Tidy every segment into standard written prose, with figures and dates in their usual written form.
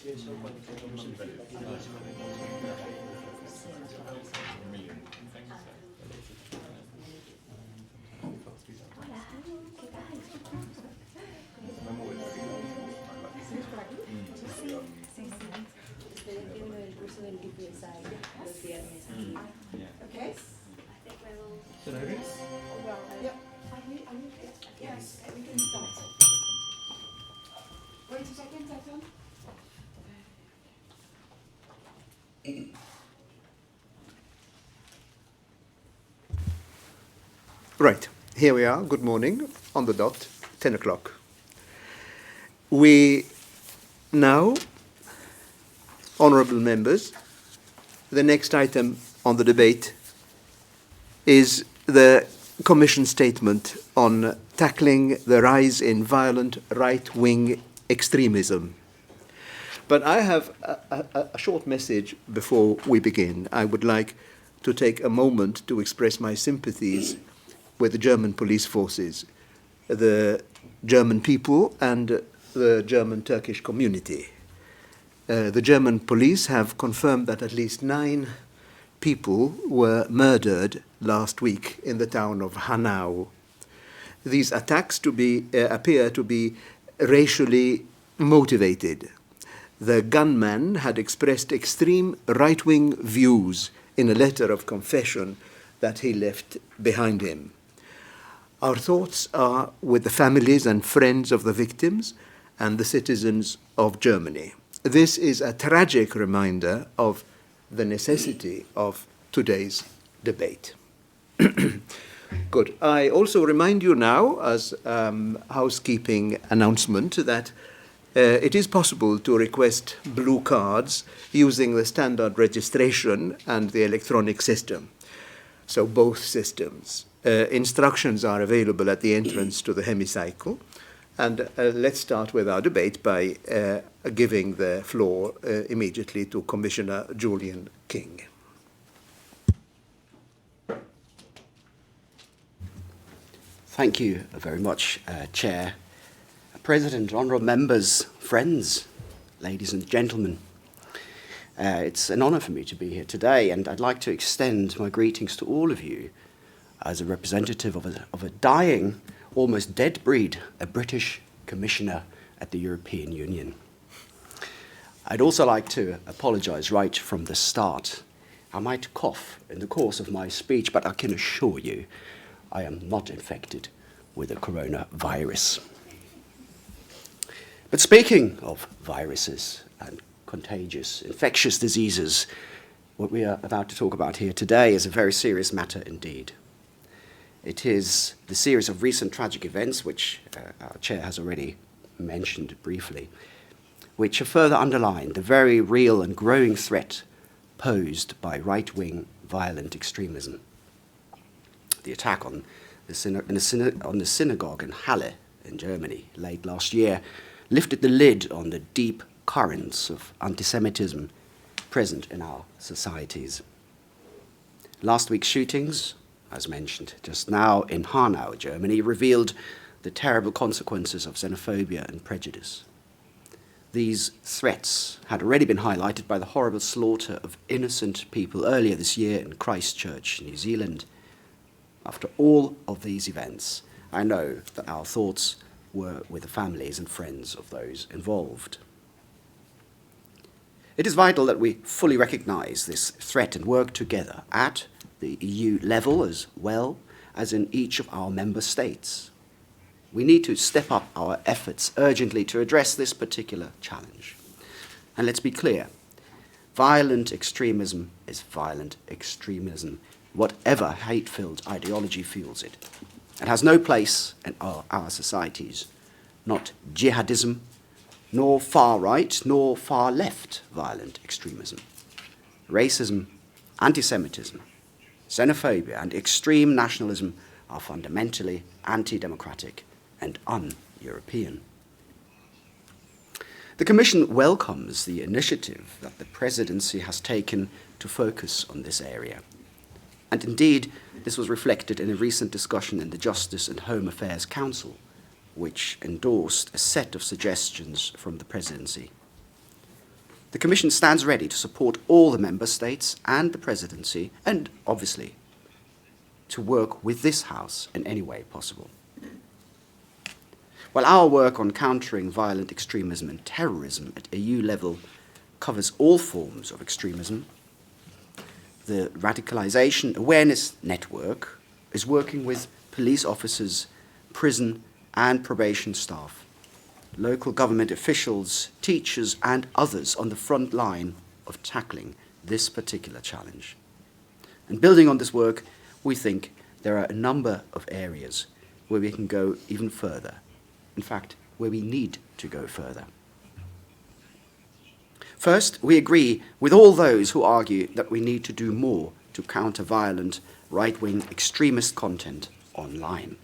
Okay. Should I read? Yep. Yes, we can start. Wait a second, Tatan. Right, here we are, good morning, on the dot, 10 o'clock. We now, honourable members, the next item on the debate is the Commission statement on tackling the rise in violent right-wing extremism. But I have a short message before we begin. I would like to take a moment to express my sympathies with the German police forces, the German people, and the German-Turkish community. The German police have confirmed that at least 9 people were murdered last week in the town of Hanau. These attacks appear to be racially motivated. The gunman had expressed extreme right-wing views in a letter of confession that he left behind him. Our thoughts are with the families and friends of the victims and the citizens of Germany. This is a tragic reminder of the necessity of today's debate. Good. I also remind you now, as housekeeping announcement, that it is possible to request blue cards using the standard registration and the electronic system. So both systems. Instructions are available at the entrance to the hemicycle. And let's start with our debate by giving the floor immediately to Commissioner Julian King. Thank you very much, Chair. President, honourable members, friends, ladies and gentlemen. It's an honour for me to be here today, and I'd like to extend my greetings to all of you as a representative of a dying, almost dead breed, a British commissioner at the European Union. I'd also like to apologise right from the start. I might cough in the course of my speech, but I can assure you I am not infected with the coronavirus. But speaking of viruses and contagious infectious diseases, what we are about to talk about here today is a very serious matter indeed. It is the series of recent tragic events, which our chair has already mentioned briefly, which have further underlined the very real and growing threat posed by right-wing violent extremism. The attack on the synagogue in Halle in Germany late last year lifted the lid on the deep currents of anti-Semitism present in our societies. Last week's shootings, as mentioned just now in Hanau, Germany, revealed the terrible consequences of xenophobia and prejudice. These threats had already been highlighted by the horrible slaughter of innocent people earlier this year in Christchurch, New Zealand. After all of these events, I know that our thoughts were with the families and friends of those involved. It is vital that we fully recognise this threat and work together at the EU level as well as in each of our member states. We need to step up our efforts urgently to address this particular challenge. And let's be clear, violent extremism is violent extremism, whatever hate-filled ideology fuels it. It has no place in our societies, not jihadism, nor far-right, nor far-left violent extremism. Racism, anti-Semitism, xenophobia, and extreme nationalism are fundamentally anti-democratic and un-European. The Commission welcomes the initiative that the Presidency has taken to focus on this area. And indeed, this was reflected in a recent discussion in the Justice and Home Affairs Council, which endorsed a set of suggestions from the Presidency. The Commission stands ready to support all the Member States and the Presidency, and obviously to work with this House in any way possible. While our work on countering violent extremism and terrorism at EU level covers all forms of extremism, the Radicalisation Awareness Network is working with police officers, prison and probation staff, local government officials, teachers and others on the front line of tackling this particular challenge. And building on this work, we think there are a number of areas where we can go even further. In fact, where we need to go further. First, we agree with all those who argue that we need to do more to counter violent, right-wing extremist content online.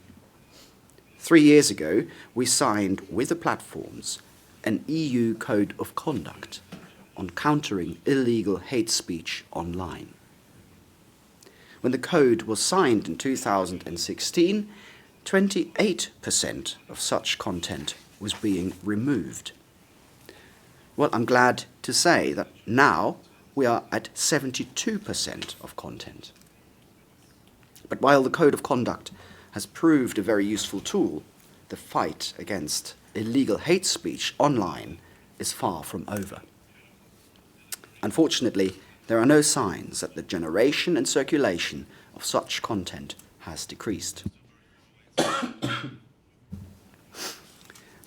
3 years ago, we signed with the platforms an EU Code of Conduct on countering illegal hate speech online. When the code was signed in 2016, 28% of such content was being removed. Well, I'm glad to say that now we are at 72% of content. But while the Code of Conduct has proved a very useful tool, the fight against illegal hate speech online is far from over. Unfortunately, there are no signs that the generation and circulation of such content has decreased.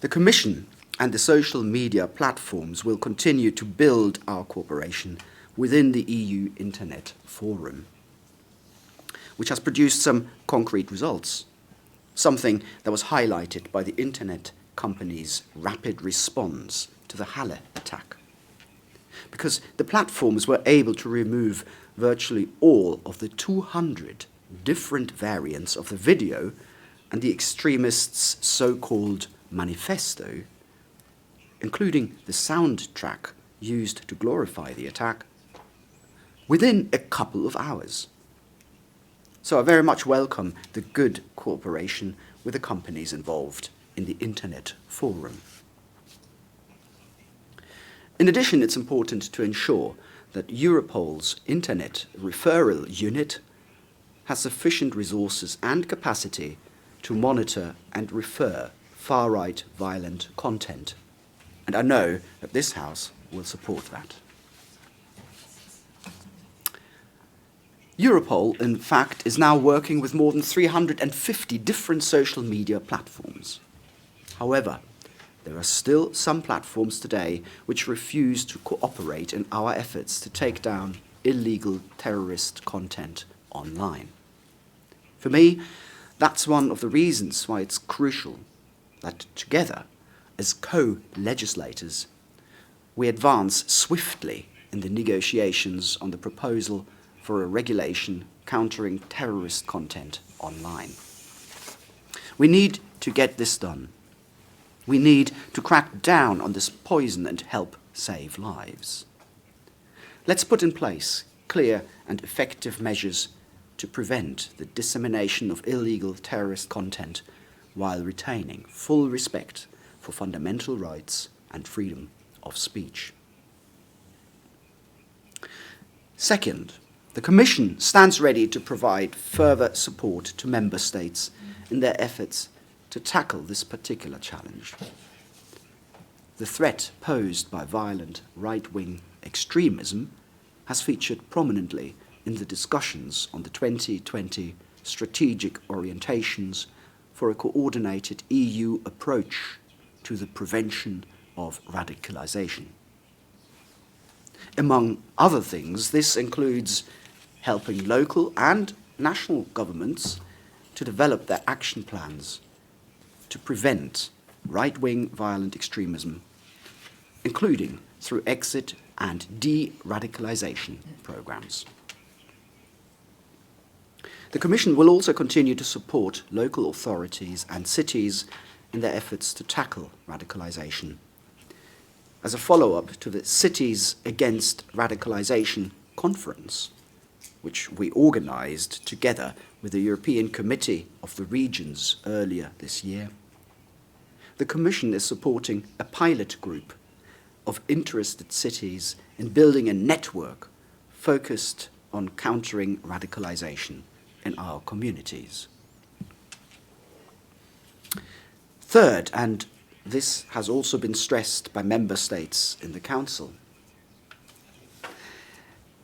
The Commission and the social media platforms will continue to build our cooperation within the EU Internet Forum, which has produced some concrete results, something that was highlighted by the Internet company's rapid response to the Halle attack. Because the platforms were able to remove virtually all of the 200 different variants of the video and the extremists' so-called manifesto, including the soundtrack used to glorify the attack, within a couple of hours. So I very much welcome the good cooperation with the companies involved in the Internet Forum. In addition, it's important to ensure that Europol's Internet Referral Unit has sufficient resources and capacity to monitor and refer far-right violent content. And I know that this House will support that. Europol, in fact, is now working with more than 350 different social media platforms. However, there are still some platforms today which refuse to cooperate in our efforts to take down illegal terrorist content online. For me, that's one of the reasons why it's crucial that together, as co-legislators, we advance swiftly in the negotiations on the proposal for a regulation countering terrorist content online. We need to get this done. We need to crack down on this poison and help save lives. Let's put in place clear and effective measures to prevent the dissemination of illegal terrorist content while retaining full respect for fundamental rights and freedom of speech. Second, the Commission stands ready to provide further support to Member States in their efforts to tackle this particular challenge. The threat posed by violent right-wing extremism has featured prominently in the discussions on the 2020 strategic orientations for a coordinated EU approach to the prevention of radicalisation. Among other things, this includes helping local and national governments to develop their action plans to prevent right-wing violent extremism, including through exit and de-radicalisation programmes. The Commission will also continue to support local authorities and cities in their efforts to tackle radicalisation. As a follow-up to the Cities Against Radicalisation conference, which we organised together with the European Committee of the Regions earlier this year, the Commission is supporting a pilot group of interested cities in building a network focused on countering radicalization in our communities. Third, and this has also been stressed by member states in the Council,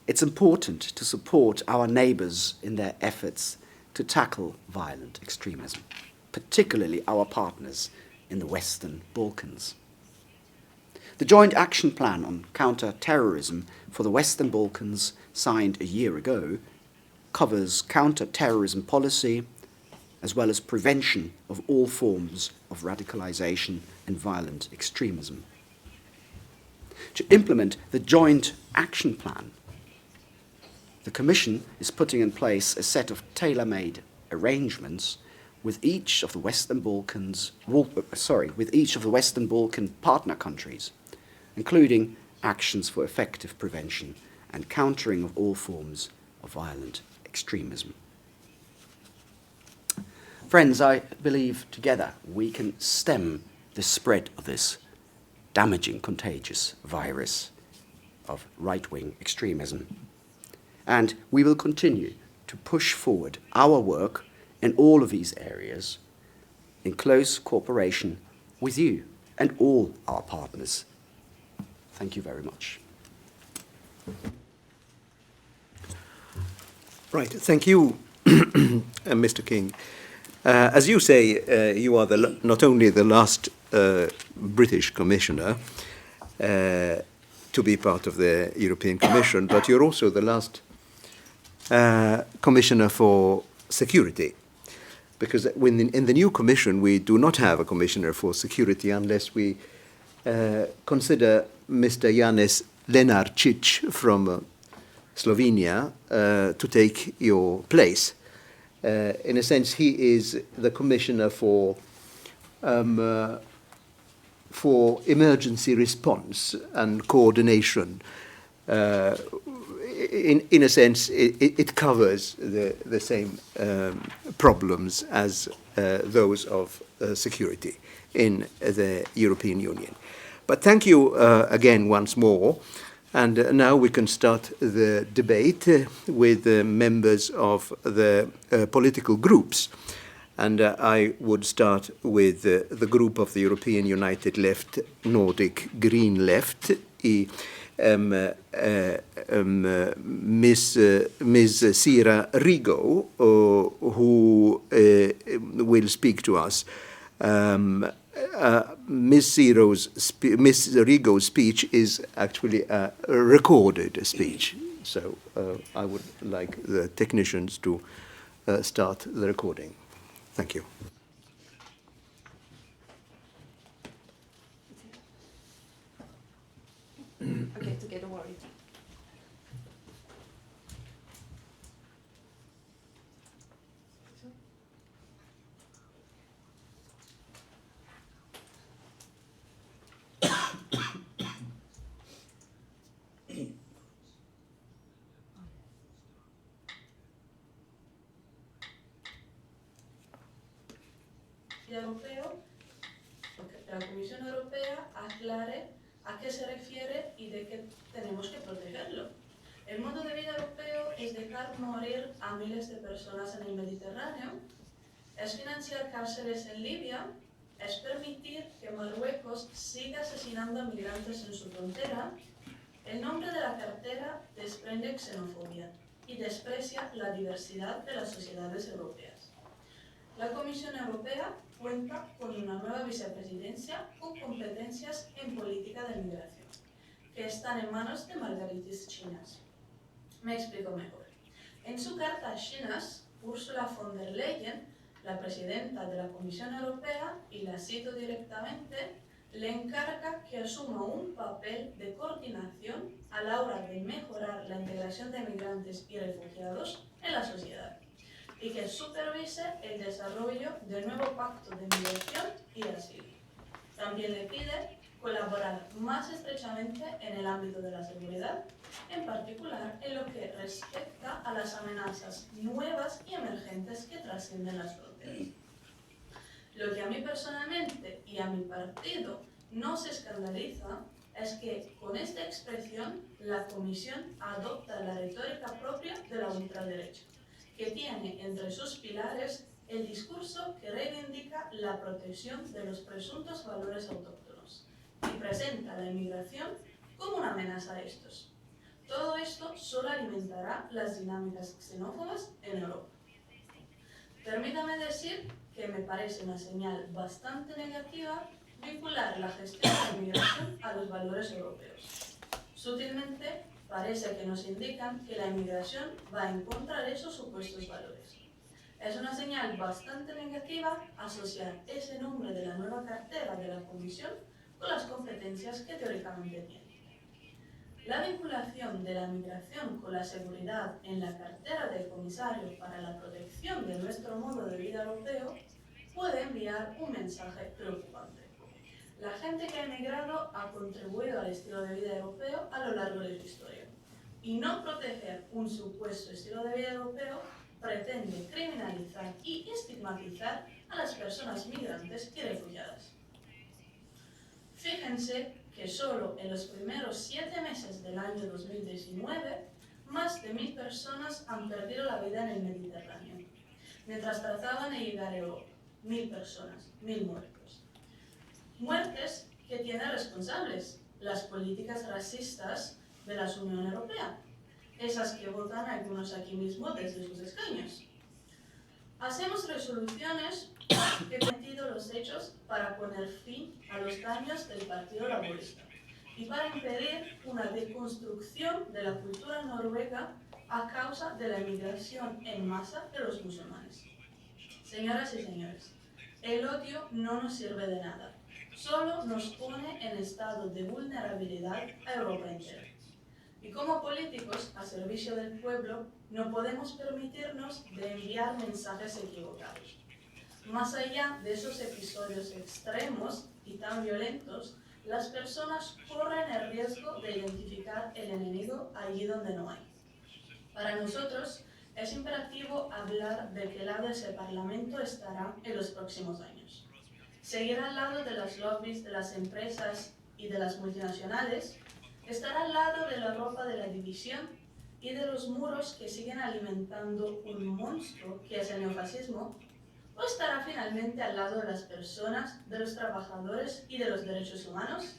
it's important to support our neighbours in their efforts to tackle violent extremism, particularly our partners in the Western Balkans. The Joint Action Plan on Counter-Terrorism for the Western Balkans, signed a year ago, covers counter-terrorism policy as well as prevention of all forms of radicalisation and violent extremism. To implement the Joint Action Plan, the Commission is putting in place a set of tailor-made arrangements with each of the Western Balkan partner countries, including actions for effective prevention and countering of all forms of violent extremism. Friends, I believe together we can stem the spread of this damaging, contagious virus of right-wing extremism. And we will continue to push forward our work in all of these areas in close cooperation with you and all our partners. Thank you very much. Right, thank you, Mr. King. As you say, you are not only the last British commissioner to be part of the European Commission, but you're also the last Commissioner for Security. Because in the new Commission, we do not have a Commissioner for Security unless we consider Mr. Janez Lenarčič from Slovenia to take your place. In a sense, he is the Commissioner for emergency response and coordination. In a sense, it covers the same problems as those of security in the European Union. But thank you again once more. And now we can start the debate with the members of the political groups. And I would start with the group of the European United Left, Nordic Green Left, Ms. Sira Rigo, who will speak to us. Ms. Rigo's speech is actually a recorded speech, so I would like the technicians to start the recording. Thank you. Okay, to get worried. La Comisión Europea aclare a qué se refiere y de qué tenemos que protegerlo. El modo de vida europeo es dejar morir a miles de personas en el Mediterráneo, es financiar cárceles en Libia, es permitir que Marruecos siga asesinando a migrantes en su frontera. El nombre de la cartera desprende xenofobia y desprecia la diversidad de las sociedades europeas. La Comisión Europea cuenta con una nueva vicepresidencia con competencias en política de migración, que están en manos de margaritas chinas. Me explico mejor. En su carta a Chinas, Ursula von der Leyen, la presidenta de la Comisión Europea, y la cito directamente, le encarga que asuma un papel de coordinación a la hora de mejorar la integración de migrantes y refugiados en la sociedad, y que supervise el desarrollo del nuevo pacto de migración y asilo. También le pide colaborar más estrechamente en el ámbito de la seguridad, en particular en lo que respecta a las amenazas nuevas y emergentes que trascienden las fronteras. Lo que a mí personalmente y a mi partido nos escandaliza es que con esta expresión la Comisión adopta la retórica propia de la ultraderecha, que tiene entre sus pilares el discurso que reivindica la protección de los presuntos valores autóctonos y presenta la inmigración como una amenaza a estos. Todo esto solo alimentará las dinámicas xenófobas en Europa. Permítame decir que me parece una señal bastante negativa vincular la gestión de la inmigración a los valores europeos. Sutilmente, parece que nos indican que la inmigración va en contra de esos supuestos valores. Es una señal bastante negativa asociar ese nombre de la nueva cartera de la Comisión con las competencias que teóricamente tiene. La vinculación de la migración con la seguridad en la cartera del comisario para la protección de nuestro modo de vida europeo puede enviar un mensaje preocupante. La gente que ha emigrado ha contribuido al estilo de vida europeo a lo largo de su historia. Y no proteger un supuesto estilo de vida europeo pretende criminalizar y estigmatizar a las personas migrantes y refugiadas. Fíjense que solo en los primeros 7 meses del año 2019, más de 1000 personas han perdido la vida en el Mediterráneo, mientras trataban de llegar a Europa. 1000 personas, 1000 muertos. Muertes que tienen responsables las políticas racistas de la Unión Europea, esas que votan algunos aquí mismo desde sus escaños. Hacemos resoluciones que han cometido los hechos para poner fin a los daños del Partido Laborista y para impedir una deconstrucción de la cultura noruega a causa de la emigración en masa de los musulmanes. Señoras y señores, el odio no nos sirve de nada, solo nos pone en estado de vulnerabilidad a Europa entera. Y como políticos a servicio del pueblo, no podemos permitirnos de enviar mensajes equivocados. Más allá de esos episodios extremos y tan violentos, las personas corren el riesgo de identificar el enemigo allí donde no hay. Para nosotros, es imperativo hablar de qué lado ese Parlamento estará en los próximos años. ¿Seguir al lado de las lobbies de las empresas y de las multinacionales? ¿Estará al lado de la Europa de la división y de los muros que siguen alimentando un monstruo que es el neofascismo? ¿O estará finalmente al lado de las personas, de los trabajadores y de los derechos humanos?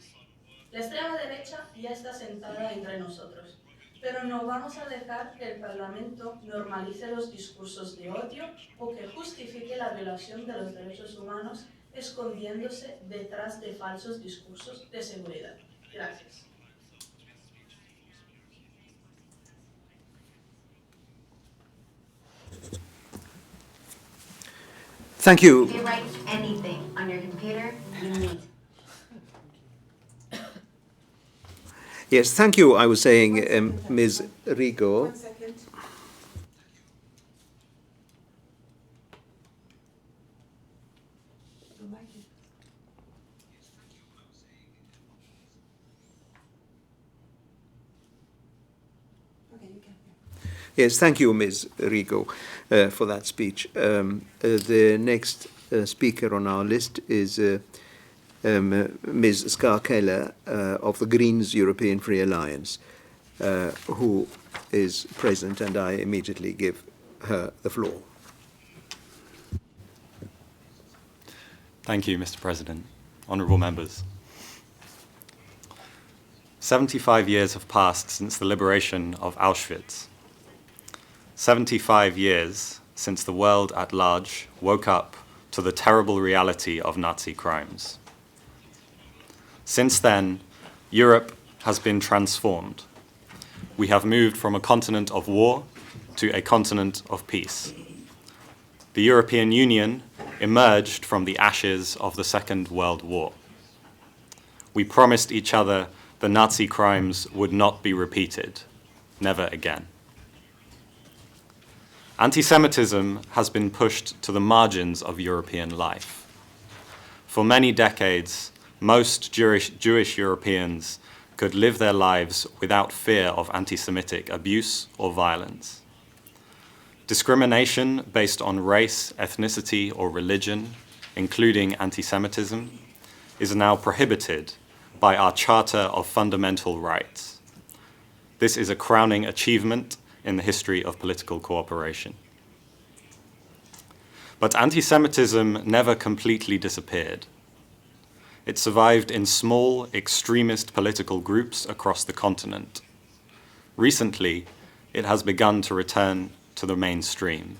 La extrema derecha ya está sentada entre nosotros, pero no vamos a dejar que el Parlamento normalice los discursos de odio o que justifique la violación de los derechos humanos escondiéndose detrás de falsos discursos de seguridad. Gracias. Thank you. If you write anything on your computer, you need. Yes, thank you. I was saying, Ms. Rigo. 1 second. Okay, you can. Yes, thank you, Ms. Rigo, for that speech. The next speaker on our list is Ms. Ska Keller of the Greens European Free Alliance, who is present, and I immediately give her the floor. Thank you, Mr. President. Honourable members. 75 years have passed since the liberation of Auschwitz. 75 years since the world at large woke up to the terrible reality of Nazi crimes. Since then, Europe has been transformed. We have moved from a continent of war to a continent of peace. The European Union emerged from the ashes of the Second World War. We promised each other the Nazi crimes would not be repeated, never again. Anti-Semitism has been pushed to the margins of European life. For many decades, most Jewish Europeans could live their lives without fear of anti-Semitic abuse or violence. Discrimination based on race, ethnicity, or religion, including anti-Semitism, is now prohibited by our Charter of Fundamental Rights. This is a crowning achievement in the history of political cooperation. But anti-Semitism never completely disappeared. It survived in small, extremist political groups across the continent. Recently, it has begun to return to the mainstream.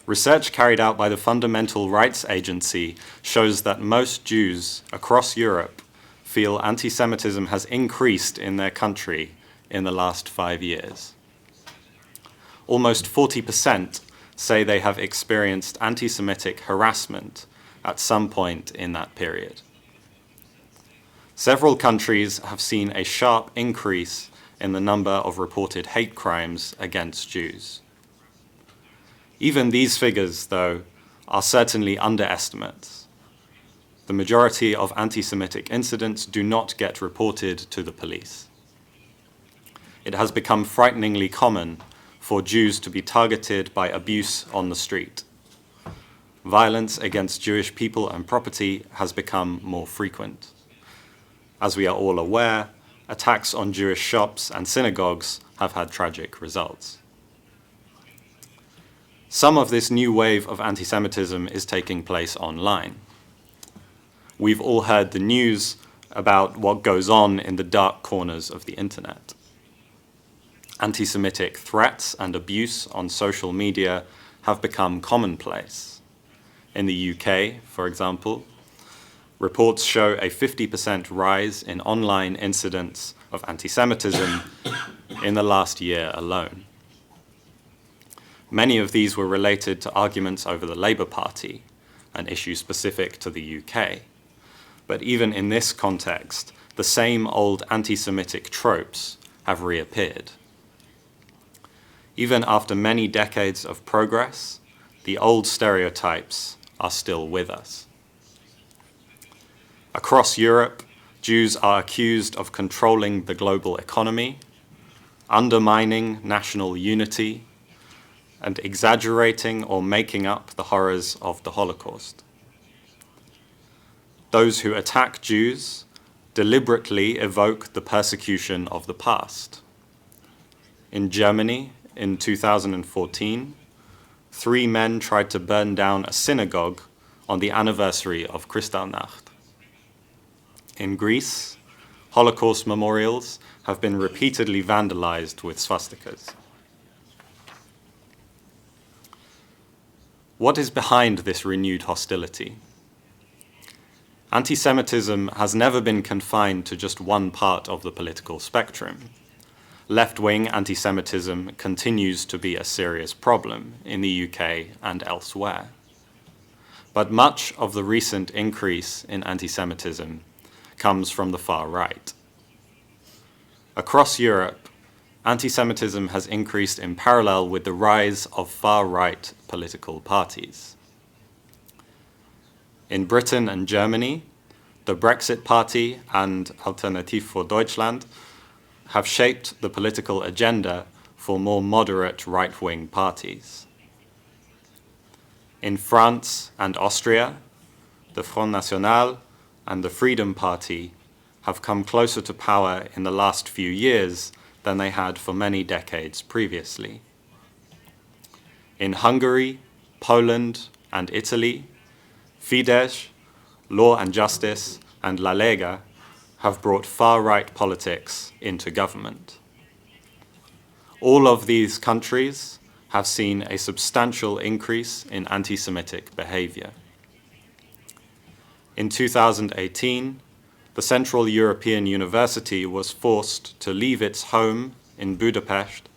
Research carried out by the Fundamental Rights Agency shows that most Jews across Europe feel anti-Semitism has increased in their country in the last 5 years. Almost 40% say they have experienced anti-Semitic harassment at some point in that period. Several countries have seen a sharp increase in the number of reported hate crimes against Jews. Even these figures, though, are certainly underestimates. The majority of anti-Semitic incidents do not get reported to the police. It has become frighteningly common for Jews to be targeted by abuse on the street. Violence against Jewish people and property has become more frequent. As we are all aware, attacks on Jewish shops and synagogues have had tragic results. Some of this new wave of anti-Semitism is taking place online. We've all heard the news about what goes on in the dark corners of the internet. Anti-Semitic threats and abuse on social media have become commonplace. In the UK, for example, reports show a 50% rise in online incidents of anti-Semitism in the last year alone. Many of these were related to arguments over the Labour Party, an issue specific to the UK. But even in this context, the same old anti-Semitic tropes have reappeared. Even after many decades of progress, the old stereotypes are still with us. Across Europe, Jews are accused of controlling the global economy, undermining national unity, and exaggerating or making up the horrors of the Holocaust. Those who attack Jews deliberately evoke the persecution of the past. In Germany, in 2014, 3 men tried to burn down a synagogue on the anniversary of Kristallnacht. In Greece, Holocaust memorials have been repeatedly vandalized with swastikas. What is behind this renewed hostility? Anti-Semitism has never been confined to just one part of the political spectrum. Left-wing anti-Semitism continues to be a serious problem in the UK and elsewhere. But much of the recent increase in anti-Semitism comes from the far right. Across Europe, anti-Semitism has increased in parallel with the rise of far-right political parties. In Britain and Germany, the Brexit Party and Alternative for Deutschland have shaped the political agenda for more moderate right-wing parties. In France and Austria, the Front National and the Freedom Party have come closer to power in the last few years than they had for many decades previously. In Hungary, Poland, and Italy, Fidesz, Law and Justice, and La Lega have brought far-right politics into government. All of these countries have seen a substantial increase in anti-Semitic behavior. In 2018, the Central European University was forced to leave its home in Budapest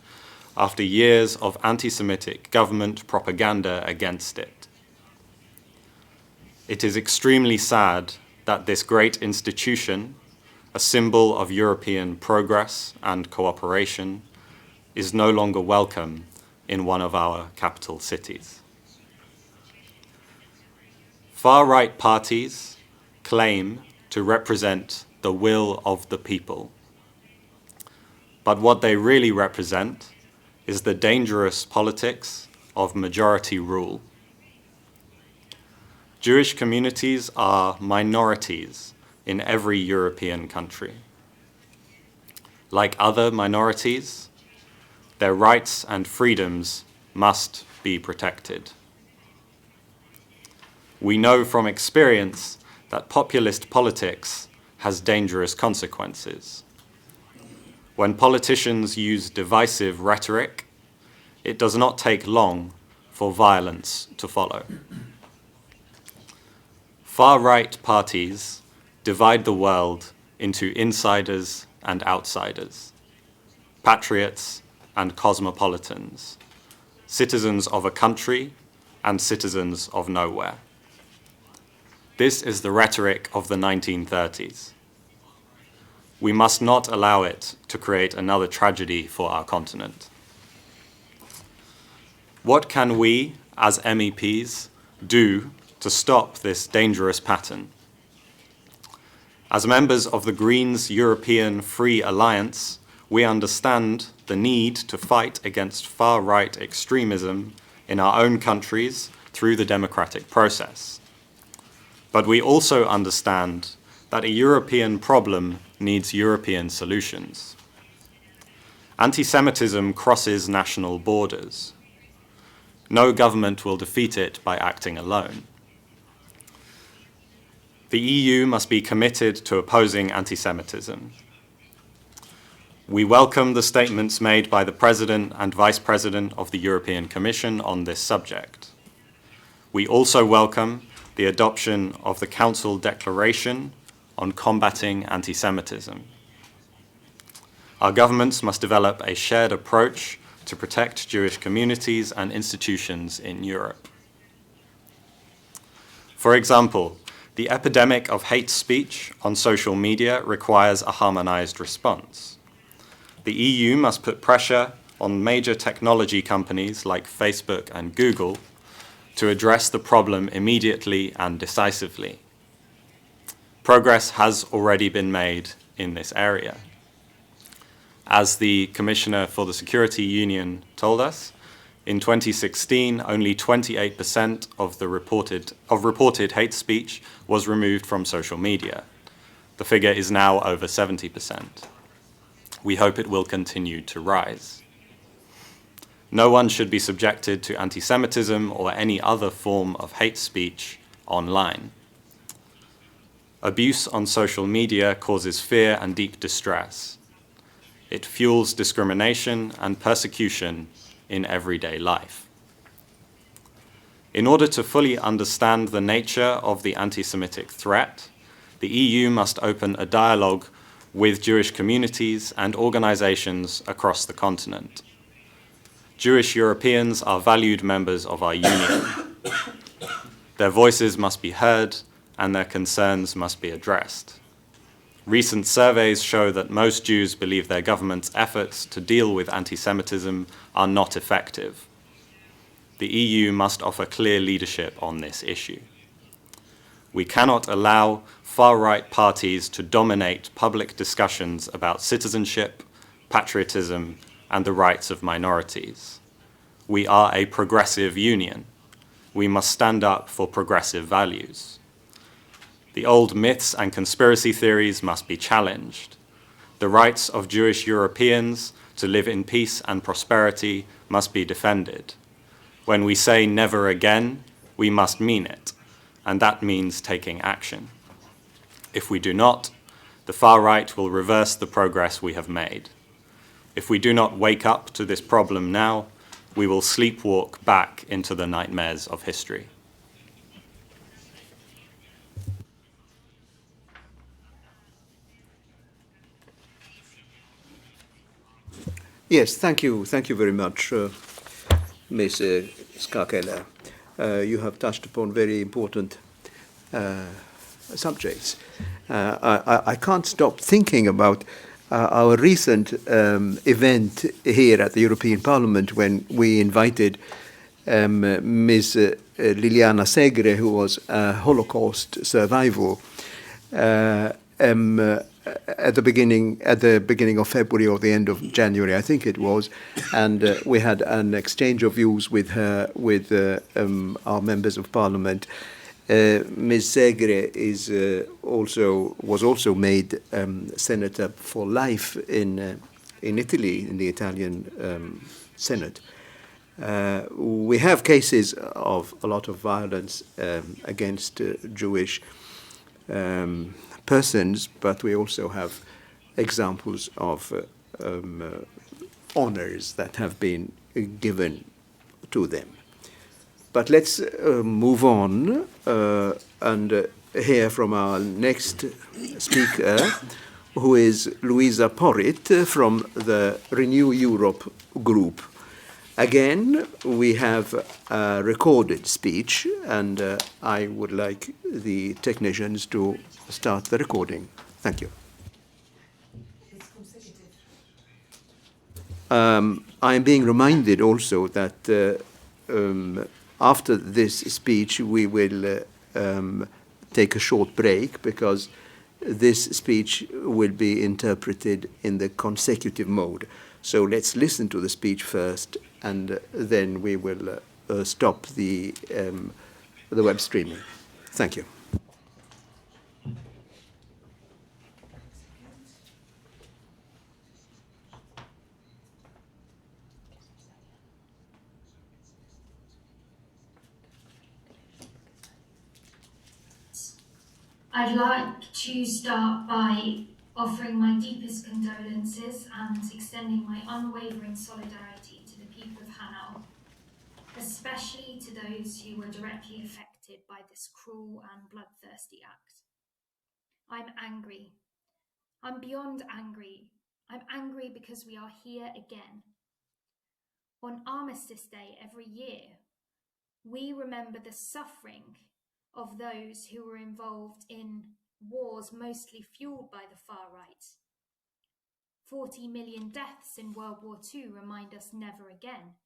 after years of anti-Semitic government propaganda against it. It is extremely sad that this great institution, a symbol of European progress and cooperation, is no longer welcome in one of our capital cities. Far-right parties claim to represent the will of the people. But what they really represent is the dangerous politics of majority rule. Jewish communities are minorities in every European country. Like other minorities, their rights and freedoms must be protected. We know from experience that populist politics has dangerous consequences. When politicians use divisive rhetoric, it does not take long for violence to follow. Far-right parties divide the world into insiders and outsiders, patriots and cosmopolitans, citizens of a country and citizens of nowhere. This is the rhetoric of the 1930s. We must not allow it to create another tragedy for our continent. What can we, as MEPs, do to stop this dangerous pattern? As members of the Greens European Free Alliance, we understand the need to fight against far-right extremism in our own countries through the democratic process. But we also understand that a European problem needs European solutions. Anti-Semitism crosses national borders. No government will defeat it by acting alone. The EU must be committed to opposing anti-Semitism. We welcome the statements made by the President and Vice President of the European Commission on this subject. We also welcome the adoption of the Council Declaration on combating anti-Semitism. Our governments must develop a shared approach to protect Jewish communities and institutions in Europe. For example, the epidemic of hate speech on social media requires a harmonized response. The EU must put pressure on major technology companies like Facebook and Google to address the problem immediately and decisively. Progress has already been made in this area. As the Commissioner for the Security Union told us, in 2016, only 28% of reported hate speech was removed from social media. The figure is now over 70%. We hope it will continue to rise. No one should be subjected to anti-Semitism or any other form of hate speech online. Abuse on social media causes fear and deep distress. It fuels discrimination and persecution in everyday life. In order to fully understand the nature of the anti-Semitic threat, the EU must open a dialogue with Jewish communities and organizations across the continent. Jewish Europeans are valued members of our union. Their voices must be heard and their concerns must be addressed. Recent surveys show that most Jews believe their government's efforts to deal with anti-Semitism are not effective. The EU must offer clear leadership on this issue. We cannot allow far-right parties to dominate public discussions about citizenship, patriotism, and the rights of minorities. We are a progressive union. We must stand up for progressive values. The old myths and conspiracy theories must be challenged. The rights of Jewish Europeans to live in peace and prosperity must be defended. When we say never again, we must mean it, and that means taking action. If we do not, the far right will reverse the progress we have made. If we do not wake up to this problem now, we will sleepwalk back into the nightmares of history. Yes, thank you very much, Ms. Skakela. You have touched upon very important subjects. I can't stop thinking about our recent event here at the European Parliament when we invited Ms. Liliana Segre, who was a Holocaust survivor, at the beginning of February or the end of January, I think it was, and we had an exchange of views with her, with our members of Parliament. Ms. Segre was also made senator for life in Italy, in the Italian Senate. We have cases of a lot of violence against Jewish persons, but we also have examples of honors that have been given to them. But let's move on and hear from our next speaker, who is Luisa Porritt from the Renew Europe group. Again, we have a recorded speech, and I would like the technicians to start the recording. Thank you. I am being reminded also that after this speech we will take a short break, because this speech will be interpreted in the consecutive mode. So let's listen to the speech first, and then we will stop the web streaming. Thank you. I'd like to start by offering my deepest condolences and extending my unwavering solidarity to the people of Hanau, especially to those who were directly affected by this cruel and bloodthirsty act. I'm angry. I'm beyond angry. I'm angry because we are here again. On Armistice Day every year, we remember the suffering of those who were involved in wars mostly fueled by the far right. 40 million deaths in World War II remind us never again.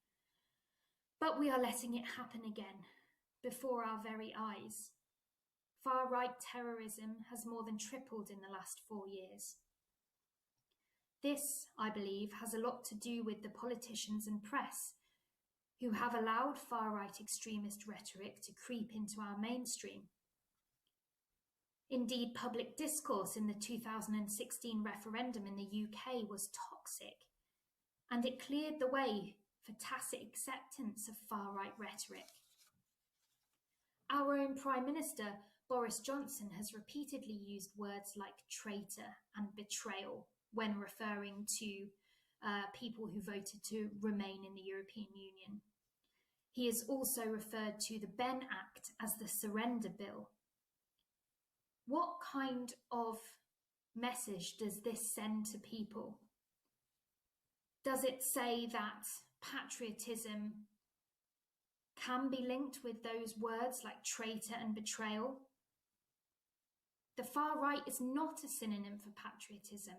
But we are letting it happen again, before our very eyes. Far-right terrorism has more than tripled in the last 4 years. This, I believe, has a lot to do with the politicians and press who have allowed far-right extremist rhetoric to creep into our mainstream. Indeed, public discourse in the 2016 referendum in the UK was toxic, and it cleared the way for tacit acceptance of far-right rhetoric. Our own Prime Minister, Boris Johnson, has repeatedly used words like traitor and betrayal when referring to people who voted to remain in the European Union. He has also referred to the Benn Act as the surrender bill. What kind of message does this send to people? Does it say that patriotism can be linked with those words like traitor and betrayal? The far right is not a synonym for patriotism.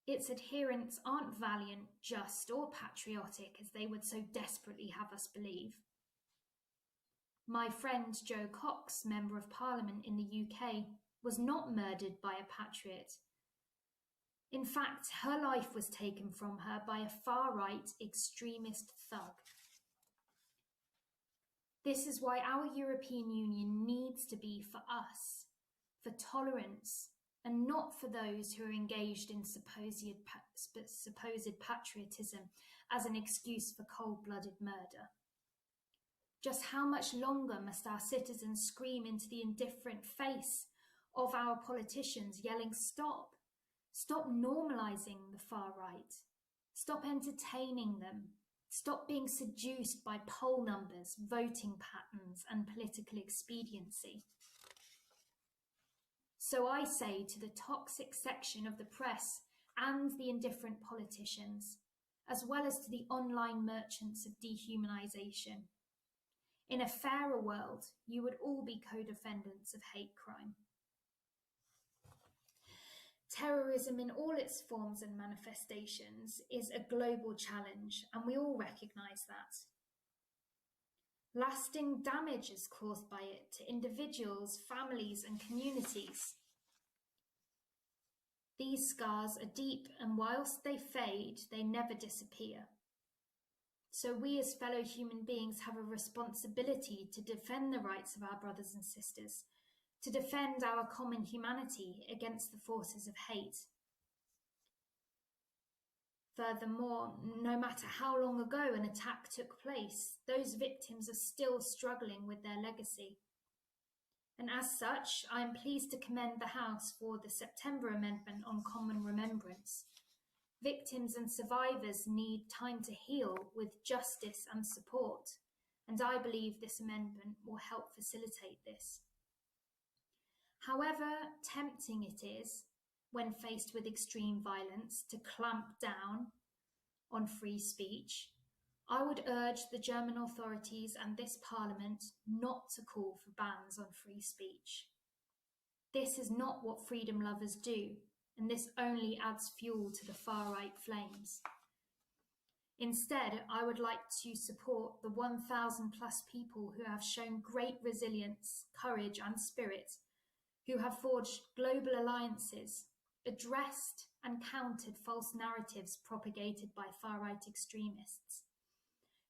Its adherents aren't valiant, just, or patriotic, as they would so desperately have us believe. My friend Jo Cox, Member of Parliament in the UK, was not murdered by a patriot. In fact, her life was taken from her by a far-right extremist thug. This is why our European Union needs to be for us, for tolerance, and not for those who are engaged in supposed patriotism as an excuse for cold-blooded murder. Just how much longer must our citizens scream into the indifferent face of our politicians, yelling, "Stop! Stop normalising the far right. Stop entertaining them. Stop being seduced by poll numbers, voting patterns, and political expediency." So I say to the toxic section of the press and the indifferent politicians, as well as to the online merchants of dehumanisation, in a fairer world, you would all be co-defendants of hate crime. Terrorism in all its forms and manifestations is a global challenge, and we all recognise that. Lasting damage is caused by it to individuals, families, and communities. These scars are deep, and whilst they fade, they never disappear. So we as fellow human beings have a responsibility to defend the rights of our brothers and sisters, to defend our common humanity against the forces of hate. Furthermore, no matter how long ago an attack took place, those victims are still struggling with their legacy. And as such, I am pleased to commend the House for the September Amendment on Common Remembrance. Victims and survivors need time to heal with justice and support, and I believe this amendment will help facilitate this. However tempting it is, when faced with extreme violence, to clamp down on free speech, I would urge the German authorities and this Parliament not to call for bans on free speech. This is not what freedom lovers do, and this only adds fuel to the far-right flames. Instead, I would like to support the 1,000 plus people who have shown great resilience, courage and spirit, who have forged global alliances, addressed and countered false narratives propagated by far-right extremists,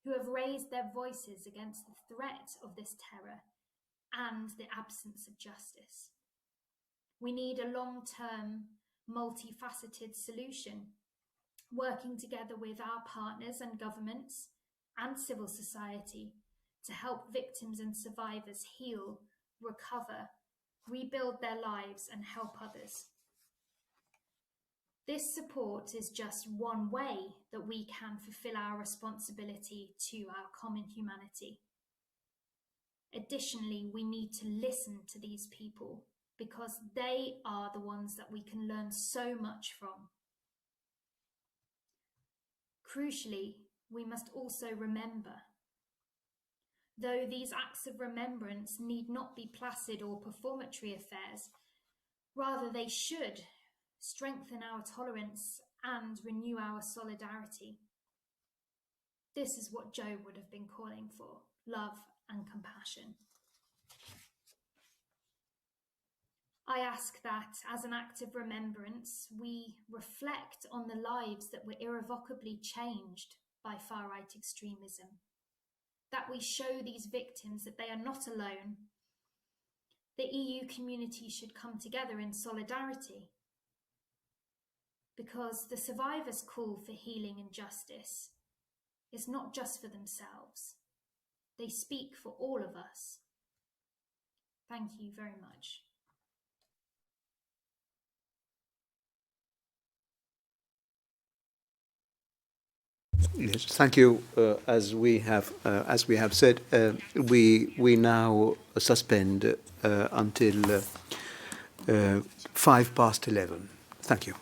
who have raised their voices against the threat of this terror and the absence of justice. We need a long-term, multifaceted solution, working together with our partners and governments and civil society to help victims and survivors heal, recover, rebuild their lives and help others. This support is just one way that we can fulfill our responsibility to our common humanity. Additionally, we need to listen to these people because they are the ones that we can learn so much from. Crucially, we must also remember. Though these acts of remembrance need not be placid or performatory affairs, rather they should strengthen our tolerance and renew our solidarity. This is what Joe would have been calling for: love and compassion. I ask that, as an act of remembrance, we reflect on the lives that were irrevocably changed by far-right extremism, that we show these victims that they are not alone. The EU community should come together in solidarity, because the survivors' call for healing and justice is not just for themselves. They speak for all of us. Thank you very much. Yes, thank you. As we have said, we now suspend until 11:05. Thank you.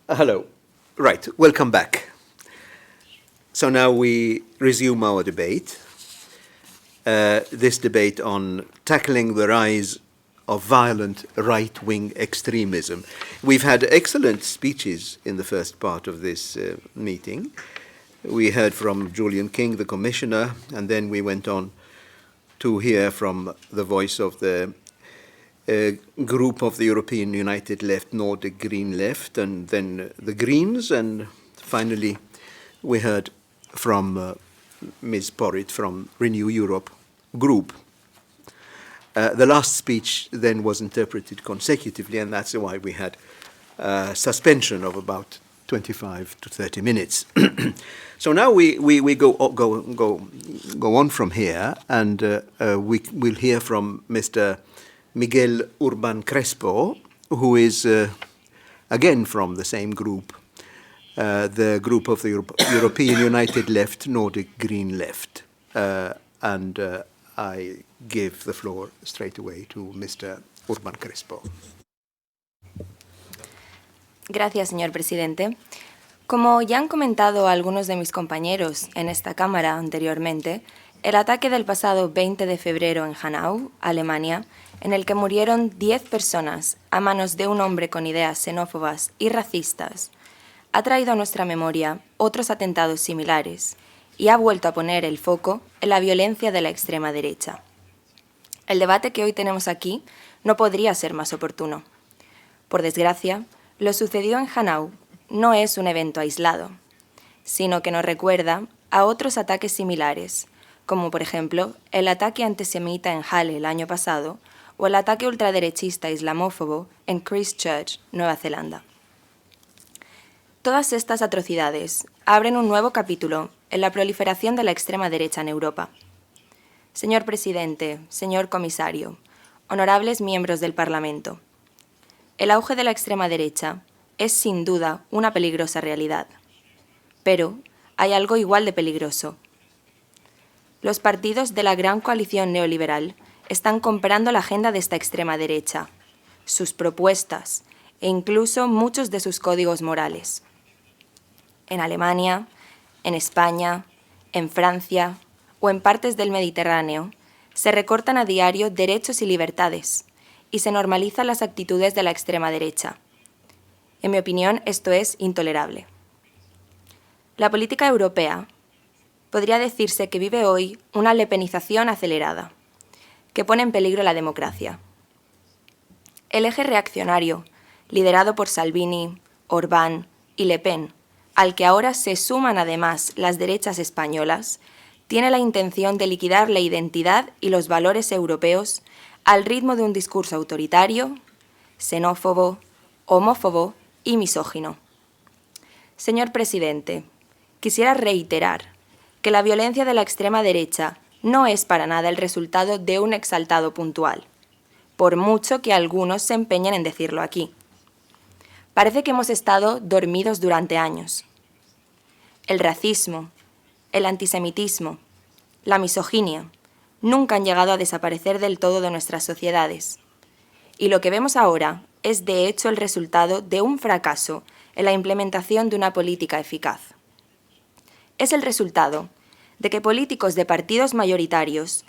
Hello. Right, welcome back. So now we resume our debate. This debate on tackling the rise of violent right-wing extremism. We've had excellent speeches in the first part of this meeting. We heard from Julian King, the Commissioner, and then we went on to hear from the voice of the group of the European United Left, Nordic Green Left, and then the Greens, and finally we heard from Ms. Porritt from Renew Europe group. The last speech then was interpreted consecutively, and that's why we had a suspension of about 25 to 30 minutes. So now we go on from here, and we'll hear from Mr. Miguel Urban Crespo, who is again from the same group, the group of the European United Left, Nordic Green Left. And I give the floor straight away to Mr. Urban Crespo. Gracias, señor presidente. Como ya han comentado algunos de mis compañeros en esta Cámara anteriormente, el ataque del pasado 20 de febrero en Hanau, Alemania, en el que murieron 10 personas a manos de un hombre con ideas xenófobas y racistas, ha traído a nuestra memoria otros atentados similares y ha vuelto a poner el foco en la violencia de la extrema derecha. El debate que hoy tenemos aquí no podría ser más oportuno. Por desgracia, lo sucedido en Hanau no es un evento aislado, sino que nos recuerda a otros ataques similares, como por ejemplo el ataque antisemita en Halle el año pasado o el ataque ultraderechista islamófobo en Christchurch, Nueva Zelanda. Todas estas atrocidades abren un nuevo capítulo en la proliferación de la extrema derecha en Europa. Señor presidente, señor comisario, honorables miembros del Parlamento, el auge de la extrema derecha es sin duda una peligrosa realidad, pero hay algo igual de peligroso. Los partidos de la gran coalición neoliberal están comprando la agenda de esta extrema derecha, sus propuestas e incluso muchos de sus códigos morales. En Alemania, en España, en Francia o en partes del Mediterráneo se recortan a diario derechos y libertades y se normalizan las actitudes de la extrema derecha. En mi opinión, esto es intolerable. La política europea podría decirse que vive hoy una lepenización acelerada, que pone en peligro la democracia. El eje reaccionario, liderado por Salvini, Orbán y Le Pen, al que ahora se suman además las derechas españolas, tiene la intención de liquidar la identidad y los valores europeos al ritmo de un discurso autoritario, xenófobo, homófobo y misógino. Señor presidente, quisiera reiterar que la violencia de la extrema derecha no es para nada el resultado de un exaltado puntual, por mucho que algunos se empeñen en decirlo aquí. Parece que hemos estado dormidos durante años. El racismo, el antisemitismo, la misoginia nunca han llegado a desaparecer del todo de nuestras sociedades. Y lo que vemos ahora es de hecho el resultado de un fracaso en la implementación de una política eficaz. Es el resultado de que políticos de partidos mayoritarios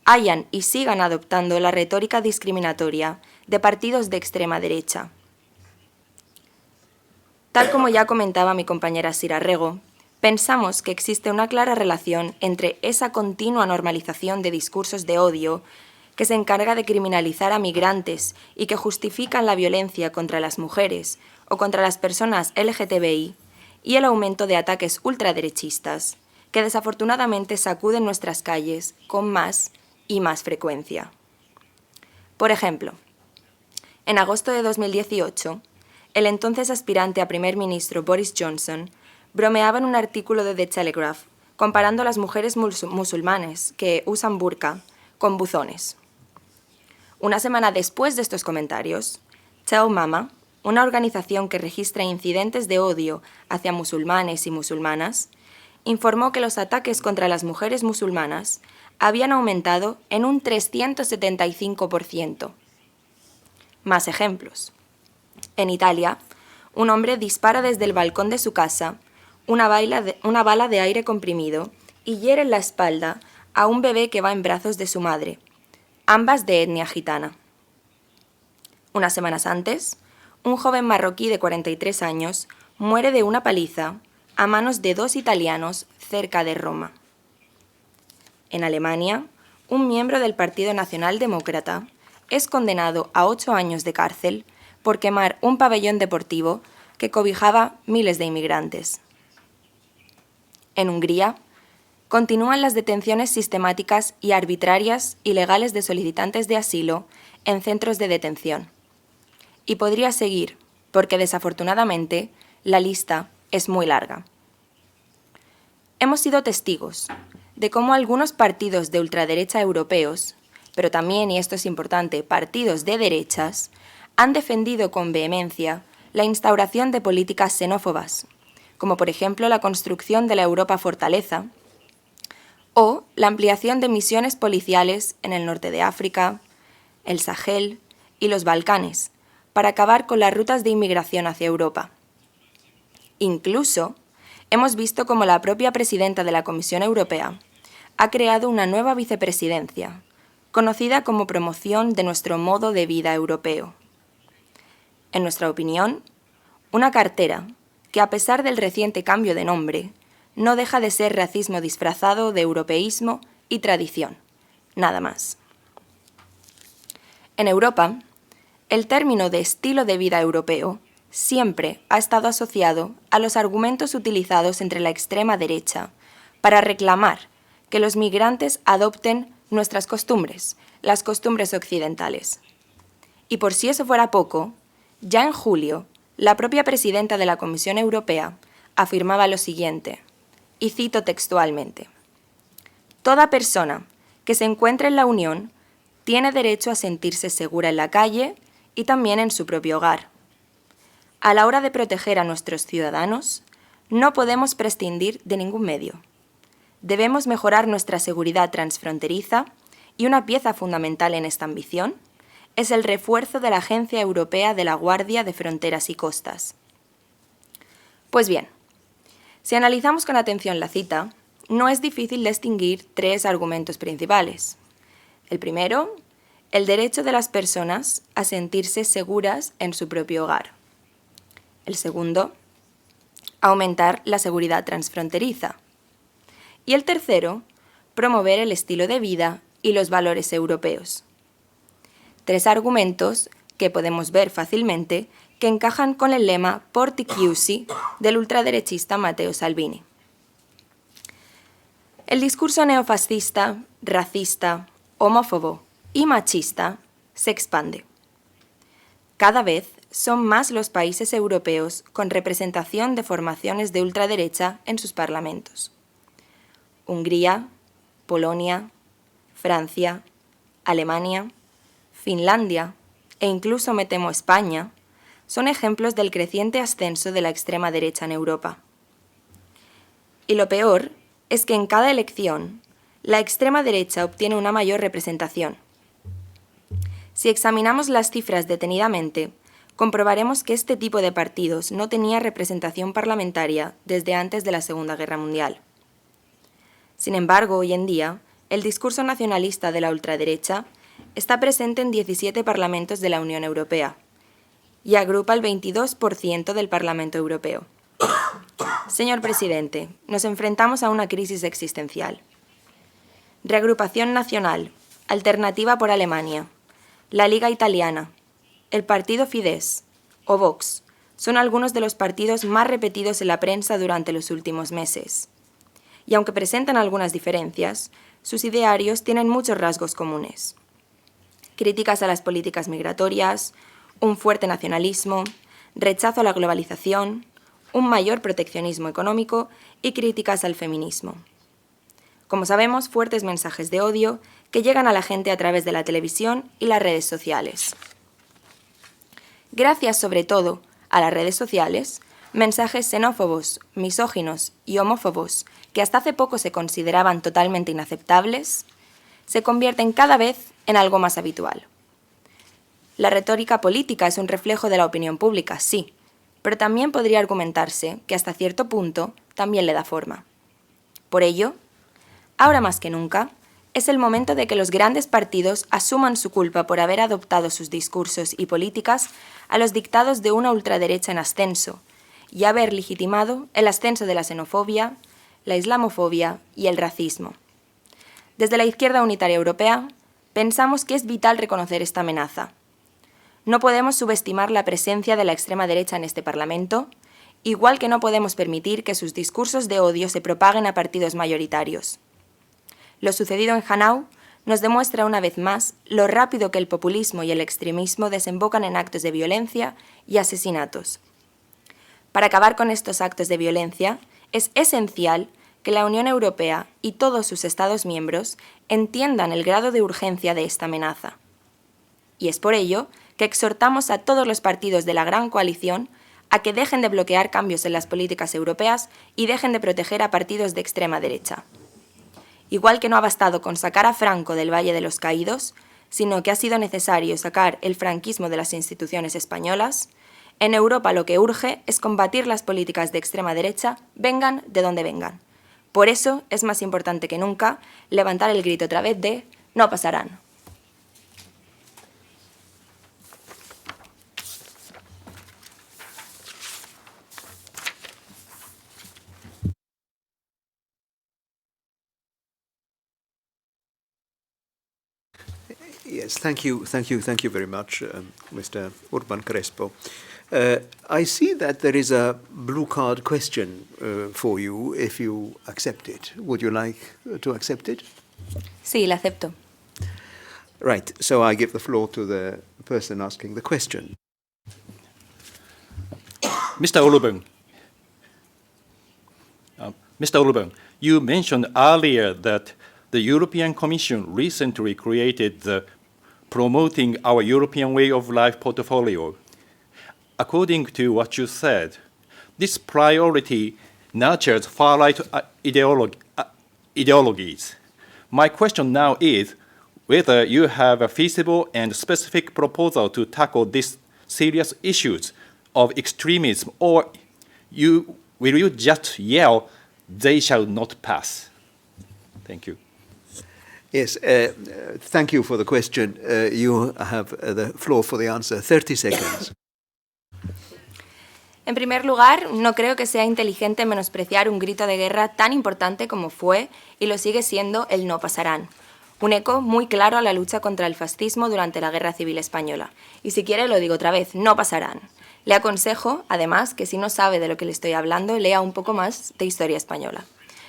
hayan y sigan adoptando la retórica discriminatoria de partidos de extrema derecha. Tal como ya comentaba mi compañera Sira Rego, pensamos que existe una clara relación entre esa continua normalización de discursos de odio que se encarga de criminalizar a migrantes y que justifican la violencia contra las mujeres o contra las personas LGTBI y el aumento de ataques ultraderechistas que desafortunadamente sacuden nuestras calles con más y más frecuencia. Por ejemplo, en agosto de 2018, el entonces aspirante a primer ministro Boris Johnson bromeaba en un artículo de The Telegraph comparando a las mujeres musulmanes que usan burka con buzones. Una semana después de estos comentarios, Tell Mama, una organización que registra incidentes de odio hacia musulmanes y musulmanas, informó que los ataques contra las mujeres musulmanas habían aumentado en un 375%. Más ejemplos. En Italia, un hombre dispara desde el balcón de su casa una bala de aire comprimido y hiere en la espalda a un bebé que va en brazos de su madre, ambas de etnia gitana. Unas semanas antes, un joven marroquí de 43 años muere de una paliza a manos de 2 italianos cerca de Roma. En Alemania, un miembro del Partido Nacional Demócrata es condenado a 8 años de cárcel por quemar un pabellón deportivo que cobijaba miles de inmigrantes. En Hungría, continúan las detenciones sistemáticas y arbitrarias ilegales de solicitantes de asilo en centros de detención. Y podría seguir, porque desafortunadamente la lista es muy larga. Hemos sido testigos de cómo algunos partidos de ultraderecha europeos, pero también, y esto es importante, partidos de derechas, han defendido con vehemencia la instauración de políticas xenófobas, como por ejemplo la construcción de la Europa fortaleza, o la ampliación de misiones policiales en el norte de África, el Sahel y los Balcanes, para acabar con las rutas de inmigración hacia Europa. Incluso, hemos visto cómo la propia presidenta de la Comisión Europea ha creado una nueva vicepresidencia, conocida como promoción de nuestro modo de vida europeo. En nuestra opinión, una cartera que, a pesar del reciente cambio de nombre, no deja de ser racismo disfrazado de europeísmo y tradición, nada más. En Europa, el término de estilo de vida europeo siempre ha estado asociado a los argumentos utilizados entre la extrema derecha para reclamar que los migrantes adopten nuestras costumbres, las costumbres occidentales. Y por si eso fuera poco, ya en julio, la propia presidenta de la Comisión Europea afirmaba lo siguiente, y cito textualmente: «Toda persona que se encuentre en la Unión tiene derecho a sentirse segura en la calle y también en su propio hogar. A la hora de proteger a nuestros ciudadanos, no podemos prescindir de ningún medio. Debemos mejorar nuestra seguridad transfronteriza y una pieza fundamental en esta ambición es el refuerzo de la Agencia Europea de la Guardia de Fronteras y Costas». Pues bien, si analizamos con atención la cita, no es difícil distinguir 3 argumentos principales. El primero, el derecho de las personas a sentirse seguras en su propio hogar. El segundo, aumentar la seguridad transfronteriza. Y el tercero, promover el estilo de vida y los valores europeos. 3 argumentos que podemos ver fácilmente que encajan con el lema Porti Chiusi del ultraderechista Matteo Salvini. El discurso neofascista, racista, homófobo y machista se expande. Cada vez son más los países europeos con representación de formaciones de ultraderecha en sus parlamentos. Hungría, Polonia, Francia, Alemania, Finlandia e incluso me temo España son ejemplos del creciente ascenso de la extrema derecha en Europa. Y lo peor es que en cada elección la extrema derecha obtiene una mayor representación. Si examinamos las cifras detenidamente, comprobaremos que este tipo de partidos no tenía representación parlamentaria desde antes de la Segunda Guerra Mundial. Sin embargo, hoy en día, el discurso nacionalista de la ultraderecha está presente en 17 parlamentos de la Unión Europea y agrupa el 22% del Parlamento Europeo. Señor presidente, nos enfrentamos a una crisis existencial. Reagrupación Nacional, Alternativa por Alemania, la Liga Italiana, el partido Fidesz o Vox son algunos de los partidos más repetidos en la prensa durante los últimos meses. Y aunque presentan algunas diferencias, sus idearios tienen muchos rasgos comunes. Críticas a las políticas migratorias, un fuerte nacionalismo, rechazo a la globalización, un mayor proteccionismo económico y críticas al feminismo. Como sabemos, fuertes mensajes de odio que llegan a la gente a través de la televisión y las redes sociales. Gracias, sobre todo, a las redes sociales, mensajes xenófobos, misóginos y homófobos que hasta hace poco se consideraban totalmente inaceptables, se convierten cada vez en algo más habitual. La retórica política es un reflejo de la opinión pública, sí, pero también podría argumentarse que hasta cierto punto también le da forma. Por ello, ahora más que nunca, es el momento de que los grandes partidos asuman su culpa por haber adoptado sus discursos y políticas a los dictados de una ultraderecha en ascenso y haber legitimado el ascenso de la xenofobia, la islamofobia y el racismo. Desde la izquierda unitaria europea, pensamos que es vital reconocer esta amenaza. No podemos subestimar la presencia de la extrema derecha en este Parlamento, igual que no podemos permitir que sus discursos de odio se propaguen a partidos mayoritarios. Lo sucedido en Hanau nos demuestra una vez más lo rápido que el populismo y el extremismo desembocan en actos de violencia y asesinatos. Para acabar con estos actos de violencia, es esencial que la Unión Europea y todos sus Estados miembros entiendan el grado de urgencia de esta amenaza. Y es por ello que exhortamos a todos los partidos de la gran coalición a que dejen de bloquear cambios en las políticas europeas y dejen de proteger a partidos de extrema derecha. Igual que no ha bastado con sacar a Franco del Valle de los Caídos, sino que ha sido necesario sacar el franquismo de las instituciones españolas, en Europa lo que urge es combatir las políticas de extrema derecha, vengan de donde vengan. Por eso es más importante que nunca levantar el grito otra vez de «no pasarán». Yes, thank you very much, Mr. Urban Crespo. I see that there is a blue card question for you, if you accept it. Would you like to accept it? Sí, la acepto. Right, so I give the floor to the person asking the question. Mr. Urban, you mentioned earlier that the European Commission recently created the Promoting Our European Way of Life portfolio. According to what you said, this priority nurtures far-right ideologies. My question now is whether you have a feasible and specific proposal to tackle these serious issues of extremism, or will you just yell, "They shall not pass"? Thank you. Yes, thank you for the question. You have the floor for the answer. 30 seconds. En primer lugar, no creo que sea inteligente menospreciar un grito de guerra tan importante como fue y lo sigue siendo el no pasarán. Un eco muy claro a la lucha contra el fascismo durante la Guerra Civil Española. Y si quiere, lo digo otra vez, no pasarán. Le aconsejo, además, que si no sabe de lo que le estoy hablando, lea un poco más de historia española.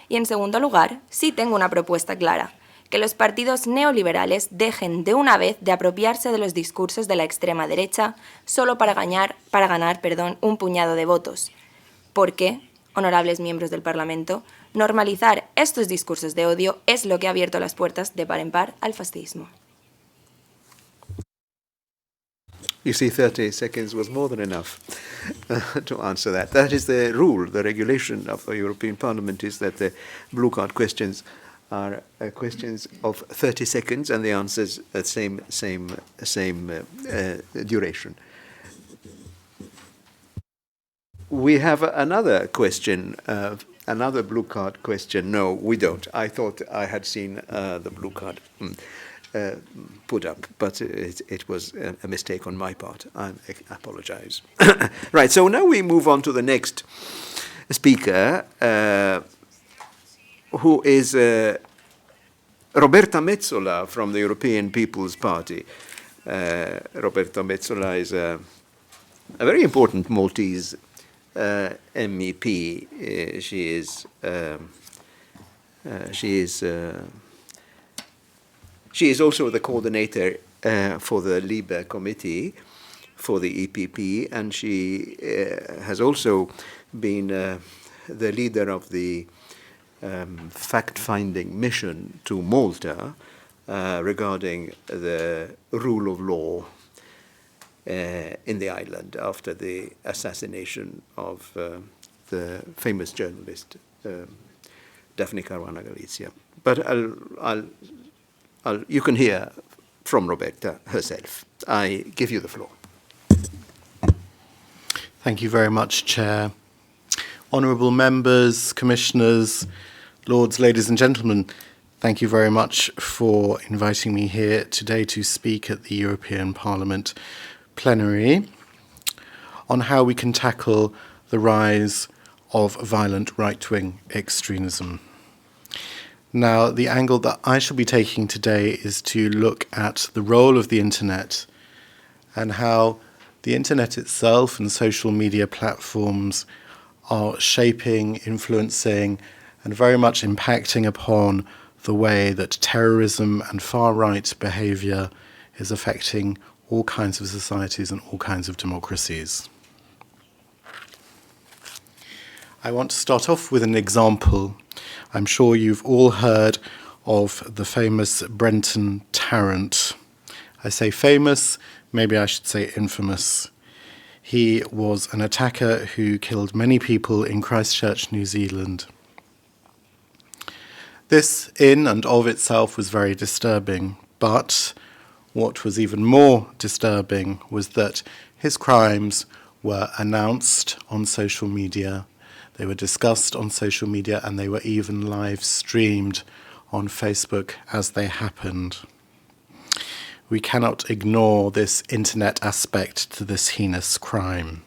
Y en segundo lugar, sí tengo una propuesta clara. Que los partidos neoliberales dejen de una vez de apropiarse de los discursos de la extrema derecha solo para ganar un puñado de votos. Porque, honorables miembros del Parlamento, normalizar estos discursos de odio es lo que ha abierto las puertas de par en par al fascismo. You see, 30 seconds was more than enough to answer that. That is the rule, the regulation of the European Parliament is that the blue card questions are questions of 30 seconds and the answers same duration. We have another question, another blue card question. No, we don't. I thought I had seen the blue card put up, but it was a mistake on my part. I apologize. Right, so now we move on to the next speaker, who is Roberta Metsola from the European People's Party. Roberta Metsola is a very important Maltese MEP. She is also the coordinator for the LIBE committee for the EPP, and she has also been the leader of the fact-finding mission to Malta regarding the rule of law in the island after the assassination of the famous journalist Daphne Caruana Galizia. But you can hear from Roberta herself. I give you the floor. Thank you very much, Chair. Honourable members, commissioners, lords, ladies and gentlemen, thank you very much for inviting me here today to speak at the European Parliament plenary on how we can tackle the rise of violent right-wing extremism. Now, the angle that I shall be taking today is to look at the role of the internet and how the internet itself and social media platforms are shaping, influencing, and very much impacting upon the way that terrorism and far-right behaviour is affecting all kinds of societies and all kinds of democracies. I want to start off with an example. I'm sure you've all heard of the famous Brenton Tarrant. I say famous, maybe I should say infamous. He was an attacker who killed many people in Christchurch, New Zealand. This in and of itself was very disturbing, but what was even more disturbing was that his crimes were announced on social media, they were discussed on social media, and they were even live streamed on Facebook as they happened. We cannot ignore this internet aspect to this heinous crime.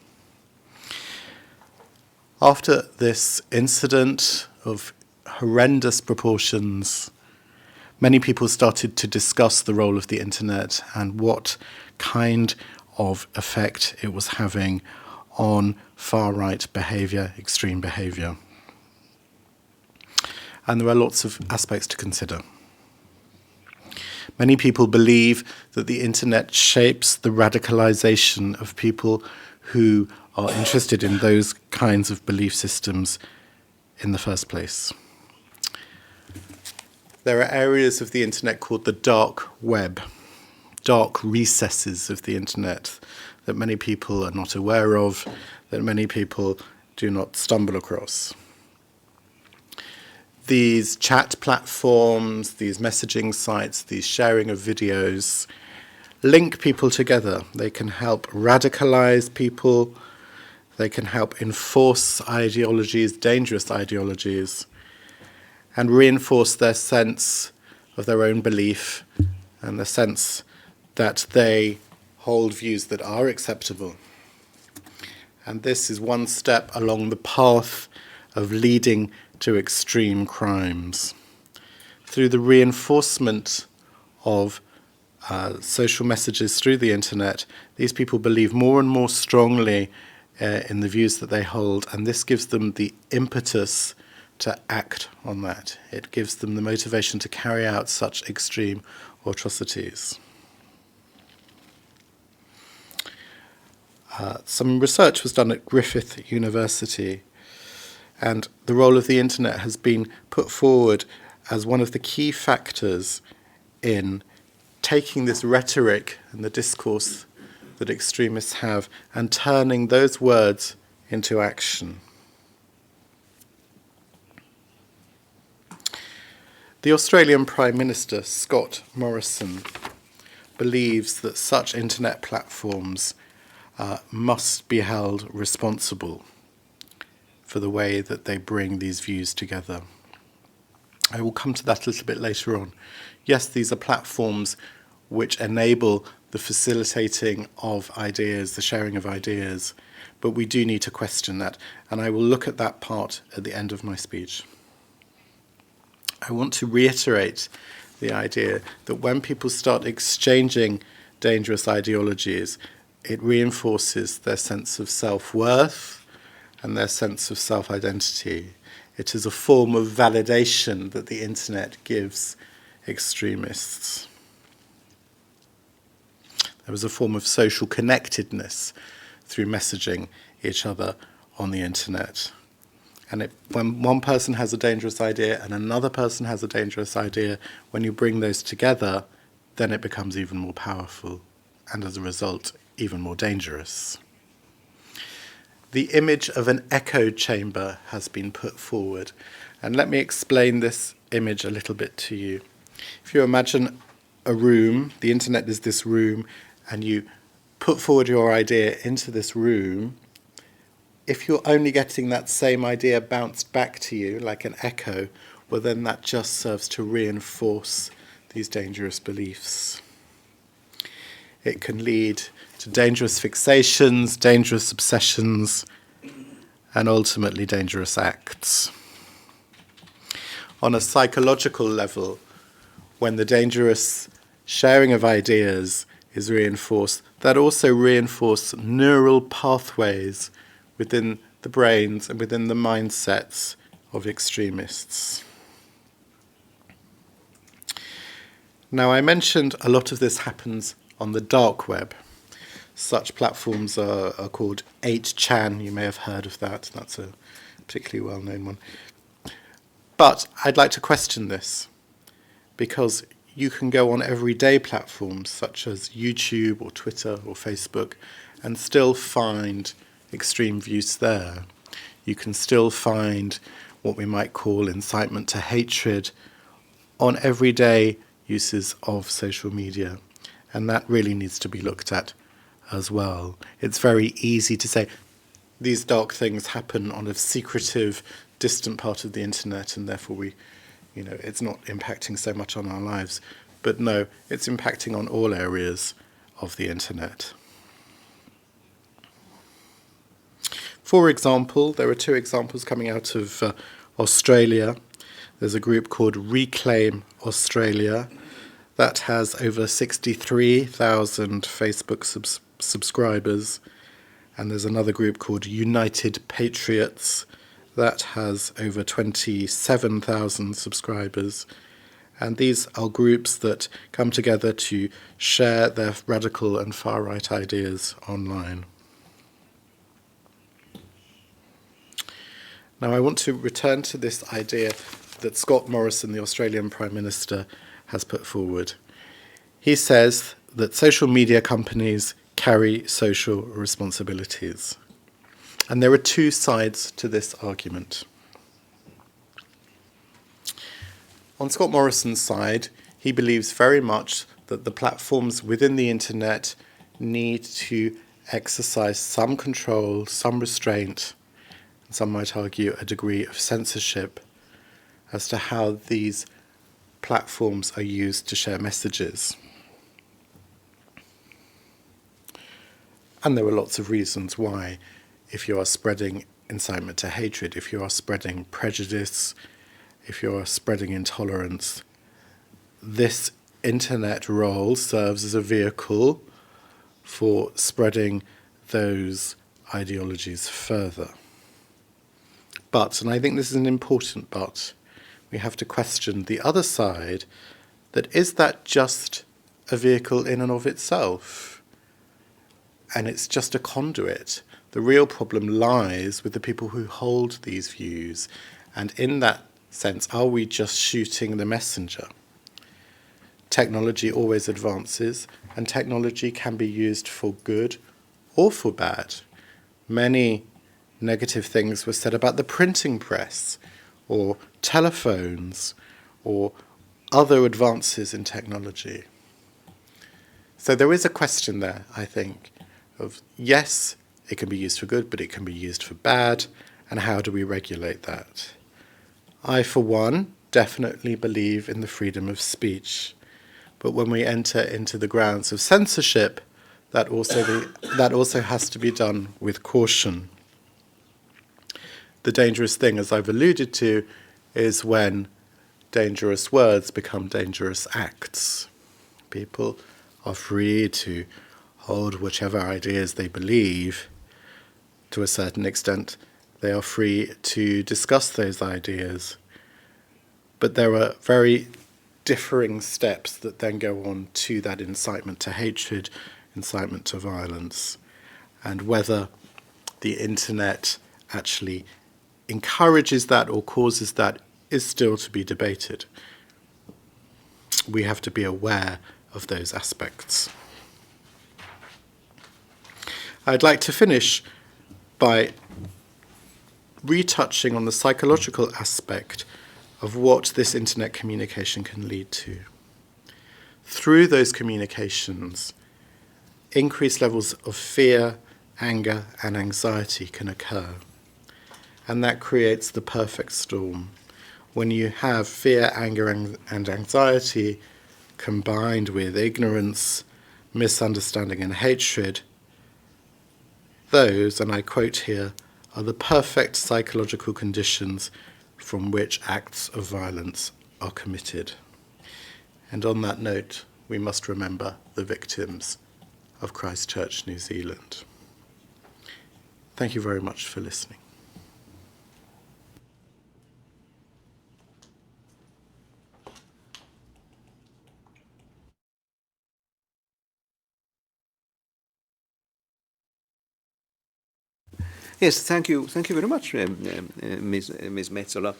After this incident of horrendous proportions, many people started to discuss the role of the internet and what kind of effect it was having on far-right behaviour, extreme behaviour. And there are lots of aspects to consider. Many people believe that the internet shapes the radicalisation of people who are interested in those kinds of belief systems in the first place. There are areas of the internet called the dark web, dark recesses of the internet that many people are not aware of, that many people do not stumble across. These chat platforms, these messaging sites, these sharing of videos link people together. They can help radicalize people. They can help enforce ideologies, dangerous ideologies, and reinforce their sense of their own belief and the sense that they hold views that are acceptable. And this is one step along the path of leading to extreme crimes. Through the reinforcement of social messages through the internet, these people believe more and more strongly in the views that they hold, and this gives them the impetus to act on that. It gives them the motivation to carry out such extreme atrocities. Some research was done at Griffith University, and the role of the internet has been put forward as one of the key factors in taking this rhetoric and the discourse that extremists have and turning those words into action. The Australian Prime Minister, Scott Morrison, believes that such internet platforms must be held responsible for the way that they bring these views together. I will come to that a little bit later on. Yes, these are platforms which enable the facilitating of ideas, the sharing of ideas, but we do need to question that, and I will look at that part at the end of my speech. I want to reiterate the idea that when people start exchanging dangerous ideologies, it reinforces their sense of self-worth and their sense of self-identity. It is a form of validation that the internet gives extremists. There was a form of social connectedness through messaging each other on the internet. And when one person has a dangerous idea and another person has a dangerous idea, when you bring those together, then it becomes even more powerful, and as a result, even more dangerous. The image of an echo chamber has been put forward, and let me explain this image a little bit to you. If you imagine a room, the internet is this room, and you put forward your idea into this room, if you're only getting that same idea bounced back to you like an echo, well then that just serves to reinforce these dangerous beliefs. It can lead to dangerous fixations, dangerous obsessions, and ultimately dangerous acts. On a psychological level, when the dangerous sharing of ideas is reinforced, that also reinforces neural pathways within the brains and within the mindsets of extremists. Now, I mentioned a lot of this happens on the dark web. Such platforms are called 8chan. You may have heard of that. That's a particularly well-known one. But I'd like to question this, because you can go on everyday platforms such as YouTube or Twitter or Facebook and still find extreme views there. You can still find what we might call incitement to hatred on everyday uses of social media, and that really needs to be looked at as well. It's very easy to say these dark things happen on a secretive, distant part of the internet, and therefore it's not impacting so much on our lives. But no, it's impacting on all areas of the internet. For example, there are two examples coming out of Australia. There's a group called Reclaim Australia that has over 63,000 Facebook subscribers. And there's another group called United Patriots that has over 27,000 subscribers. And these are groups that come together to share their radical and far-right ideas online. Now, I want to return to this idea that Scott Morrison, the Australian Prime Minister, has put forward. He says that social media companies carry social responsibilities. And there are two sides to this argument. On Scott Morrison's side, he believes very much that the platforms within the internet need to exercise some control, some restraint, and some might argue a degree of censorship as to how these platforms are used to share messages. And there are lots of reasons why. If you are spreading incitement to hatred, if you are spreading prejudice, if you are spreading intolerance, this internet role serves as a vehicle for spreading those ideologies further. But, and I think this is an important but, we have to question the other side, that is that just a vehicle in and of itself? And it's just a conduit. The real problem lies with the people who hold these views. And in that sense, are we just shooting the messenger? Technology always advances, and technology can be used for good or for bad. Many negative things were said about the printing press, or telephones, or other advances in technology. So there is a question there, I think, of yes, it can be used for good, but it can be used for bad, and how do we regulate that? I, for one, definitely believe in the freedom of speech, but when we enter into the grounds of censorship, that also has to be done with caution. The dangerous thing, as I've alluded to, is when dangerous words become dangerous acts. People are free to hold whichever ideas they believe. To a certain extent, they are free to discuss those ideas. But there are very differing steps that then go on to that incitement to hatred, incitement to violence, and whether the internet actually encourages that or causes that is still to be debated. We have to be aware of those aspects. I'd like to finish by retouching on the psychological aspect of what this internet communication can lead to. Through those communications, increased levels of fear, anger, and anxiety can occur. And that creates the perfect storm. When you have fear, anger, and anxiety combined with ignorance, misunderstanding, and hatred, those, and I quote here, are the perfect psychological conditions from which acts of violence are committed. And on that note, we must remember the victims of Christchurch, New Zealand. Thank you very much for listening. Yes, thank you very much, Ms. Metsola.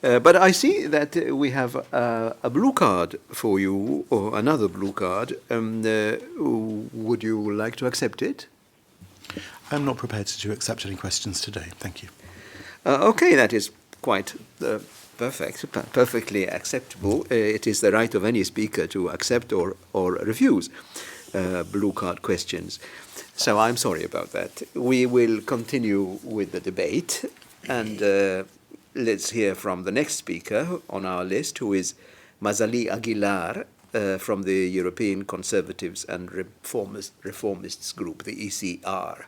But I see that we have a blue card for you, or another blue card. Would you like to accept it? I'm not prepared to accept any questions today. Thank you. Okay, that is quite perfectly acceptable. It is the right of any speaker to accept or refuse blue card questions. So I'm sorry about that. We will continue with the debate, and let's hear from the next speaker on our list, who is Mazali Aguilar from the European Conservatives and Reformists Group, the ECR.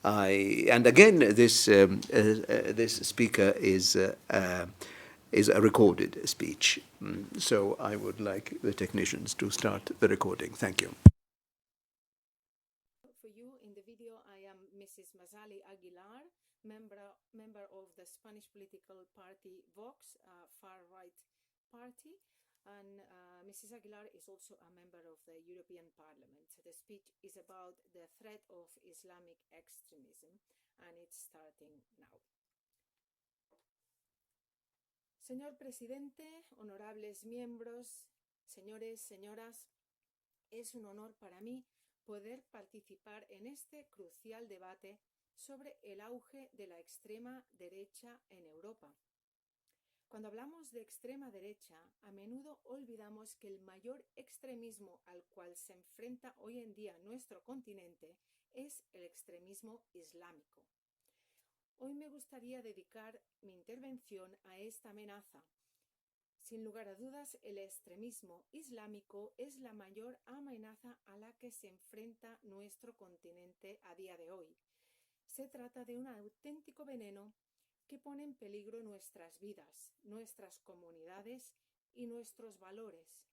And again, this speaker is a recorded speech. So I would like the technicians to start the recording. Thank you. For you in the video, I am Mrs. Mazali Aguilar, member of the Spanish political party Vox, far-right party, and Mrs. Aguilar is also a member of the European Parliament. The speech is about the threat of Islamic extremism, and it's starting now. Señor presidente, honorables miembros, señores, señoras, es un honor para mí poder participar en este crucial debate sobre el auge de la extrema derecha en Europa. Cuando hablamos de extrema derecha, a menudo olvidamos que el mayor extremismo al cual se enfrenta hoy en día nuestro continente es el extremismo islámico. Hoy me gustaría dedicar mi intervención a esta amenaza. Sin lugar a dudas, el extremismo islámico es la mayor amenaza a la que se enfrenta nuestro continente a día de hoy. Se trata de un auténtico veneno que pone en peligro nuestras vidas, nuestras comunidades y nuestros valores.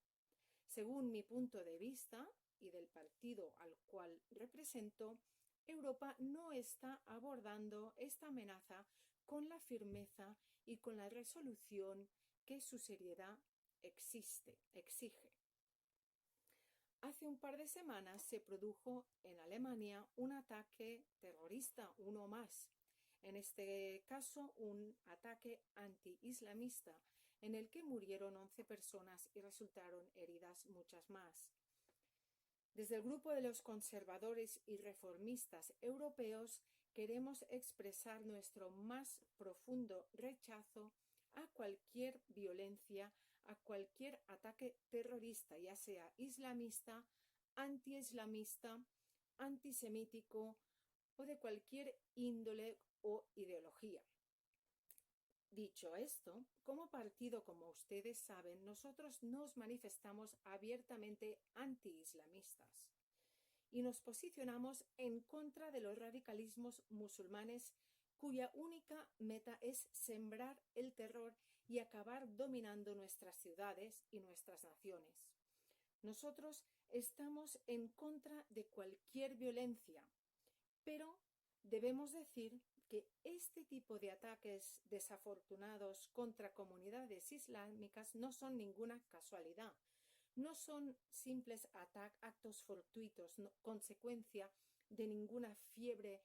Según mi punto de vista y del partido al cual represento, Europa no está abordando esta amenaza con la firmeza y con la resolución que su seriedad exige. Hace un par de semanas se produjo en Alemania un ataque terrorista, uno más. En este caso, un ataque anti-islamista, en el que murieron 11 personas y resultaron heridas muchas más. Desde el grupo de los conservadores y reformistas europeos queremos expresar nuestro más profundo rechazo a cualquier violencia, a cualquier ataque terrorista, ya sea islamista, anti-islamista, antisemítico o de cualquier índole o ideología. Dicho esto, como partido, como ustedes saben, nosotros nos manifestamos abiertamente anti-islamistas y nos posicionamos en contra de los radicalismos musulmanes cuya única meta es sembrar el terror y acabar dominando nuestras ciudades y nuestras naciones. Nosotros estamos en contra de cualquier violencia, pero debemos decir que este tipo de ataques desafortunados contra comunidades islámicas no son ninguna casualidad, no son simples actos fortuitos, consecuencia de ninguna fiebre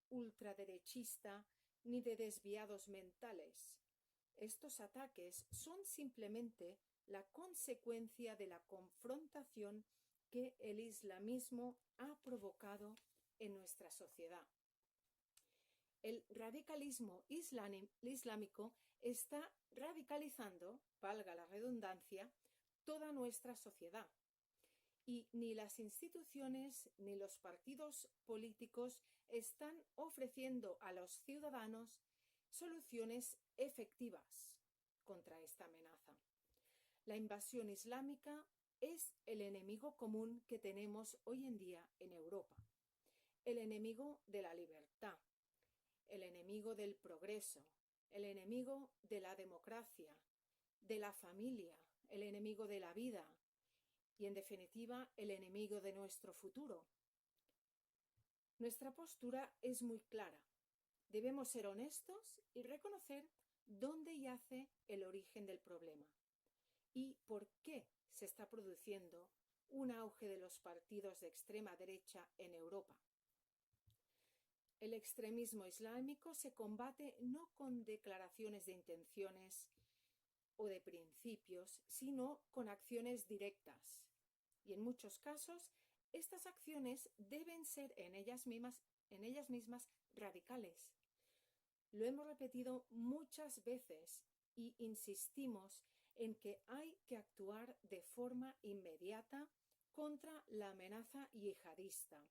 ultraderechista ni de desviados mentales. Estos ataques son simplemente la consecuencia de la confrontación que el islamismo ha provocado en nuestra sociedad. El radicalismo islámico está radicalizando, valga la redundancia, toda nuestra sociedad. y ni las instituciones ni los partidos políticos están ofreciendo a los ciudadanos soluciones efectivas contra esta amenaza. La invasión islámica es el enemigo común que tenemos hoy en día en Europa, el enemigo de la libertad, el enemigo del progreso, el enemigo de la democracia, de la familia, el enemigo de la vida y, en definitiva, el enemigo de nuestro futuro. Nuestra postura es muy clara. Debemos ser honestos y reconocer dónde yace el origen del problema y por qué se está produciendo un auge de los partidos de extrema derecha en Europa. El extremismo islámico se combate no con declaraciones de intenciones o de principios, sino con acciones directas. Y en muchos casos, estas acciones deben ser en ellas mismas radicales. Lo hemos repetido muchas veces y insistimos en que hay que actuar de forma inmediata contra la amenaza yihadista.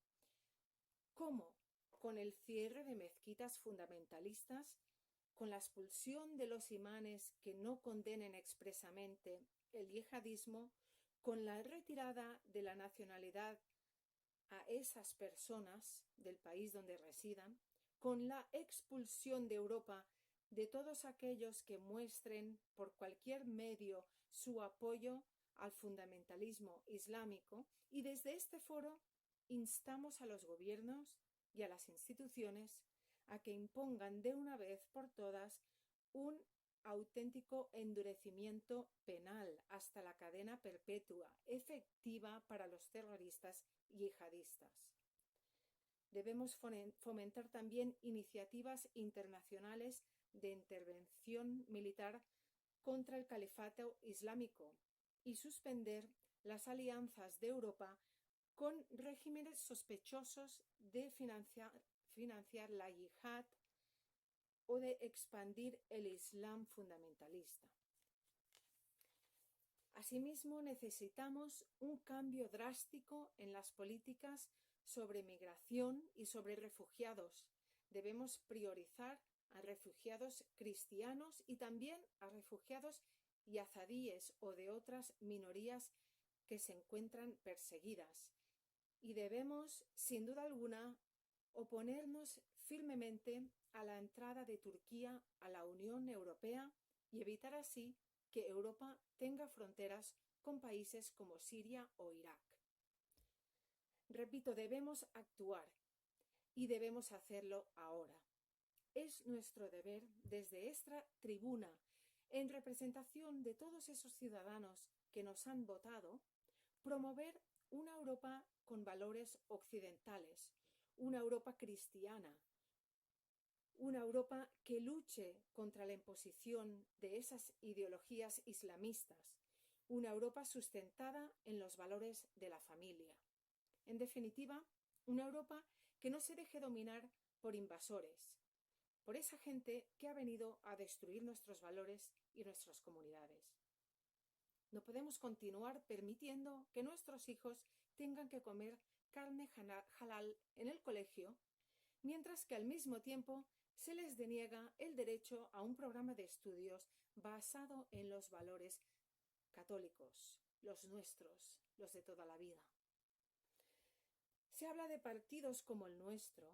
¿Cómo? Con el cierre de mezquitas fundamentalistas, con la expulsión de los imanes que no condenen expresamente el yihadismo, con la retirada de la nacionalidad a esas personas del país donde residan, con la expulsión de Europa de todos aquellos que muestren por cualquier medio su apoyo al fundamentalismo islámico, y desde este foro instamos a los gobiernos y a las instituciones a que impongan de una vez por todas un auténtico endurecimiento penal hasta la cadena perpetua efectiva para los terroristas yihadistas. Debemos fomentar también iniciativas internacionales de intervención militar contra el califato islámico y suspender las alianzas de Europa con regímenes sospechosos de financiar la yihad o de expandir el Islam fundamentalista. Asimismo, necesitamos un cambio drástico en las políticas sobre migración y sobre refugiados. Debemos priorizar a refugiados cristianos y también a refugiados yazidíes o de otras minorías que se encuentran perseguidas. Y debemos, sin duda alguna, oponernos firmemente a la entrada de Turquía a la Unión Europea y evitar así que Europa tenga fronteras con países como Siria o Irak. Repito, debemos actuar y debemos hacerlo ahora. Es nuestro deber desde esta tribuna, en representación de todos esos ciudadanos que nos han votado, promover una Europa con valores occidentales, una Europa cristiana, una Europa que luche contra la imposición de esas ideologías islamistas, una Europa sustentada en los valores de la familia. En definitiva, una Europa que no se deje dominar por invasores, por esa gente que ha venido a destruir nuestros valores y nuestras comunidades. No podemos continuar permitiendo que nuestros hijos tengan que comer carne halal en el colegio, mientras que al mismo tiempo se les deniega el derecho a un programa de estudios basado en los valores católicos, los nuestros, los de toda la vida. Se habla de partidos como el nuestro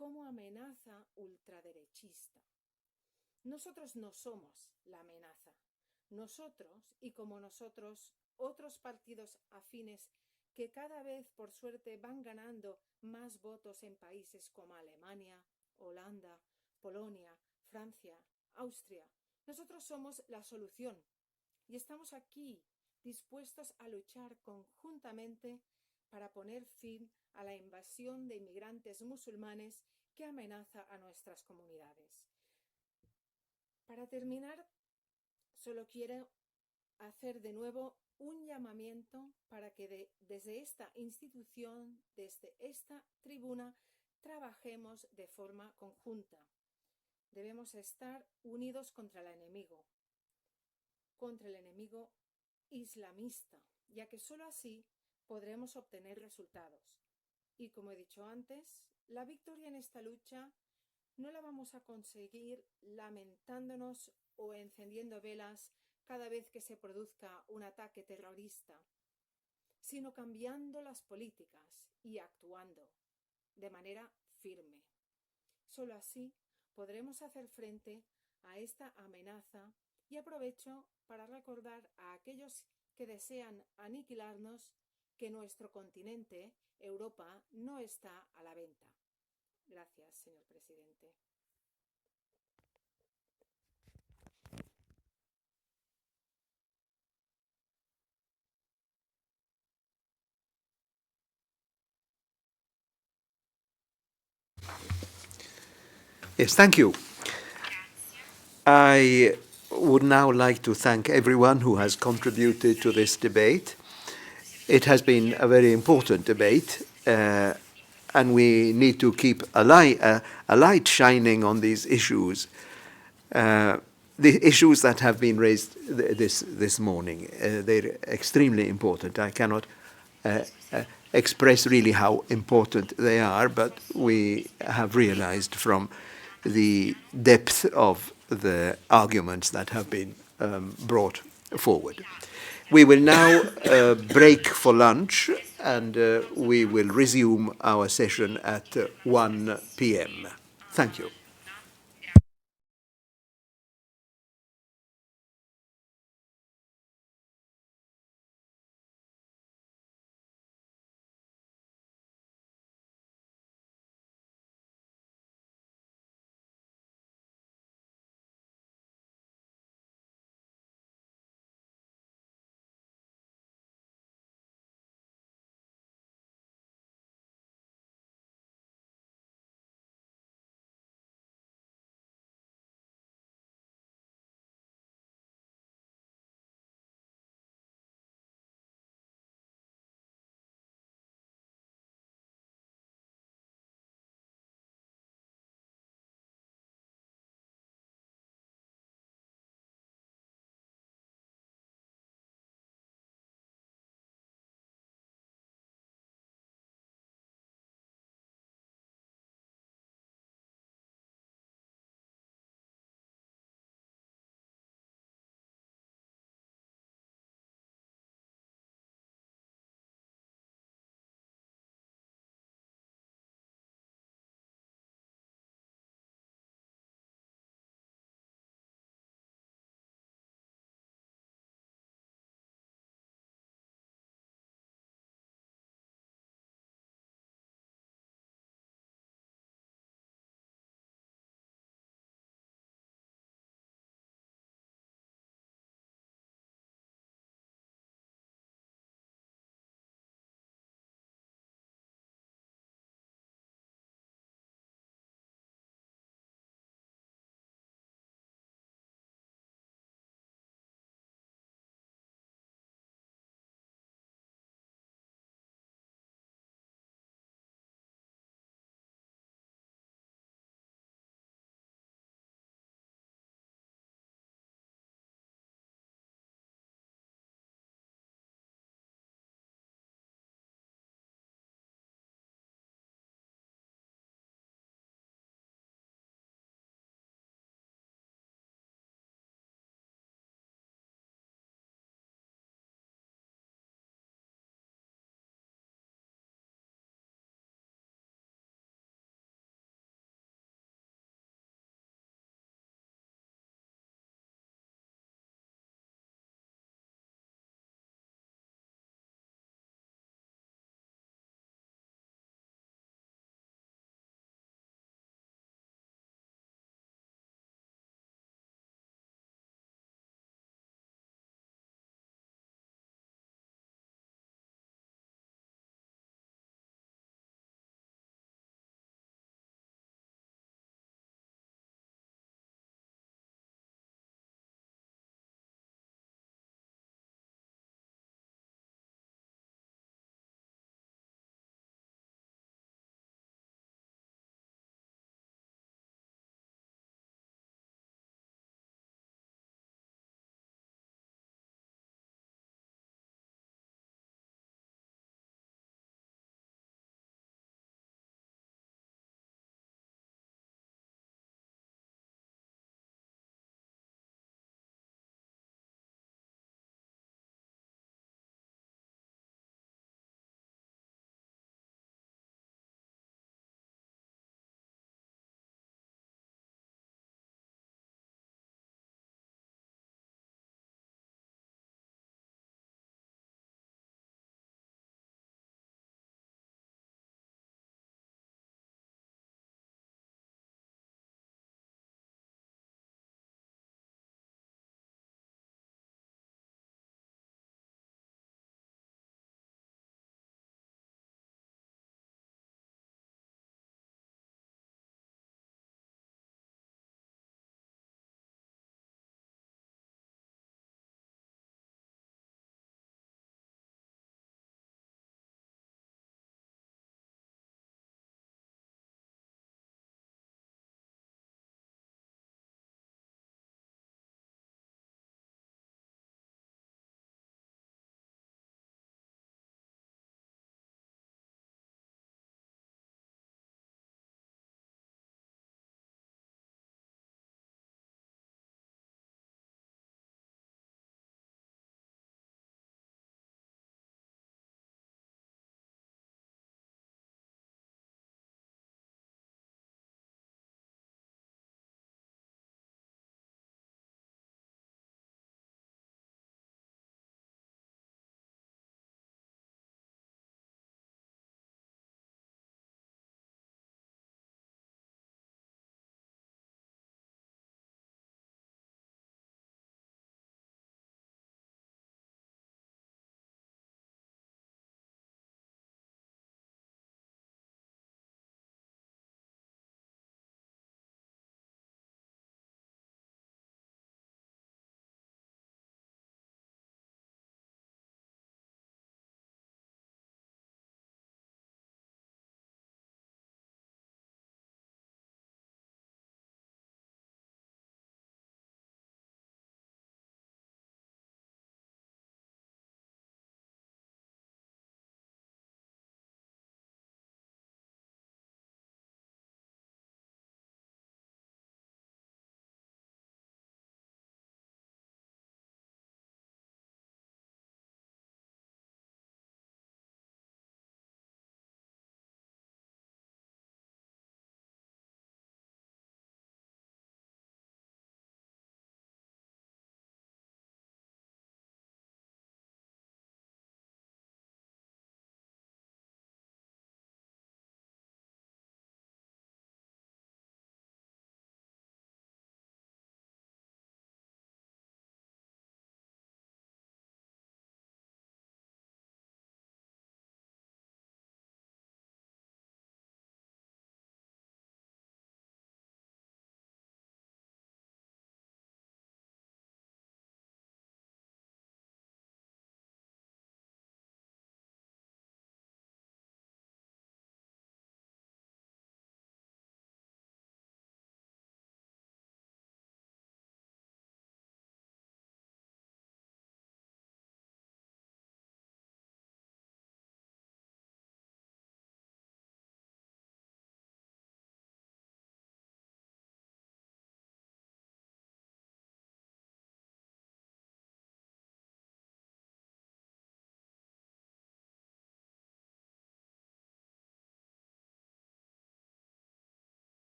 como amenaza ultraderechista. Nosotros no somos la amenaza. Nosotros, y como nosotros, otros partidos afines que cada vez, por suerte, van ganando más votos en países como Alemania, Holanda, Polonia, Francia, Austria. Nosotros somos la solución y estamos aquí dispuestos a luchar conjuntamente para poner fin a la invasión de inmigrantes musulmanes que amenaza a nuestras comunidades. Para terminar, solo quiero hacer de nuevo un llamamiento para que desde esta institución, desde esta tribuna, trabajemos de forma conjunta. Debemos estar unidos contra el enemigo islamista, ya que solo así podremos obtener resultados. Y como he dicho antes, la victoria en esta lucha no la vamos a conseguir lamentándonos o encendiendo velas cada vez que se produzca un ataque terrorista, sino cambiando las políticas y actuando de manera firme. Solo así podremos hacer frente a esta amenaza y aprovecho para recordar a aquellos que desean aniquilarnos que nuestro continente, Europa, no está a la venta. Gracias, señor presidente. Yes, thank you. I would now like to thank everyone who has contributed to this debate. It has been a very important debate, and we need to keep a light shining on these issues, the issues that have been raised this morning. They're extremely important. I cannot express really how important they are, but we have realized from the depth of the arguments that have been brought forward. We will now break for lunch, and we will resume our session at 1 p.m. Thank you.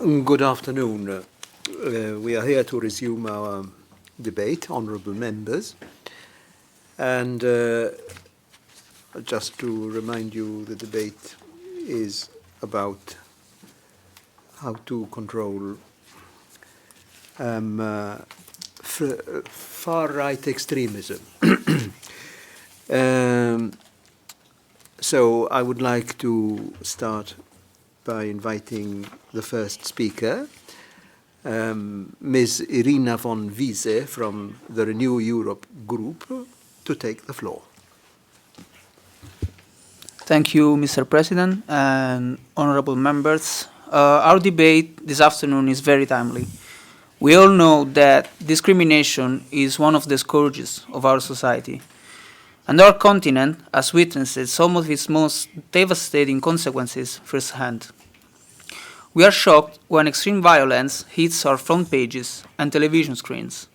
Good afternoon. We are here to resume our debate, honourable members. And just to remind you, the debate is about how to control far-right extremism. So I would like to start by inviting the first speaker, Ms. Irina von Wiese from the Renew Europe group, to take the floor. Thank you, Mr. President and honorable members. Our debate this afternoon is very timely. We all know that discrimination is one of the scourges of our society, and our continent has witnessed some of its most devastating consequences firsthand. We are shocked when extreme violence hits our front pages and television screens.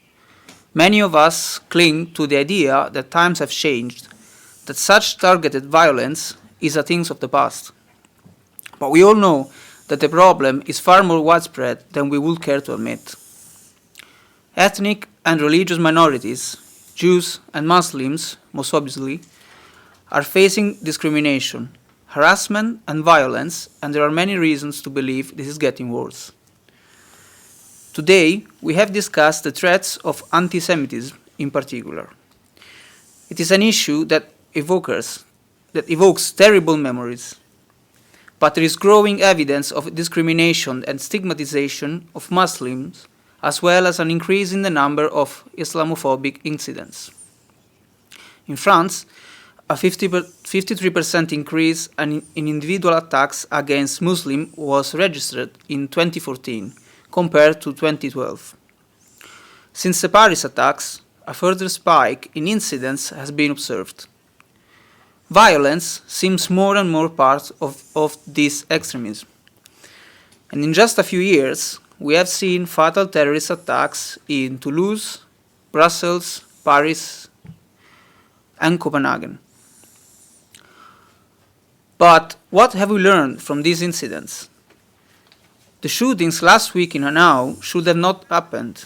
Many of us cling to the idea that times have changed, that such targeted violence is a thing of the past. But we all know that the problem is far more widespread than we would care to admit. Ethnic and religious minorities, Jews and Muslims, most obviously, are facing discrimination, harassment and violence, and there are many reasons to believe this is getting worse. Today, we have discussed the threats of anti-Semitism in particular. It is an issue that evokes terrible memories, but there is growing evidence of discrimination and stigmatization of Muslims, as well as an increase in the number of Islamophobic incidents. In France, a 53% increase in individual attacks against Muslims was registered in 2014 compared to 2012. Since the Paris attacks, a further spike in incidents has been observed. Violence seems more and more part of this extremism. And in just a few years, we have seen fatal terrorist attacks in Toulouse, Brussels, Paris, and Copenhagen. But what have we learned from these incidents? The shootings last week in Hanau should have not happened.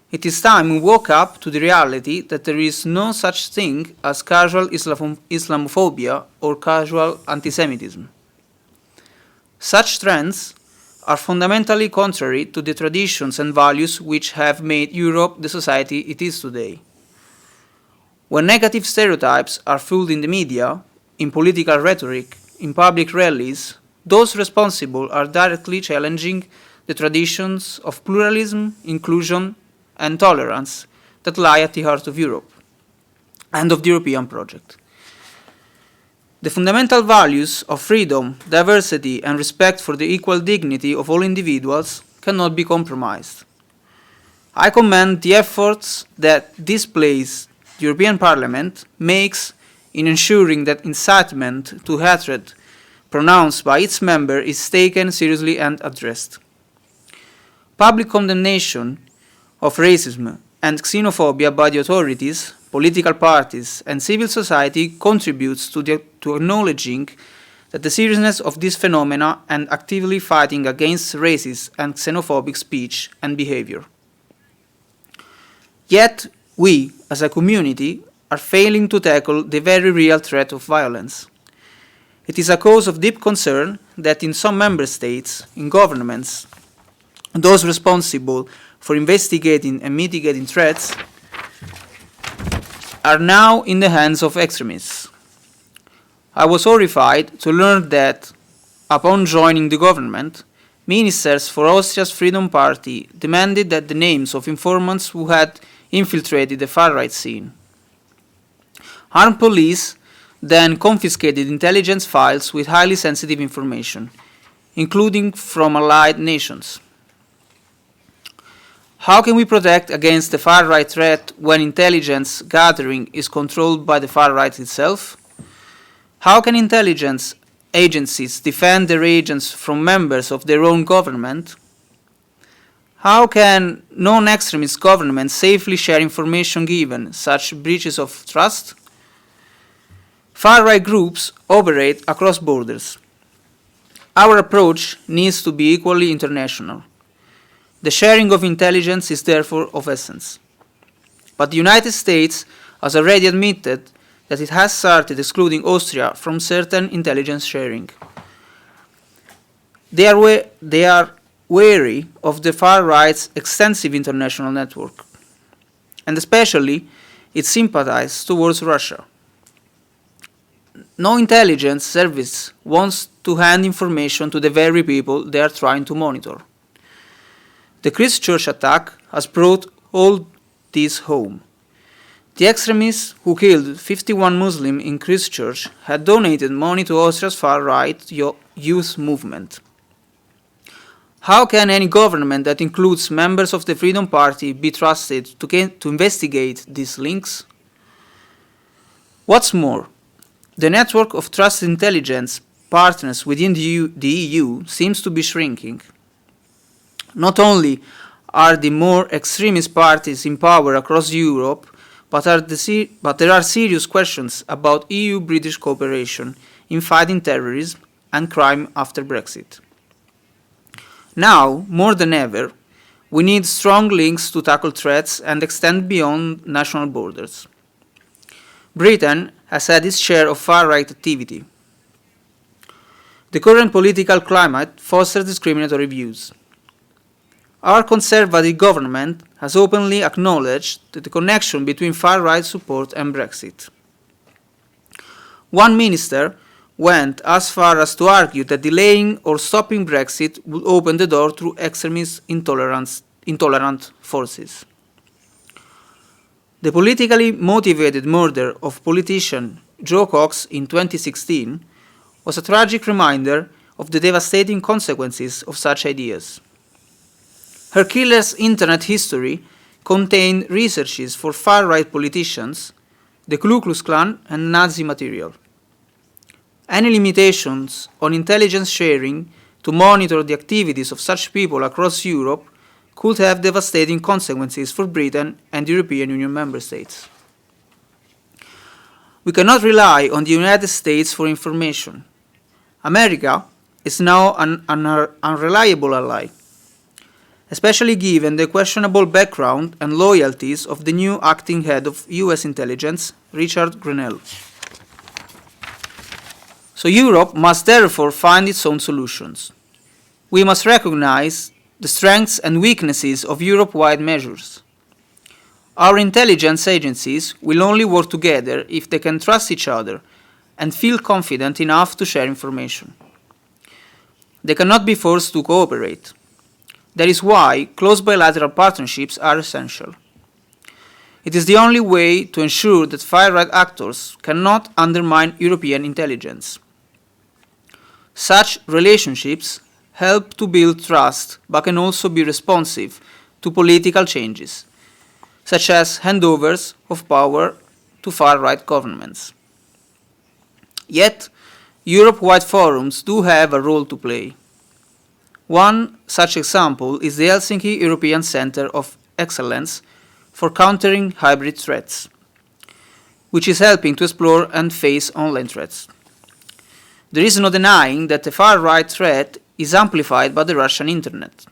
It is time we woke up to the reality that there is no such thing as casual Islamophobia or casual anti-Semitism. Such trends are fundamentally contrary to the traditions and values which have made Europe the society it is today. When negative stereotypes are fueled in the media, in political rhetoric, in public rallies, those responsible are directly challenging the traditions of pluralism, inclusion, and tolerance that lie at the heart of Europe and of the European project. The fundamental values of freedom, diversity, and respect for the equal dignity of all individuals cannot be compromised. I commend the efforts that this place, the European Parliament, makes in ensuring that incitement to hatred pronounced by its member is taken seriously and addressed. Public condemnation of racism and xenophobia by the authorities, political parties, and civil society contributes to acknowledging that the seriousness of this phenomena and actively fighting against racist and xenophobic speech and behavior. Yet, we, as a community, are failing to tackle the very real threat of violence. It is a cause of deep concern that in some member states, in governments, those responsible for investigating and mitigating threats are now in the hands of extremists. I was horrified to learn that, upon joining the government, ministers for Austria's Freedom Party demanded that the names of informants who had infiltrated the far-right scene. Armed police then confiscated intelligence files with highly sensitive information, including from allied nations. How can we protect against the far-right threat when intelligence gathering is controlled by the far-right itself? How can intelligence agencies defend their agents from members of their own government? How can non-extremist governments safely share information given such breaches of trust? Far-right groups operate across borders. Our approach needs to be equally international. The sharing of intelligence is therefore of essence. But the United States has already admitted that it has started excluding Austria from certain intelligence sharing. They are wary of the far right's extensive international network, and especially its sympathies towards Russia. No intelligence service wants to hand information to the very people they are trying to monitor. The Christchurch attack has brought all this home. The extremists who killed 51 Muslims in Christchurch had donated money to Austria's far-right youth movement. How can any government that includes members of the Freedom Party be trusted to investigate these links? What's more, the network of trusted intelligence partners within the EU seems to be shrinking. Not only are the more extremist parties in power across Europe, but there are serious questions about EU-British cooperation in fighting terrorism and crime after Brexit. Now, more than ever, we need strong links to tackle threats and extend beyond national borders. Britain has had its share of far-right activity. The current political climate fosters discriminatory views. Our Conservative government has openly acknowledged the connection between far-right support and Brexit. One minister went as far as to argue that delaying or stopping Brexit would open the door to extremist intolerant forces. The politically motivated murder of politician Joe Cox in 2016 was a tragic reminder of the devastating consequences of such ideas. Her killer's internet history contained researches for far-right politicians, the Ku Klux Klan, and Nazi material. Any limitations on intelligence sharing to monitor the activities of such people across Europe could have devastating consequences for Britain and the European Union member states. We cannot rely on the United States for information. America is now an unreliable ally, especially given the questionable background and loyalties of the new acting head of US intelligence, Richard Grenell. So Europe must therefore find its own solutions. We must recognize the strengths and weaknesses of Europe-wide measures. Our intelligence agencies will only work together if they can trust each other and feel confident enough to share information. They cannot be forced to cooperate. That is why close bilateral partnerships are essential. It is the only way to ensure that far-right actors cannot undermine European intelligence. Such relationships help to build trust, but can also be responsive to political changes, such as handovers of power to far-right governments. Yet, Europe-wide forums do have a role to play. One such example is the Helsinki European Centre of Excellence for Countering Hybrid Threats, which is helping to explore and face online threats. There is no denying that the far-right threat is amplified by the Russian internet.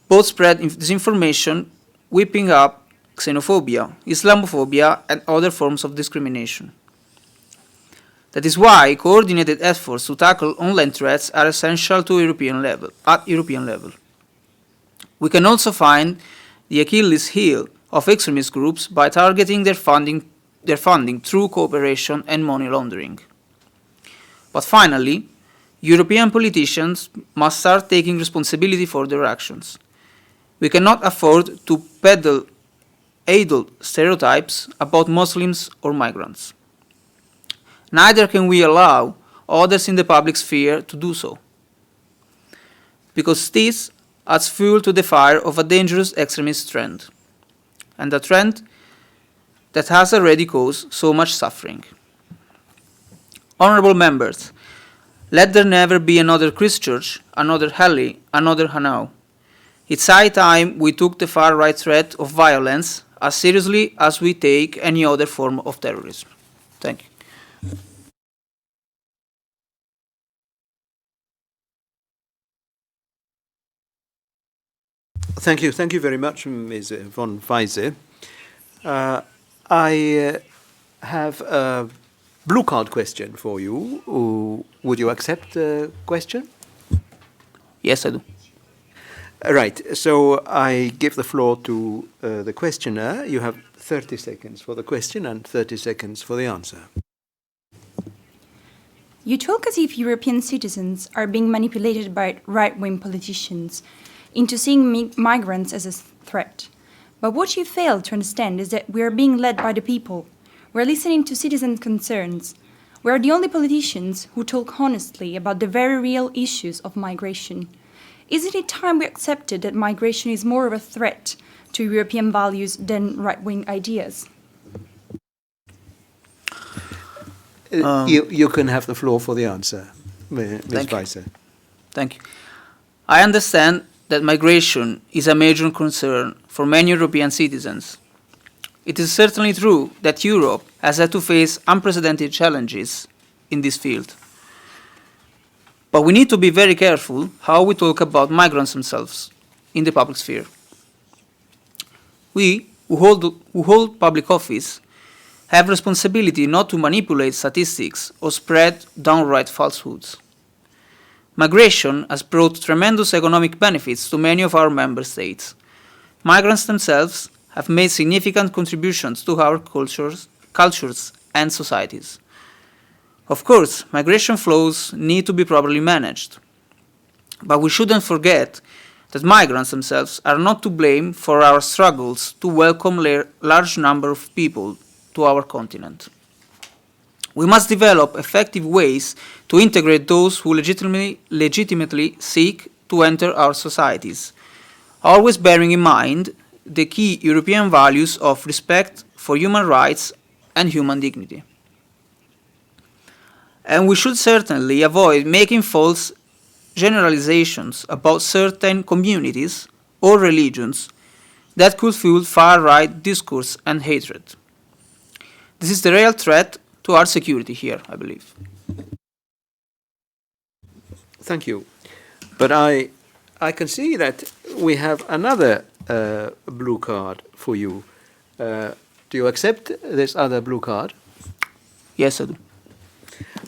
Both spread disinformation, whipping up xenophobia, Islamophobia, and other forms of discrimination. That is why coordinated efforts to tackle online threats are essential at European level. We can also find the Achilles heel of extremist groups by targeting their funding through cooperation and money laundering. But finally, European politicians must start taking responsibility for their actions. We cannot afford to peddle idle stereotypes about Muslims or migrants. Neither can we allow others in the public sphere to do so, because this adds fuel to the fire of a dangerous extremist trend, and a trend that has already caused so much suffering. Honourable members, let there never be another Christchurch, another Halley, another Hanau. It's high time we took the far-right threat of violence as seriously as we take any other form of terrorism. Thank you. Thank you very much, Ms. von Weise. I have a blue card question for you. Would you accept the question? Yes, I do. Right, so I give the floor to the questioner. You have 30 seconds for the question and 30 seconds for the answer. You talk as if European citizens are being manipulated by right-wing politicians into seeing migrants as a threat. But what you fail to understand is that we are being led by the people. We're listening to citizen concerns. We are the only politicians who talk honestly about the very real issues of migration. Isn't it time we accepted that migration is more of a threat to European values than right-wing ideas? You can have the floor for the answer, Ms. Weise. Thank you. I understand that migration is a major concern for many European citizens. It is certainly true that Europe has had to face unprecedented challenges in this field. But we need to be very careful how we talk about migrants themselves in the public sphere. We, who hold public office, have responsibility not to manipulate statistics or spread downright falsehoods. Migration has brought tremendous economic benefits to many of our member states. Migrants themselves have made significant contributions to our cultures and societies. Of course, migration flows need to be properly managed. But we shouldn't forget that migrants themselves are not to blame for our struggles to welcome large number of people to our continent. We must develop effective ways to integrate those who legitimately seek to enter our societies, always bearing in mind the key European values of respect for human rights and human dignity. And we should certainly avoid making false generalizations about certain communities or religions that could fuel far-right discourse and hatred. This is the real threat to our security here, I believe. Thank you. But I can see that we have another blue card for you. Do you accept this other blue card? Yes, I do.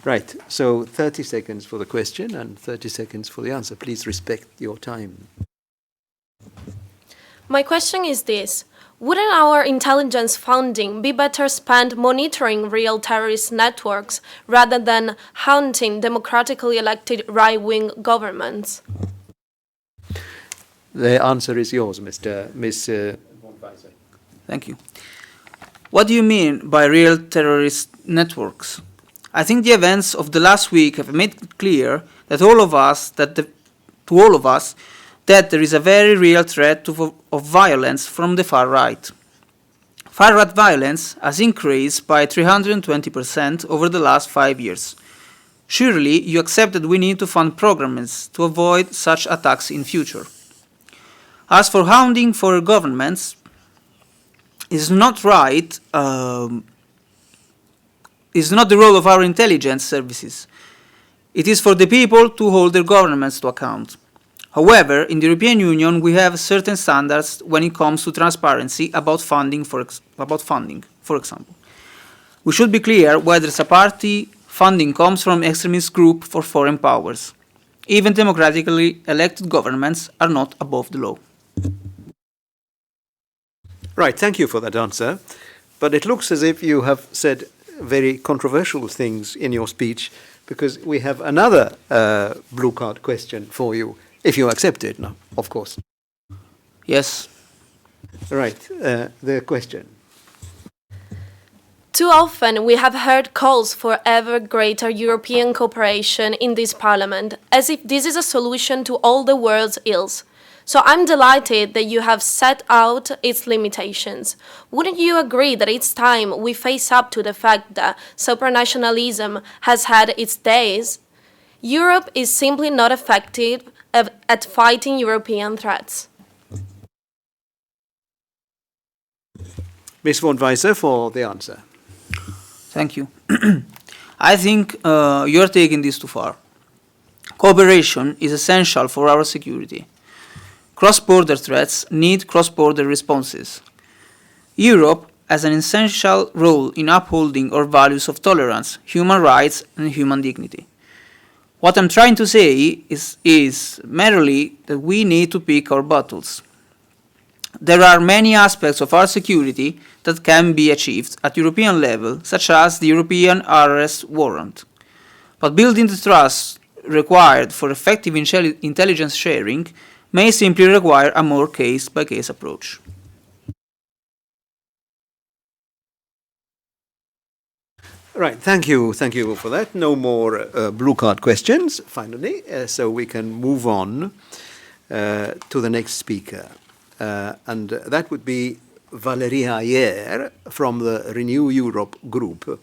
Right, so 30 seconds for the question and 30 seconds for the answer. Please respect your time. My question is this. Wouldn't our intelligence funding be better spent monitoring real terrorist networks rather than haunting democratically elected right-wing governments? The answer is yours, Ms. von Weise. Thank you. What do you mean by real terrorist networks? I think the events of the last week have made it clear that to all of us that there is a very real threat of violence from the far right. Far-right violence has increased by 320% over the last 5 years. Surely you accept that we need to fund programs to avoid such attacks in future. As for hounding for governments, it's not right. Is not the role of our intelligence services. It is for the people to hold their governments to account. However, in the European Union, we have certain standards when it comes to transparency about funding, for example. We should be clear whether party funding comes from extremist group or foreign powers. Even democratically elected governments are not above the law. Right, thank you for that answer. But it looks as if you have said very controversial things in your speech, because we have another blue card question for you, if you accept it, no, of course. Yes. Right, the question. Too often we have heard calls for ever greater European cooperation in this Parliament, as if this is a solution to all the world's ills. So I'm delighted that you have set out its limitations. Wouldn't you agree that it's time we face up to the fact that supranationalism has had its days? Europe is simply not effective at fighting European threats. Ms. von Weise for the answer. Thank you. I think you're taking this too far. Cooperation is essential for our security. cross-border threats need cross-border responses. Europe has an essential role in upholding our values of tolerance, human rights, and human dignity. What I'm trying to say is merely that we need to pick our battles. There are many aspects of our security that can be achieved at European level, such as the European arrest warrant. But building the trust required for effective intelligence sharing may simply require a more case-by-case approach. Right, thank you for that. No more blue card questions, finally, so we can move on to the next speaker. And that would be Valérie Ayer from the Renew Europe group.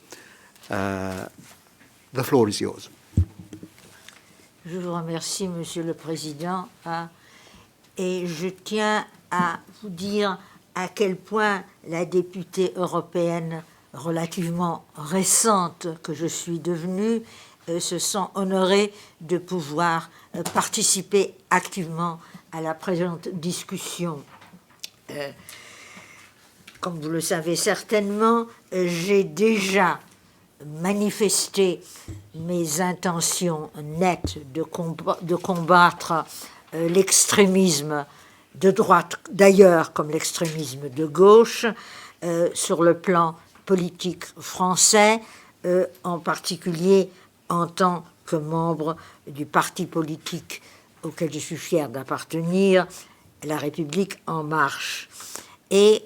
The floor is yours. Je vous remercie, Monsieur le Président, et je tiens à vous dire à quel point la députée européenne relativement récente que je suis devenue se sent honorée de pouvoir participer activement à la présente discussion. Comme vous le savez certainement, j'ai déjà manifesté mes intentions nettes de combattre l'extrémisme de droite, d'ailleurs comme l'extrémisme de gauche, sur le plan politique français, en particulier en tant que membre du parti politique auquel je suis fière d'appartenir, La République En Marche. Et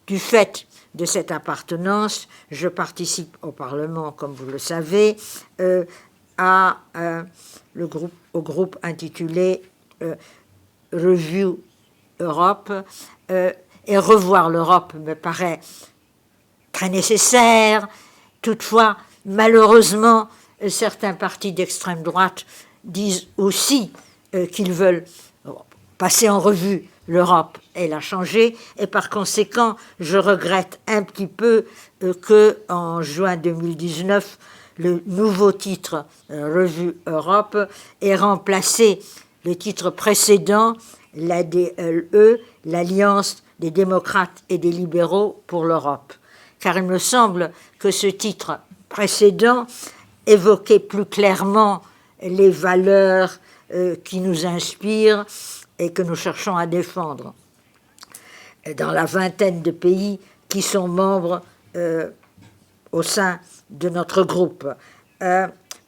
du fait de cette appartenance, je participe au Parlement, comme vous le savez, au groupe intitulé Review Europe. Et revoir l'Europe me paraît très nécessaire. Toutefois, malheureusement, certains partis d'extrême droite disent aussi qu'ils veulent passer en revue l'Europe et la changer, et par conséquent, je regrette un petit peu que en juin 2019, le nouveau titre Revue Europe ait remplacé le titre précédent, l'ADLE, l'Alliance des démocrates et des libéraux pour l'Europe. Car il me semble que ce titre précédent évoquait plus clairement les valeurs qui nous inspirent et que nous cherchons à défendre. Dans la vingtaine de pays qui sont membres au sein de notre groupe.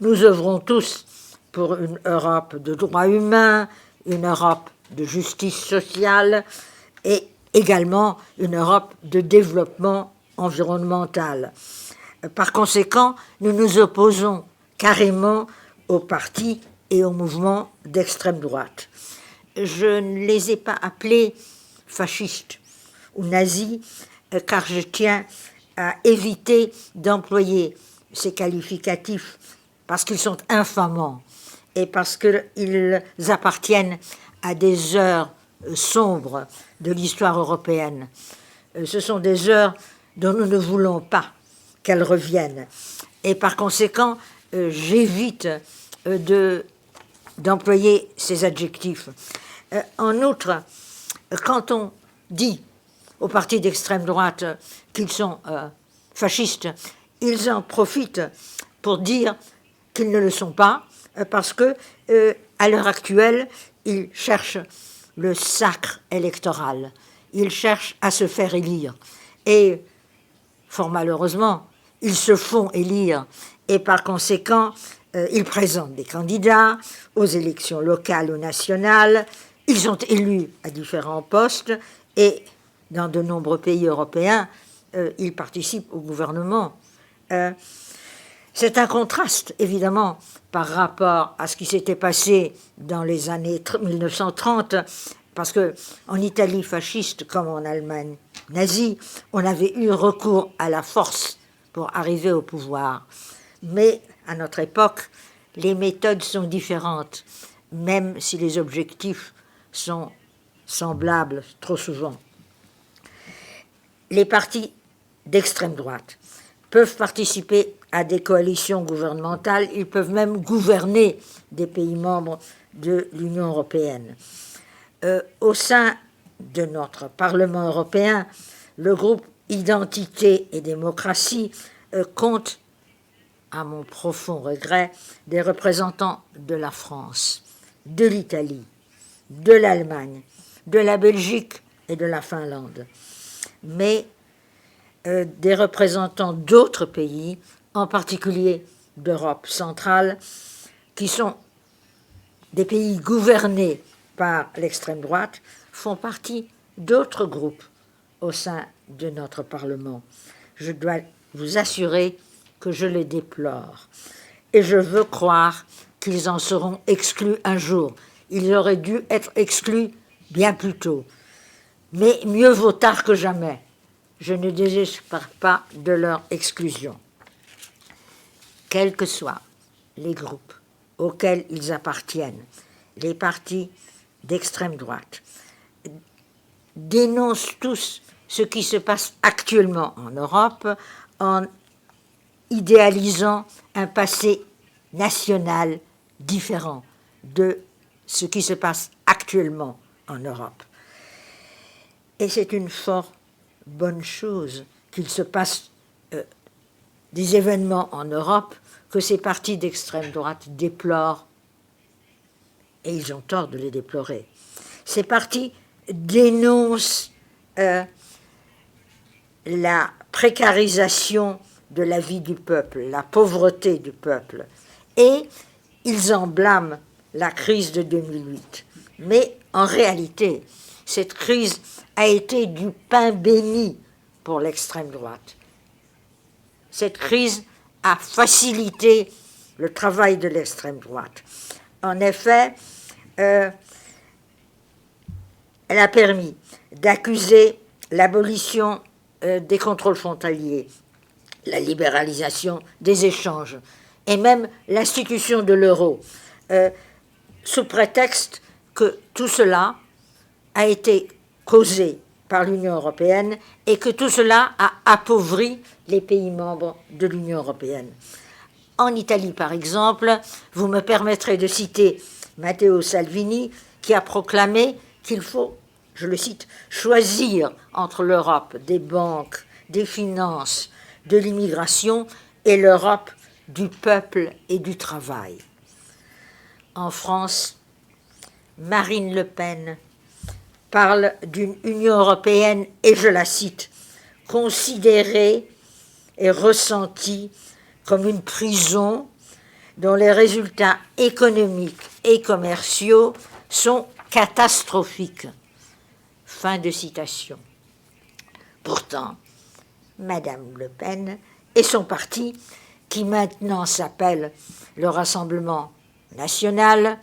Nous œuvrons tous pour une Europe de droits humains, une Europe de justice sociale et également une Europe de développement environnemental. Par conséquent, nous nous opposons carrément aux partis et aux mouvements d'extrême droite. Je ne les ai pas appelés fascistes ou nazis, car je tiens à éviter d'employer ces qualificatifs parce qu'ils sont infamants et parce qu'ils appartiennent à des heures sombres de l'histoire européenne. Ce sont des heures dont nous ne voulons pas qu'elles reviennent. Et par conséquent, j'évite d'employer ces adjectifs. En outre, quand on dit aux partis d'extrême droite qu'ils sont fascistes, ils en profitent pour dire qu'ils ne le sont pas, parce que à l'heure actuelle, ils cherchent le sacre électoral. Ils cherchent à se faire élire. Et, fort malheureusement, ils se font élire. Et par conséquent, ils présentent des candidats aux élections locales ou nationales. Ils sont élus à différents postes. Et dans de nombreux pays européens, ils participent au gouvernement. C'est un contraste, évidemment, par rapport à ce qui s'était passé dans les années 1930, parce qu'en Italie fasciste, comme en Allemagne nazie, on avait eu recours à la force pour arriver au pouvoir. Mais à notre époque, les méthodes sont différentes, même si les objectifs sont semblables trop souvent. Les partis d'extrême droite peuvent participer à des coalitions gouvernementales, ils peuvent même gouverner des pays membres de l'Union européenne. Au sein de notre Parlement européen, le groupe Identité et démocratie compte, à mon profond regret, des représentants de la France, de l'Italie, de l'Allemagne, de la Belgique et de la Finlande, mais des représentants d'autres pays, en particulier d'Europe centrale, qui sont des pays gouvernés par l'extrême droite, font partie d'autres groupes au sein de notre Parlement. Je dois vous assurer que je les déplore. Et je veux croire qu'ils en seront exclus un jour. Ils auraient dû être exclus bien plus tôt. Mais mieux vaut tard que jamais. Je ne désespère pas de leur exclusion. Quels que soient les groupes auxquels ils appartiennent, les partis d'extrême droite dénoncent tous ce qui se passe actuellement en Europe en idéalisant un passé national différent de ce qui se passe actuellement en Europe. Et c'est une fort bonne chose qu'il se passe des événements en Europe que ces partis d'extrême droite déplorent, et ils ont tort de les déplorer. Ces partis dénoncent la précarisation de la vie du peuple, la pauvreté du peuple, et ils en blâment la crise de 2008. Mais en réalité, cette crise a été du pain béni pour l'extrême droite. Cette crise a facilité le travail de l'extrême droite. En effet, elle a permis d'accuser l'abolition des contrôles frontaliers, la libéralisation des échanges et même l'institution de l'euro, sous prétexte que tout cela a été causé par l'Union européenne et que tout cela a appauvri les pays membres de l'Union européenne. En Italie, par exemple, vous me permettrez de citer Matteo Salvini, qui a proclamé qu'il faut, je le cite, choisir entre l'Europe des banques, des finances, de l'immigration et l'Europe du peuple et du travail. En France, Marine Le Pen parle d'une Union européenne, et je la cite, considérée et ressentie comme une prison dont les résultats économiques et commerciaux sont catastrophiques. Fin de citation. Pourtant, Madame Le Pen et son parti, qui maintenant s'appelle le Rassemblement national,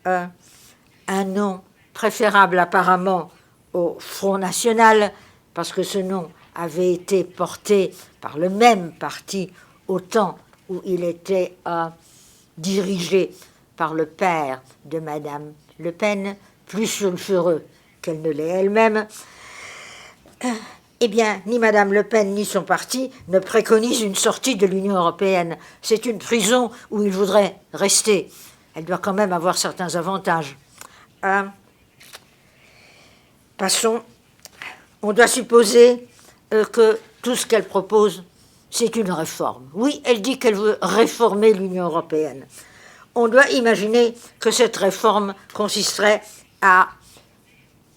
un nom préférable apparemment au Front national, parce que ce nom avait été porté par le même parti au temps où il était dirigé par le père de Madame Le Pen, plus sulfureux qu'elle ne l'est elle-même. Eh bien, ni Madame Le Pen ni son parti ne préconisent une sortie de l'Union européenne. C'est une prison où il voudrait rester. Elle doit quand même avoir certains avantages. Passons. On doit supposer que tout ce qu'elle propose, c'est une réforme. Oui, elle dit qu'elle veut réformer l'Union européenne. On doit imaginer que cette réforme consisterait à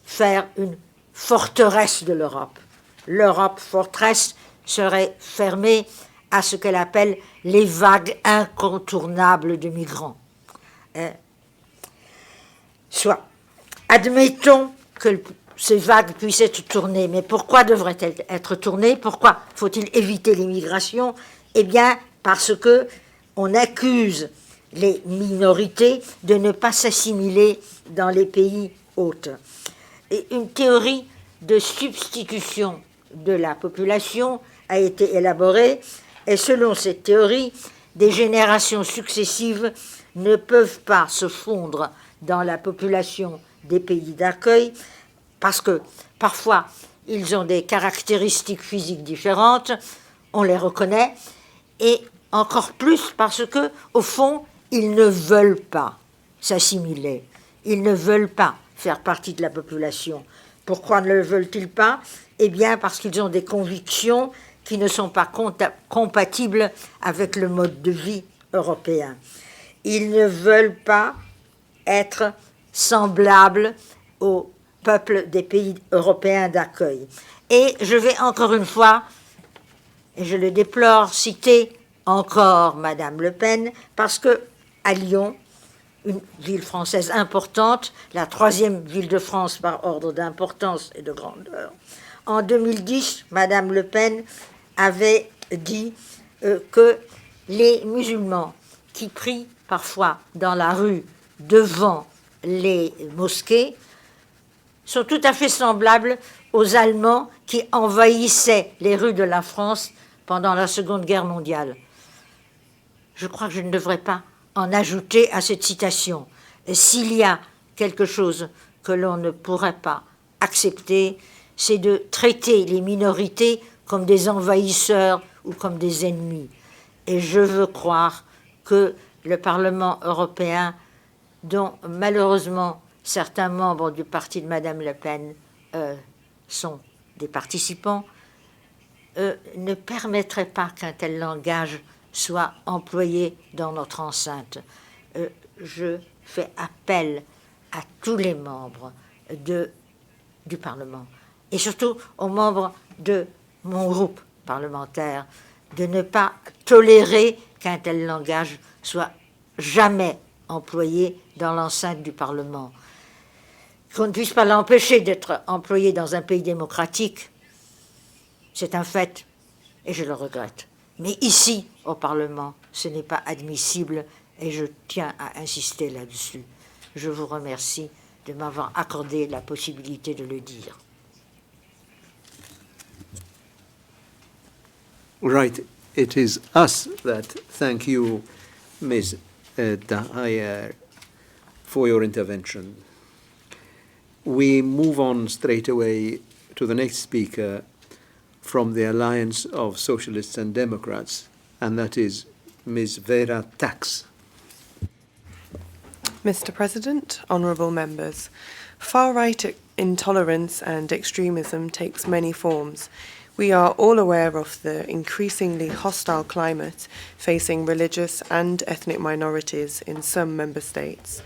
faire une forteresse de l'Europe. L'Europe forteresse serait fermée à ce qu'elle appelle les vagues incontournables de migrants. Soit, admettons que ces vagues puissent être tournées, mais pourquoi devraient-elles être tournées? Pourquoi faut-il éviter l'immigration? Eh bien, parce que on accuse les minorités de ne pas s'assimiler dans les pays hôtes. Et une théorie de substitution de la population a été élaborée, et selon cette théorie, des générations successives ne peuvent pas se fondre dans la population des pays d'accueil, parce que parfois ils ont des caractéristiques physiques différentes, on les reconnaît, et encore plus parce que, au fond, ils ne veulent pas s'assimiler, ils ne veulent pas faire partie de la population. Pourquoi ne le veulent-ils pas? Eh bien, parce qu'ils ont des convictions qui ne sont pas compatibles avec le mode de vie européen. Ils ne veulent pas être semblables au peuple des pays européens d'accueil. Et je vais encore une fois, et je le déplore, citer encore Madame Le Pen, parce que à Lyon, une ville française importante, la 3e ville de France par ordre d'importance et de grandeur, en 2010, Madame Le Pen avait dit que les musulmans qui prient parfois dans la rue devant les mosquées sont tout à fait semblables aux Allemands qui envahissaient les rues de la France pendant la Seconde Guerre mondiale. Je crois que je ne devrais pas en ajouter à cette citation. S'il y a quelque chose que l'on ne pourrait pas accepter, c'est de traiter les minorités comme des envahisseurs ou comme des ennemis. Et je veux croire que le Parlement européen, dont malheureusement certains membres du parti de Madame Le Pen sont des participants, ne permettrait pas qu'un tel langage soit employé dans notre enceinte. Je fais appel à tous les membres du Parlement, et surtout aux membres de mon groupe parlementaire, de ne pas tolérer qu'un tel langage soit jamais employé dans l'enceinte du Parlement. Qu'on ne puisse pas l'empêcher d'être employé dans un pays démocratique, c'est un fait, et je le regrette. Mais ici, au Parlement, ce n'est pas admissible, et je tiens à insister là-dessus. Je vous remercie de m'avoir accordé la possibilité de le dire. Right. It is us that thank you, Ms. Dahayer, for your intervention. We move on straight away to the next speaker from the Alliance of Socialists and Democrats, and that is Ms. Vera Tax. Mr. President, honourable members, far-right intolerance and extremism takes many forms. We are all aware of the increasingly hostile climate facing religious and ethnic minorities in some member states.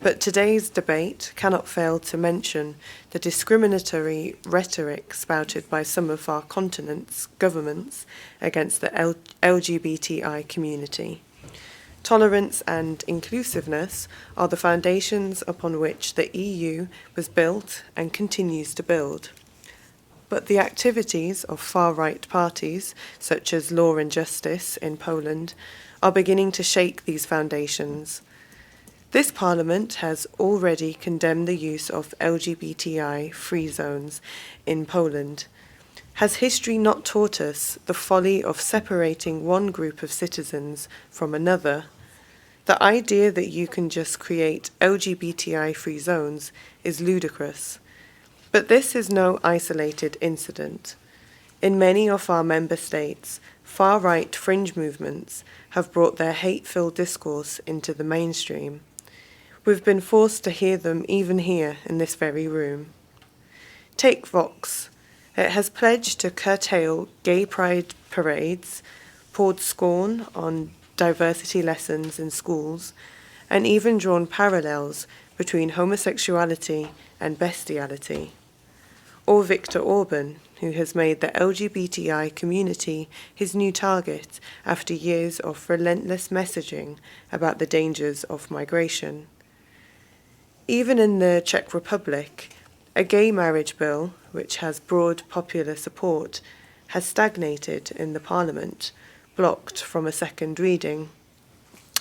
But today's debate cannot fail to mention the discriminatory rhetoric spouted by some of our continent's governments against the LGBTI community. Tolerance and inclusiveness are the foundations upon which the EU was built and continues to build. But the activities of far-right parties, such as Law and Justice in Poland, are beginning to shake these foundations. This Parliament has already condemned the use of LGBTI-free zones in Poland. Has history not taught us the folly of separating one group of citizens from another? The idea that you can just create LGBTI-free zones is ludicrous. But this is no isolated incident. In many of our member states, far-right fringe movements have brought their hate-filled discourse into the mainstream. We've been forced to hear them even here in this very room. Take Vox. It has pledged to curtail gay pride parades, poured scorn on diversity lessons in schools, and even drawn parallels between homosexuality and bestiality. Or Viktor Orban, who has made the LGBTI community his new target after years of relentless messaging about the dangers of migration. Even in the Czech Republic, a gay marriage bill, which has broad popular support, has stagnated in the Parliament, blocked from a second reading.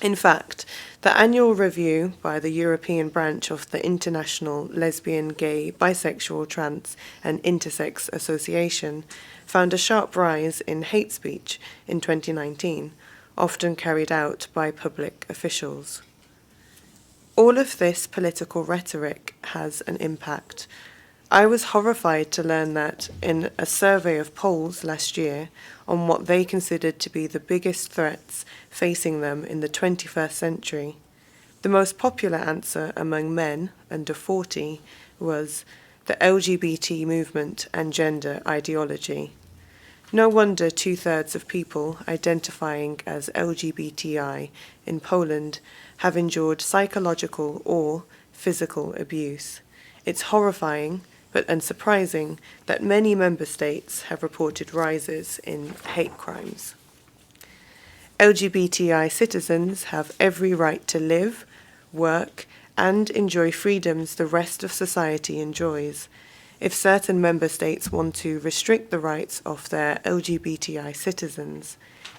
In fact, the annual review by the European branch of the International Lesbian, Gay, Bisexual, Trans and Intersex Association found a sharp rise in hate speech in 2019, often carried out by public officials. All of this political rhetoric has an impact. I was horrified to learn that in a survey of Poles last year on what they considered to be the biggest threats facing them in the 21st century, the most popular answer among men under 40 was the LGBT movement and gender ideology. No wonder 2/3 of people identifying as LGBTI in Poland have endured psychological or physical abuse. It's horrifying but unsurprising that many member states have reported rises in hate crimes. LGBTI citizens have every right to live, work, and enjoy freedoms the rest of society enjoys. If certain member states want to restrict the rights of their LGBTI citizens,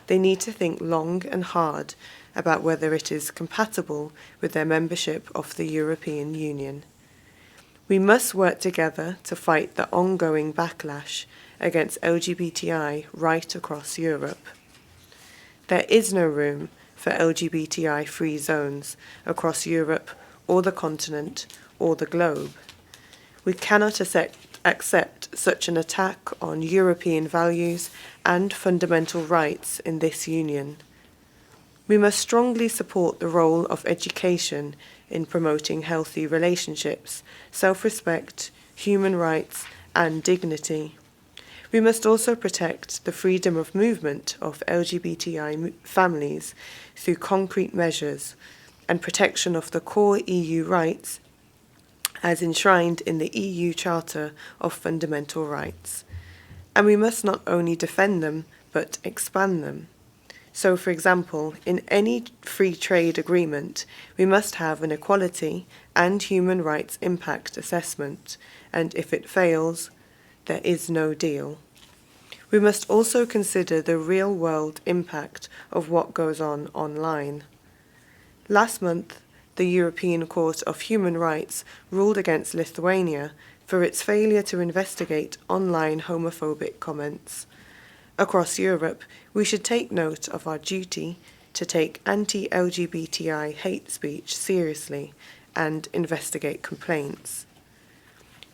they need to think long and hard about whether it is compatible with their membership of the European Union. We must work together to fight the ongoing backlash against LGBTI right across Europe. There is no room for LGBTI-free zones across Europe or the continent or the globe. We cannot accept such an attack on European values and fundamental rights in this union. We must strongly support the role of education in promoting healthy relationships, self-respect, human rights, and dignity. We must also protect the freedom of movement of LGBTI families through concrete measures and protection of the core EU rights as enshrined in the EU Charter of Fundamental Rights. And we must not only defend them, but expand them. So, for example, in any free trade agreement, we must have an equality and human rights impact assessment, and if it fails, there is no deal. We must also consider the real-world impact of what goes on online. Last month, the European Court of Human Rights ruled against Lithuania for its failure to investigate online homophobic comments. Across Europe, we should take note of our duty to take anti-LGBTI hate speech seriously and investigate complaints.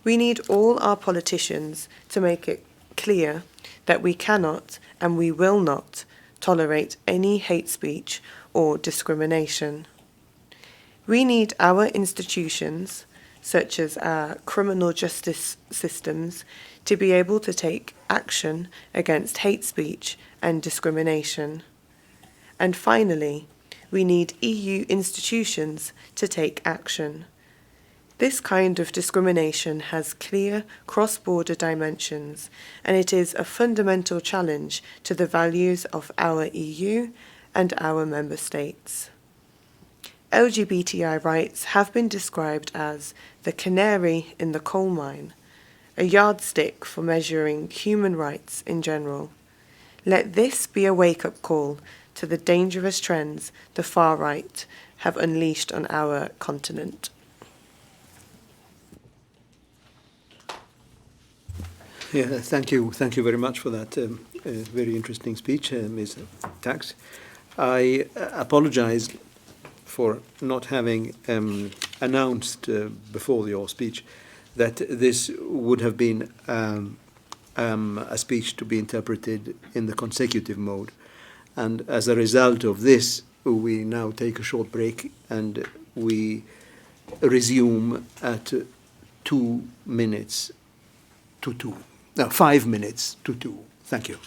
We need all our politicians to make it clear that we cannot and we will not tolerate any hate speech or discrimination. We need our institutions, such as our criminal justice systems, to be able to take action against hate speech and discrimination. And finally, we need EU institutions to take action. This kind of discrimination has clear cross-border dimensions, and it is a fundamental challenge to the values of our EU and our member states. LGBTI rights have been described as the canary in the coal mine, a yardstick for measuring human rights in general. Let this be a wake-up call to the dangerous trends the far right have unleashed on our continent. Yeah, thank you very much for that very interesting speech, Ms. Tax. I apologize for not having announced before your speech that this would have been a speech to be interpreted in the consecutive mode. And as a result of this, we now take a short break and we resume at 2 minutes to 2. No, 5 minutes to 2. Thank you.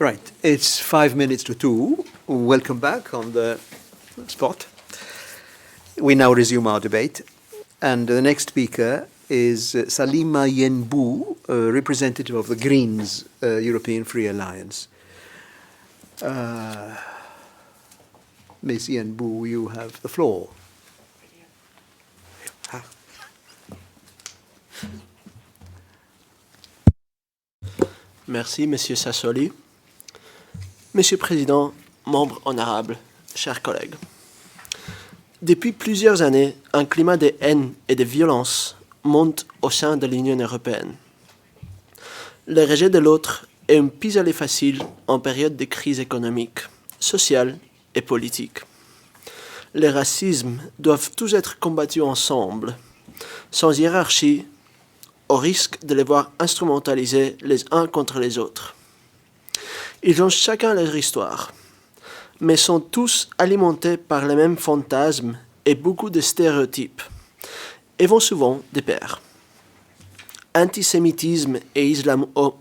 Right, it's 5 minutes to 2. Welcome back on the spot. We now resume our debate. And the next speaker is Salima Yenbou, representative of the Greens European Free Alliance. Ms. Yenbou, you have the floor. Merci, Monsieur Sassoli. Monsieur le Président, membres honorables, chers collègues. Depuis plusieurs années, un climat de haine et de violence monte au sein de l'Union européenne. Le rejet de l'autre est un pis-aller facile en période de crise économique, sociale et politique. Les racismes doivent tous être combattus ensemble, sans hiérarchie, au risque de les voir instrumentalisés les uns contre les autres. Ils ont chacun leur histoire, mais sont tous alimentés par les mêmes fantasmes et beaucoup de stéréotypes, et vont souvent de pair. Antisémitisme et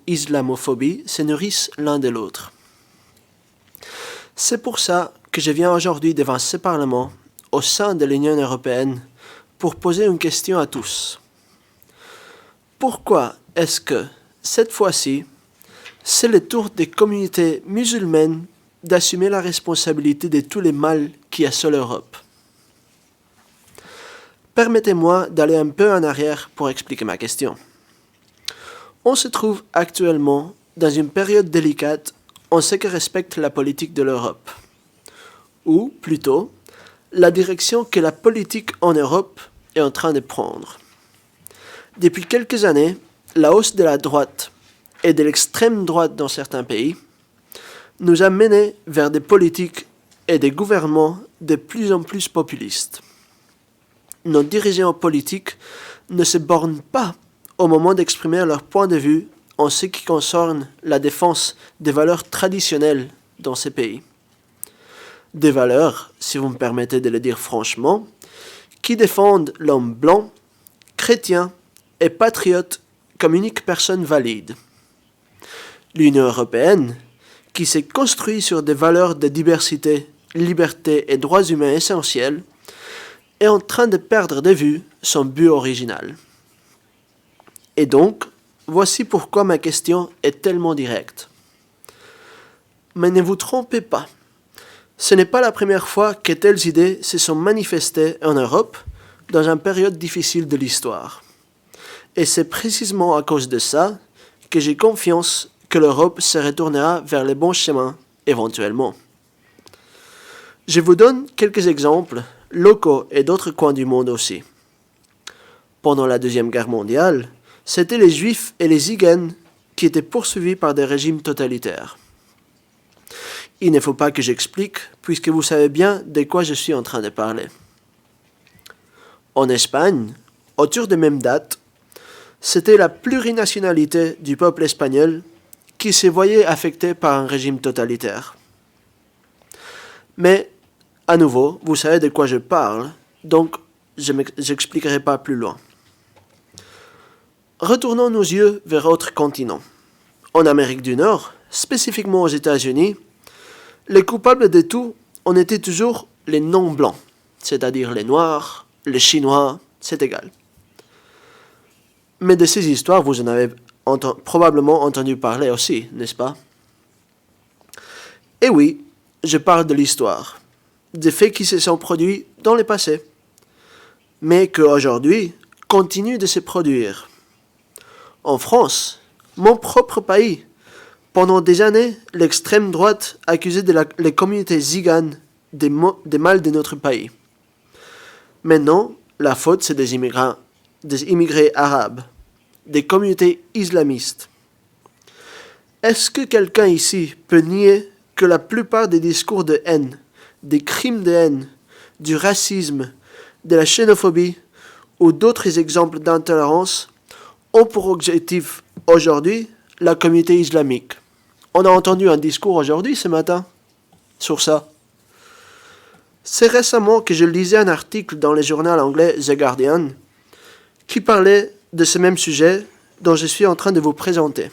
islamophobie se nourrissent l'un de l'autre. C'est pour ça que je viens aujourd'hui devant ce Parlement, au sein de l'Union européenne, pour poser une question à tous. Pourquoi est-ce que, cette fois-ci, c'est le tour des communautés musulmanes d'assumer la responsabilité de tous les mals qui assolent l'Europe? Permettez-moi d'aller un peu en arrière pour expliquer ma question. On se trouve actuellement dans une période délicate en ce qui respecte la politique de l'Europe, ou plutôt la direction que la politique en Europe est en train de prendre. Depuis quelques années, la hausse de la droite et de l'extrême droite dans certains pays nous a menés vers des politiques et des gouvernements de plus en plus populistes. Nos dirigeants politiques ne se bornent pas au moment d'exprimer leur point de vue en ce qui concerne la défense des valeurs traditionnelles dans ces pays. Des valeurs, si vous me permettez de le dire franchement, qui défendent l'homme blanc, chrétien et patriote comme unique personne valide. L'Union européenne, qui s'est construite sur des valeurs de diversité, liberté et droits humains essentiels, est en train de perdre de vue son but original. Et donc, voici pourquoi ma question est tellement directe. Mais ne vous trompez pas, ce n'est pas la première fois que telles idées se sont manifestées en Europe dans une période difficile de l'histoire. Et c'est précisément à cause de ça que j'ai confiance que l'Europe se retournera vers les bons chemins éventuellement. Je vous donne quelques exemples locaux et d'autres coins du monde aussi. Pendant la Deuxième Guerre mondiale, c'étaient les Juifs et les Tziganes qui étaient poursuivis par des régimes totalitaires. Il ne faut pas que j'explique, puisque vous savez bien de quoi je suis en train de parler. En Espagne, autour des mêmes dates, c'était la plurinationalité du peuple espagnol qui se voyait affectée par un régime totalitaire. Mais, à nouveau, vous savez de quoi je parle, donc je n'expliquerai pas plus loin. Retournons nos yeux vers autres continents. En Amérique du Nord, spécifiquement aux États-Unis, les coupables de tout en étaient toujours les non-blancs, c'est-à-dire les Noirs, les Chinois, c'est égal. Mais de ces histoires, vous en avez probablement entendu parler aussi, n'est-ce pas? Et oui, je parle de l'histoire, des faits qui se sont produits dans le passé, mais qui aujourd'hui continuent de se produire. En France, mon propre pays, pendant des années, l'extrême droite accusait les communautés tziganes des mâles de notre pays. Maintenant, la faute, c'est des immigrés arabes, des communautés islamistes. Est-ce que quelqu'un ici peut nier que la plupart des discours de haine, des crimes de haine, du racisme, de la xénophobie ou d'autres exemples d'intolérance ont pour objectif aujourd'hui la communauté islamique? On a entendu un discours aujourd'hui, ce matin, sur ça. C'est récemment que je lisais un article dans le journal anglais The Guardian qui parlait de ce même sujet dont je suis en train de vous présenter.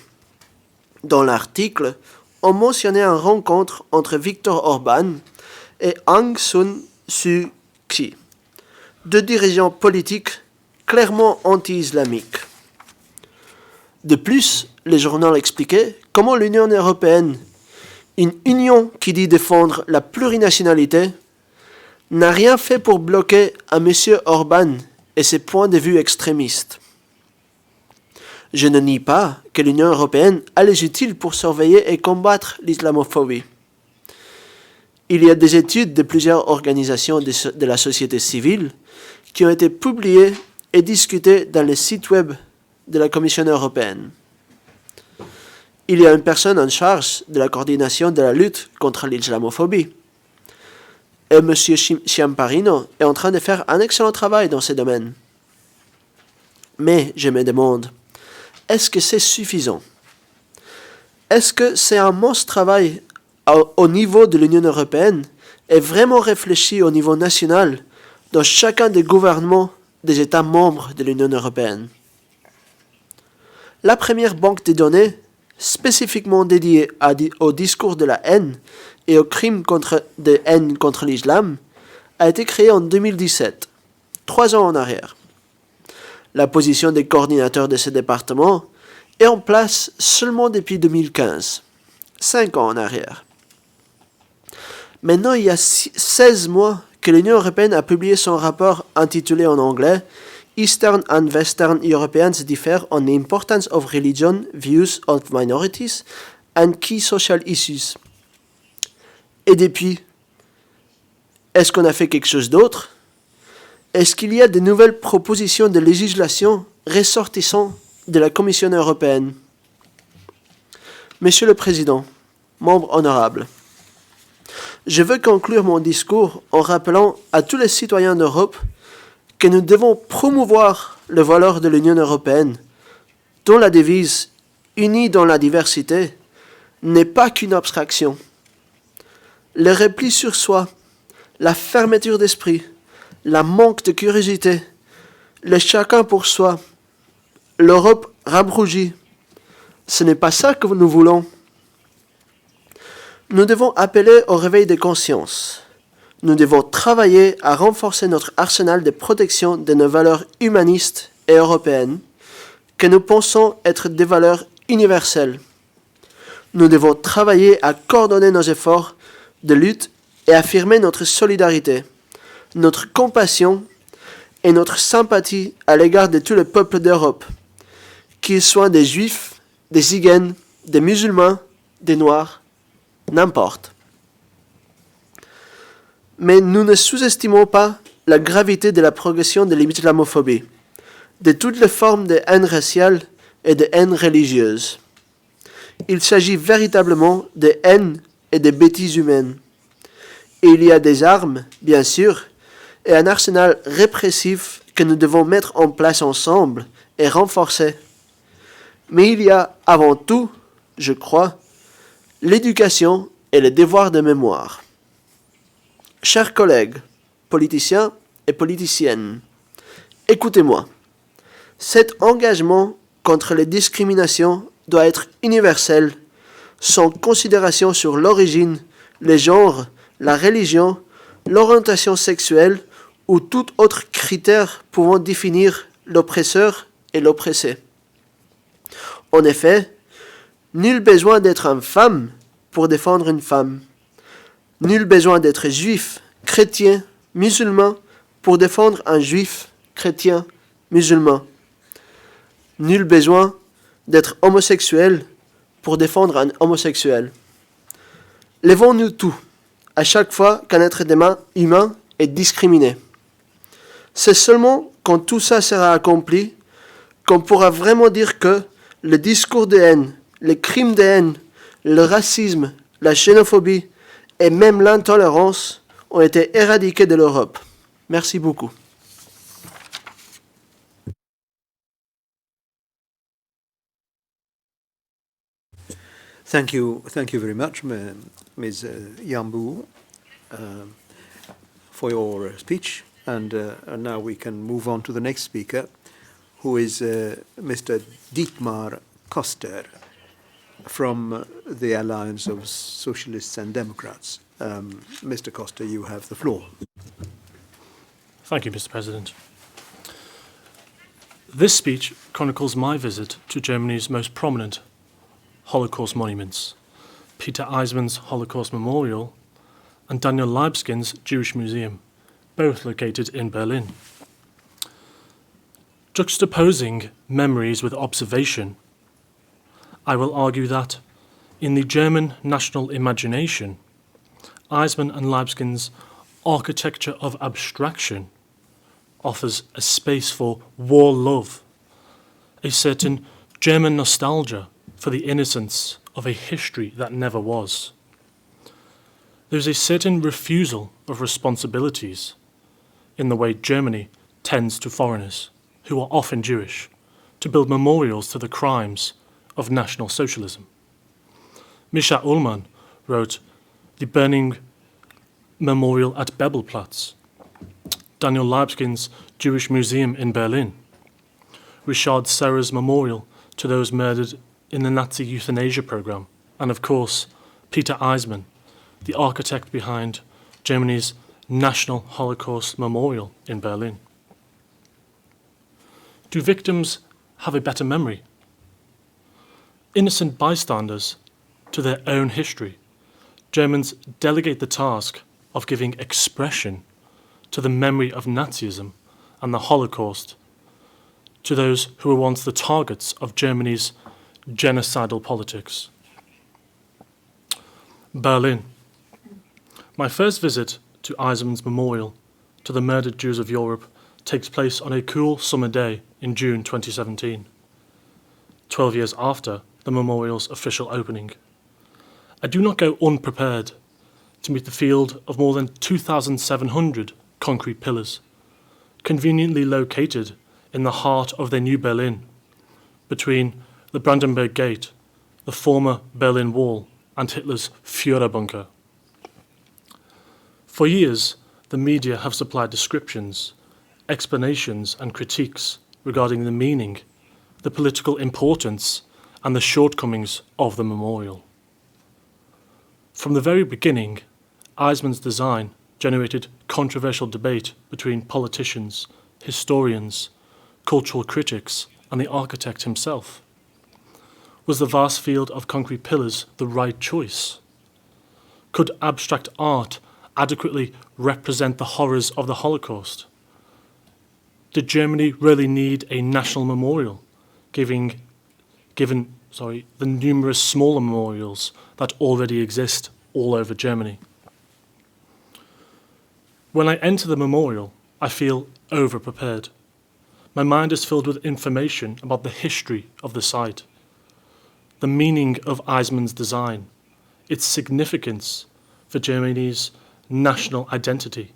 Dans l'article, ont mentionné une rencontre entre Viktor Orban et Aung San Suu Kyi, deux dirigeants politiques clairement anti-islamiques. De plus, les journaux expliquaient comment l'Union européenne, une union qui dit défendre la plurinationalité, n'a rien fait pour bloquer à M. Orban et ses points de vue extrémistes. Je ne nie pas que l'Union européenne a les outils pour surveiller et combattre l'islamophobie. Il y a des études de plusieurs organisations de la société civile qui ont été publiées et discutées dans le site web de la Commission européenne. Il y a une personne en charge de la coordination de la lutte contre l'islamophobie. Et M. Chiamparino est en train de faire un excellent travail dans ce domaine. Mais je me demande, est-ce que c'est suffisant? Est-ce que c'est un immense travail au niveau de l'Union européenne et vraiment réfléchi au niveau national dans chacun des gouvernements des États membres de l'Union européenne? La première banque de données, spécifiquement dédiée au discours de la haine et aux crimes de haine contre l'islam, a été créée en 2017, 3 ans en arrière. La position des coordinateurs de ce département est en place seulement depuis 2015, 5 ans en arrière. Maintenant, il y a 16 mois que l'Union européenne a publié son rapport intitulé en anglais Eastern and Western Europeans differ on the importance of religion, views of minorities and key social issues. Et depuis, est-ce qu'on a fait quelque chose d'autre? Est-ce qu'il y a de nouvelles propositions de législation ressortissant de la Commission européenne? Monsieur le Président, membres honorables, je veux conclure mon discours en rappelant à tous les citoyens d'Europe que nous devons promouvoir les valeurs de l'Union européenne, dont la devise « Unis dans la diversité » n'est pas qu'une abstraction. Le repli sur soi, la fermeture d'esprit, la manque de curiosité, le chacun pour soi, l'Europe rabrougie, ce n'est pas ça que nous voulons. Nous devons appeler au réveil des consciences. Nous devons travailler à renforcer notre arsenal de protection de nos valeurs humanistes et européennes, que nous pensons être des valeurs universelles. Nous devons travailler à coordonner nos efforts de lutte et affirmer notre solidarité, notre compassion et notre sympathie à l'égard de tous les peuples d'Europe, qu'ils soient des juifs, des tziganes, des musulmans, des noirs, n'importe. Mais nous ne sous-estimons pas la gravité de la progression de l'islamophobie, de toutes les formes de haine raciale et de haine religieuse. Il s'agit véritablement de haine et de bêtises humaines. Et il y a des armes, bien sûr, et un arsenal répressif que nous devons mettre en place ensemble et renforcer. Mais il y a avant tout, je crois, l'éducation et le devoir de mémoire. Chers collègues, politiciens et politiciennes, écoutez-moi. Cet engagement contre les discriminations doit être universel, sans considération sur l'origine, le genre, la religion, l'orientation sexuelle ou tout autre critère pouvant définir l'oppresseur et l'oppressé. En effet, nul besoin d'être une femme pour défendre une femme. Nul besoin d'être juif, chrétien, musulman pour défendre un juif, chrétien, musulman. Nul besoin d'être homosexuel pour défendre un homosexuel. Levons-nous tous, à chaque fois qu'un être humain est discriminé. C'est seulement quand tout ça sera accompli qu'on pourra vraiment dire que le discours de haine, les crimes de haine, le racisme, la xénophobie et même l'intolérance ont été éradiqués de l'Europe. Merci beaucoup. Thank you very much, Ms. Yambu, for your speech. And now we can move on to the next speaker, who is Mr. Dietmar Koster, from the Alliance of Socialists and Democrats. Mr. Costa, you have the floor. Thank you, Mr. President. This speech chronicles my visit to Germany's most prominent Holocaust monuments, Peter Eismann's Holocaust Memorial and Daniel Libeskind's Jewish Museum, both located in Berlin. Juxtaposing memories with observation, I will argue that, in the German national imagination, Eismann and Libeskind's architecture of abstraction offers a space for war love, a certain German nostalgia for the innocence of a history that never was. There is a certain refusal of responsibilities in the way Germany tends to foreigners, who are often Jewish, to build memorials to the crimes of National Socialism. Misha Ullmann wrote The Burning Memorial at Bebelplatz, Daniel Libeskind's Jewish Museum in Berlin, Richard Serra's memorial to those murdered in the Nazi euthanasia program, and of course, Peter Eismann, the architect behind Germany's National Holocaust Memorial in Berlin. Do victims have a better memory? Innocent bystanders to their own history, Germans delegate the task of giving expression to the memory of Nazism and the Holocaust to those who were once the targets of Germany's genocidal politics. Berlin. My first visit to Eismann's memorial to the murdered Jews of Europe takes place on a cool summer day in June 2017, 12 years after the memorial's official opening. I do not go unprepared to meet the field of more than 2,700 concrete pillars, conveniently located in the heart of their new Berlin, between the Brandenburg Gate, the former Berlin Wall, and Hitler's Führerbunker. For years, the media have supplied descriptions, explanations, and critiques regarding the meaning, the political importance, and the shortcomings of the memorial. From the very beginning, Eismann's design generated controversial debate between politicians, historians, cultural critics, and the architect himself. Was the vast field of concrete pillars the right choice? Could abstract art adequately represent the horrors of the Holocaust? Did Germany really need a national memorial, given the numerous smaller memorials that already exist all over Germany? When I enter the memorial, I feel over-prepared. My mind is filled with information about the history of the site, the meaning of Eismann's design, its significance for Germany's national identity.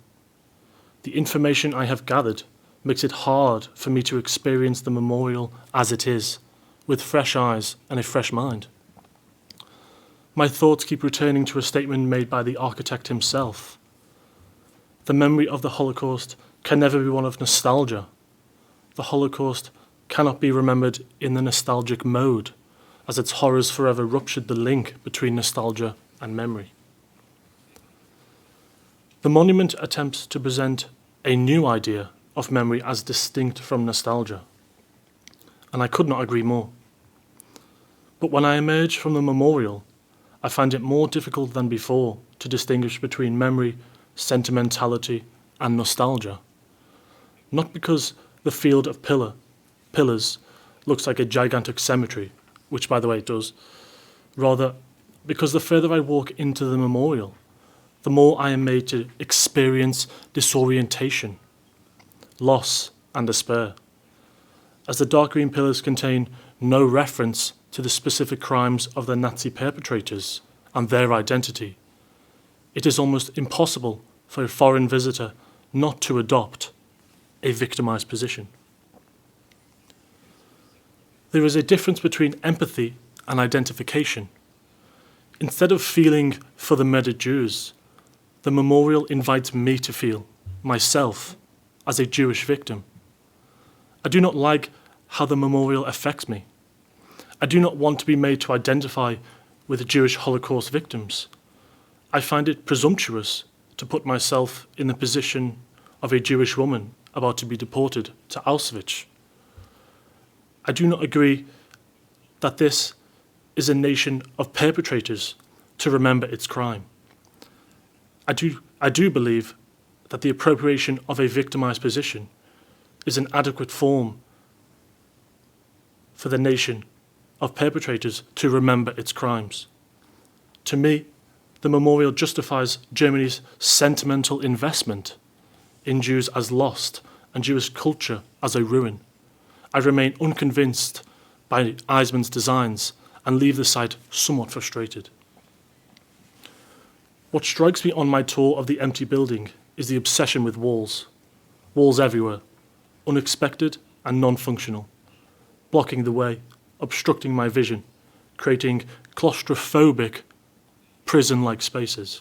The information I have gathered makes it hard for me to experience the memorial as it is, with fresh eyes and a fresh mind. My thoughts keep returning to a statement made by the architect himself. The memory of the Holocaust can never be one of nostalgia. The Holocaust cannot be remembered in the nostalgic mode, as its horrors forever ruptured the link between nostalgia and memory. The monument attempts to present a new idea of memory as distinct from nostalgia, and I could not agree more. But when I emerge from the memorial, I find it more difficult than before to distinguish between memory, sentimentality, and nostalgia. Not because the field of pillars looks like a gigantic cemetery, which by the way it does, rather because the further I walk into the memorial, the more I am made to experience disorientation, loss, and despair, as the dark green pillars contain no reference to the specific crimes of the Nazi perpetrators and their identity. It is almost impossible for a foreign visitor not to adopt a victimized position. There is a difference between empathy and identification. Instead of feeling for the murdered Jews, the memorial invites me to feel, myself, as a Jewish victim. I do not like how the memorial affects me. I do not want to be made to identify with the Jewish Holocaust victims. I find it presumptuous to put myself in the position of a Jewish woman about to be deported to Auschwitz. I do not agree that this is a nation of perpetrators to remember its crime. I do believe that the appropriation of a victimized position is an adequate form for the nation of perpetrators to remember its crimes. To me, the memorial justifies Germany's sentimental investment in Jews as lost and Jewish culture as a ruin. I remain unconvinced by Eisman's designs and leave the site somewhat frustrated. What strikes me on my tour of the empty building is the obsession with walls. Walls everywhere, unexpected and non-functional, blocking the way, obstructing my vision, creating claustrophobic, prison-like spaces.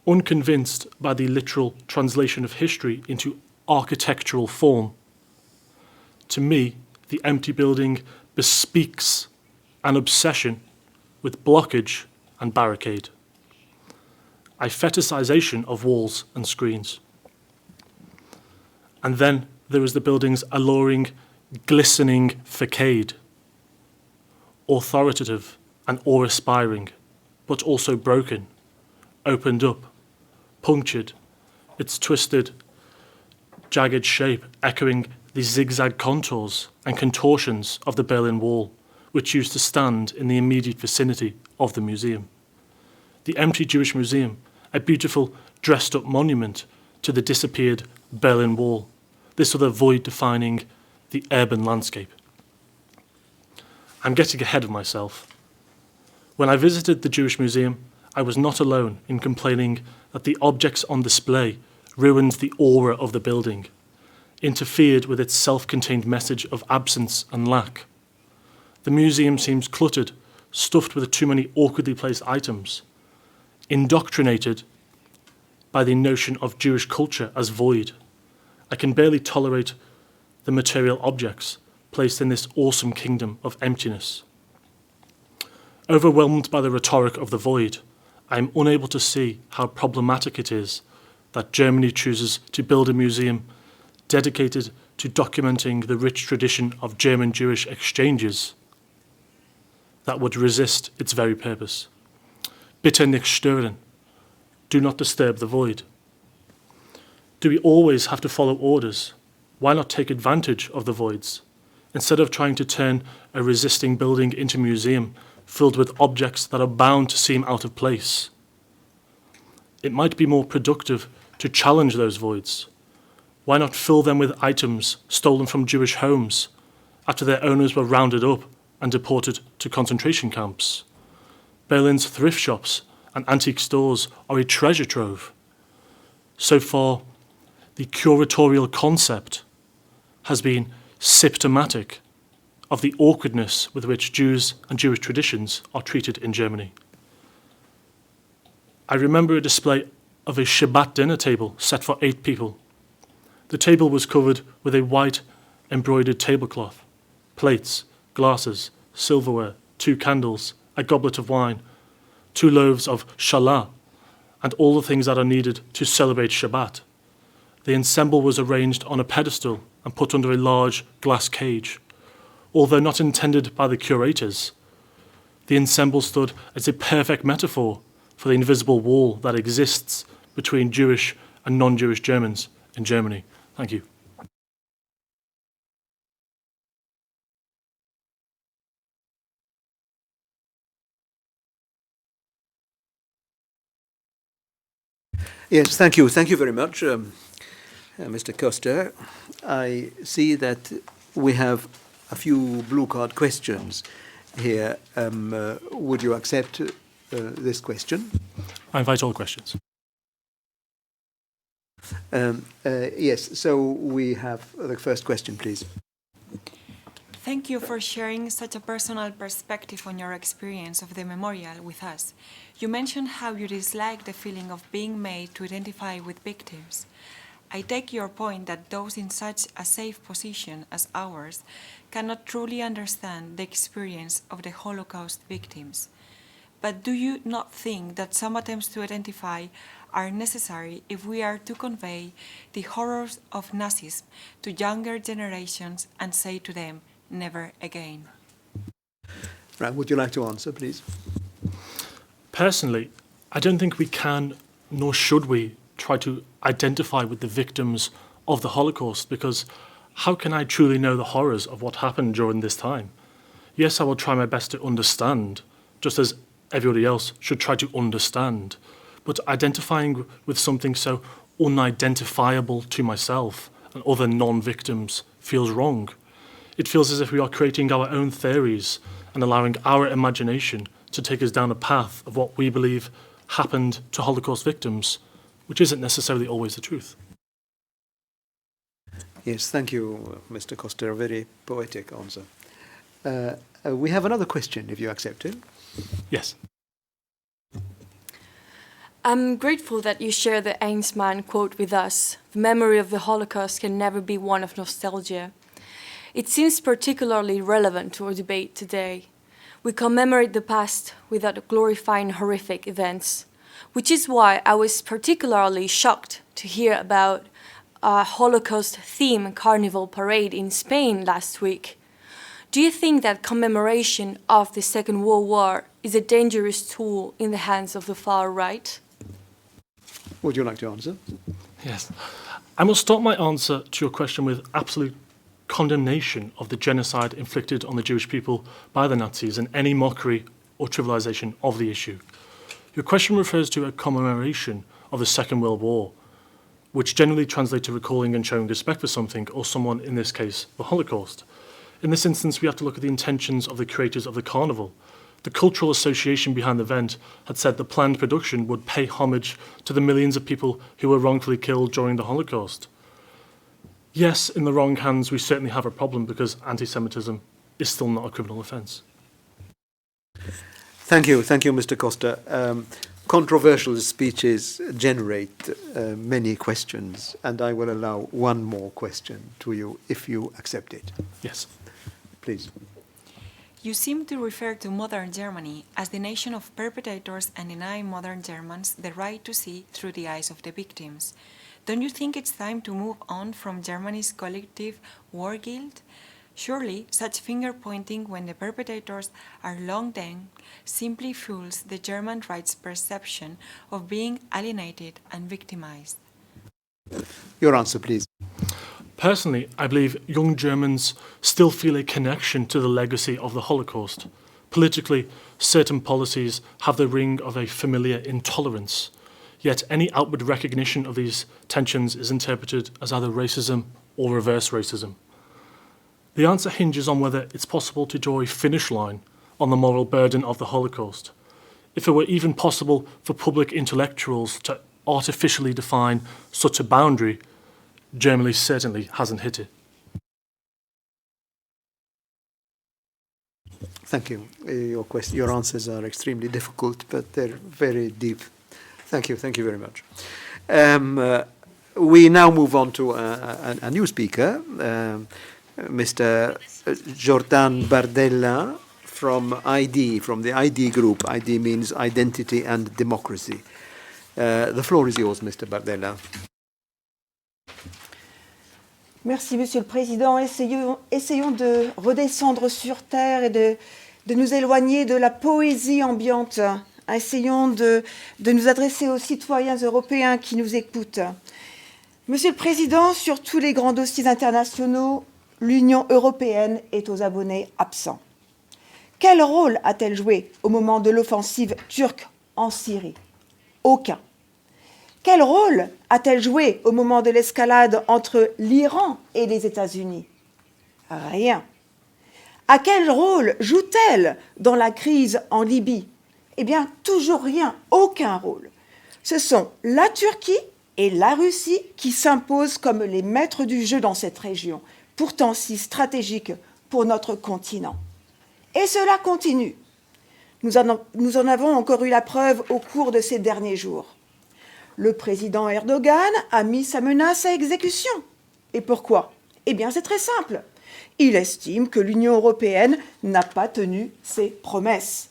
Unconvinced by the literal translation of history into architectural form, to me, the empty building bespeaks an obsession with blockage and barricade, a fetishization of walls and screens. And then there is the building's alluring, glistening facade, authoritative and awe-inspiring, but also broken, opened up, punctured, its twisted, jagged shape echoing the zigzag contours and contortions of the Berlin Wall, which used to stand in the immediate vicinity of the museum. The empty Jewish museum, a beautiful dressed-up monument to the disappeared Berlin Wall, this other void defining the urban landscape. I'm getting ahead of myself. When I visited the Jewish Museum, I was not alone in complaining that the objects on display ruined the aura of the building, interfered with its self-contained message of absence and lack. The museum seems cluttered, stuffed with too many awkwardly placed items, indoctrinated by the notion of Jewish culture as void. I can barely tolerate the material objects placed in this awesome kingdom of emptiness. Overwhelmed by the rhetoric of the void, I am unable to see how problematic it is that Germany chooses to build a museum dedicated to documenting the rich tradition of German-Jewish exchanges that would resist its very purpose. Bitte nicht stören. Do not disturb the void. Do we always have to follow orders? Why not take advantage of the voids? Instead of trying to turn a resisting building into a museum filled with objects that are bound to seem out of place, it might be more productive to challenge those voids. Why not fill them with items stolen from Jewish homes after their owners were rounded up and deported to concentration camps? Berlin's thrift shops and antique stores are a treasure trove. So far, the curatorial concept has been symptomatic of the awkwardness with which Jews and Jewish traditions are treated in Germany. I remember a display of a Shabbat dinner table set for 8 people. The table was covered with a white embroidered tablecloth, plates, glasses, silverware, 2 candles, a goblet of wine, 2 loaves of challah, and all the things that are needed to celebrate Shabbat. The ensemble was arranged on a pedestal and put under a large glass cage. Although not intended by the curators, the ensemble stood as a perfect metaphor for the invisible wall that exists between Jewish and non-Jewish Germans in Germany. Thank you. Yes, thank you. Thank you very much, Mr. Costa. I see that we have a few blue card questions here. Would you accept this question? I invite all questions. Yes, so we have the first question, please. Thank you for sharing such a personal perspective on your experience of the memorial with us. You mentioned how you dislike the feeling of being made to identify with victims. I take your point that those in such a safe position as ours cannot truly understand the experience of the Holocaust victims. But do you not think that some attempts to identify are necessary if we are to convey the horrors of Nazism to younger generations and say to them, never again? Right, would you like to answer, please? Personally, I don't think we can, nor should we, try to identify with the victims of the Holocaust, because how can I truly know the horrors of what happened during this time? Yes, I will try my best to understand, just as everybody else should try to understand, but identifying with something so unidentifiable to myself and other non-victims feels wrong. It feels as if we are creating our own theories and allowing our imagination to take us down a path of what we believe happened to Holocaust victims, which isn't necessarily always the truth. Yes, thank you, Mr. Costa. A very poetic answer. We have another question, if you accept it. Yes. I'm grateful that you share the Einsman quote with us. The memory of the Holocaust can never be one of nostalgia. It seems particularly relevant to our debate today. We commemorate the past without glorifying horrific events, which is why I was particularly shocked to hear about a Holocaust-themed carnival parade in Spain last week. Do you think that commemoration of the Second World War is a dangerous tool in the hands of the far right? Would you like to answer? Yes. I must start my answer to your question with absolute condemnation of the genocide inflicted on the Jewish people by the Nazis and any mockery or trivialization of the issue. Your question refers to a commemoration of the Second World War, which generally translates to recalling and showing respect for something or someone, in this case, the Holocaust. In this instance, we have to look at the intentions of the creators of the carnival. The cultural association behind the event had said the planned production would pay homage to the millions of people who were wrongfully killed during the Holocaust. Yes, in the wrong hands, we certainly have a problem because anti-Semitism is still not a criminal offence. Thank you, Mr. Costa. Controversial speeches generate many questions, and I will allow one more question to you if you accept it. Yes. Please. You seem to refer to modern Germany as the nation of perpetrators and deny modern Germans the right to see through the eyes of the victims. Don't you think it's time to move on from Germany's collective war guilt? Surely, such finger-pointing when the perpetrators are long dead simply fuels the German right's perception of being alienated and victimized. Your answer, please. Personally, I believe young Germans still feel a connection to the legacy of the Holocaust. Politically, certain policies have the ring of a familiar intolerance, yet any outward recognition of these tensions is interpreted as either racism or reverse racism. The answer hinges on whether it's possible to draw a finish line on the moral burden of the Holocaust. If it were even possible for public intellectuals to artificially define such a boundary, Germany certainly hasn't hit it. Thank you. Your answers are extremely difficult, but they're very deep. Thank you very much. We now move on to a new speaker, Mr. Jordan Bardella from the ID group. ID means Identity and Democracy. The floor is yours, Mr. Bardella. Merci, Monsieur le Président. Essayons de redescendre sur terre et de nous éloigner de la poésie ambiante. Essayons de nous adresser aux citoyens européens qui nous écoutent. Monsieur le Président, sur tous les grands dossiers internationaux, l'Union européenne est aux abonnés absents. Quel rôle a-t-elle joué au moment de l'offensive turque en Syrie? Aucun. Quel rôle a-t-elle joué au moment de l'escalade entre l'Iran et les États-Unis? Rien. À quel rôle joue-t-elle dans la crise en Libye? Eh bien, toujours rien, aucun rôle. Ce sont la Turquie et la Russie qui s'imposent comme les maîtres du jeu dans cette région, pourtant si stratégique pour notre continent. Et cela continue. Nous en avons encore eu la preuve au cours de ces derniers jours. le président Erdogan a mis sa menace à exécution. Et pourquoi? Eh bien, c'est très simple. Il estime que l'Union européenne n'a pas tenu ses promesses.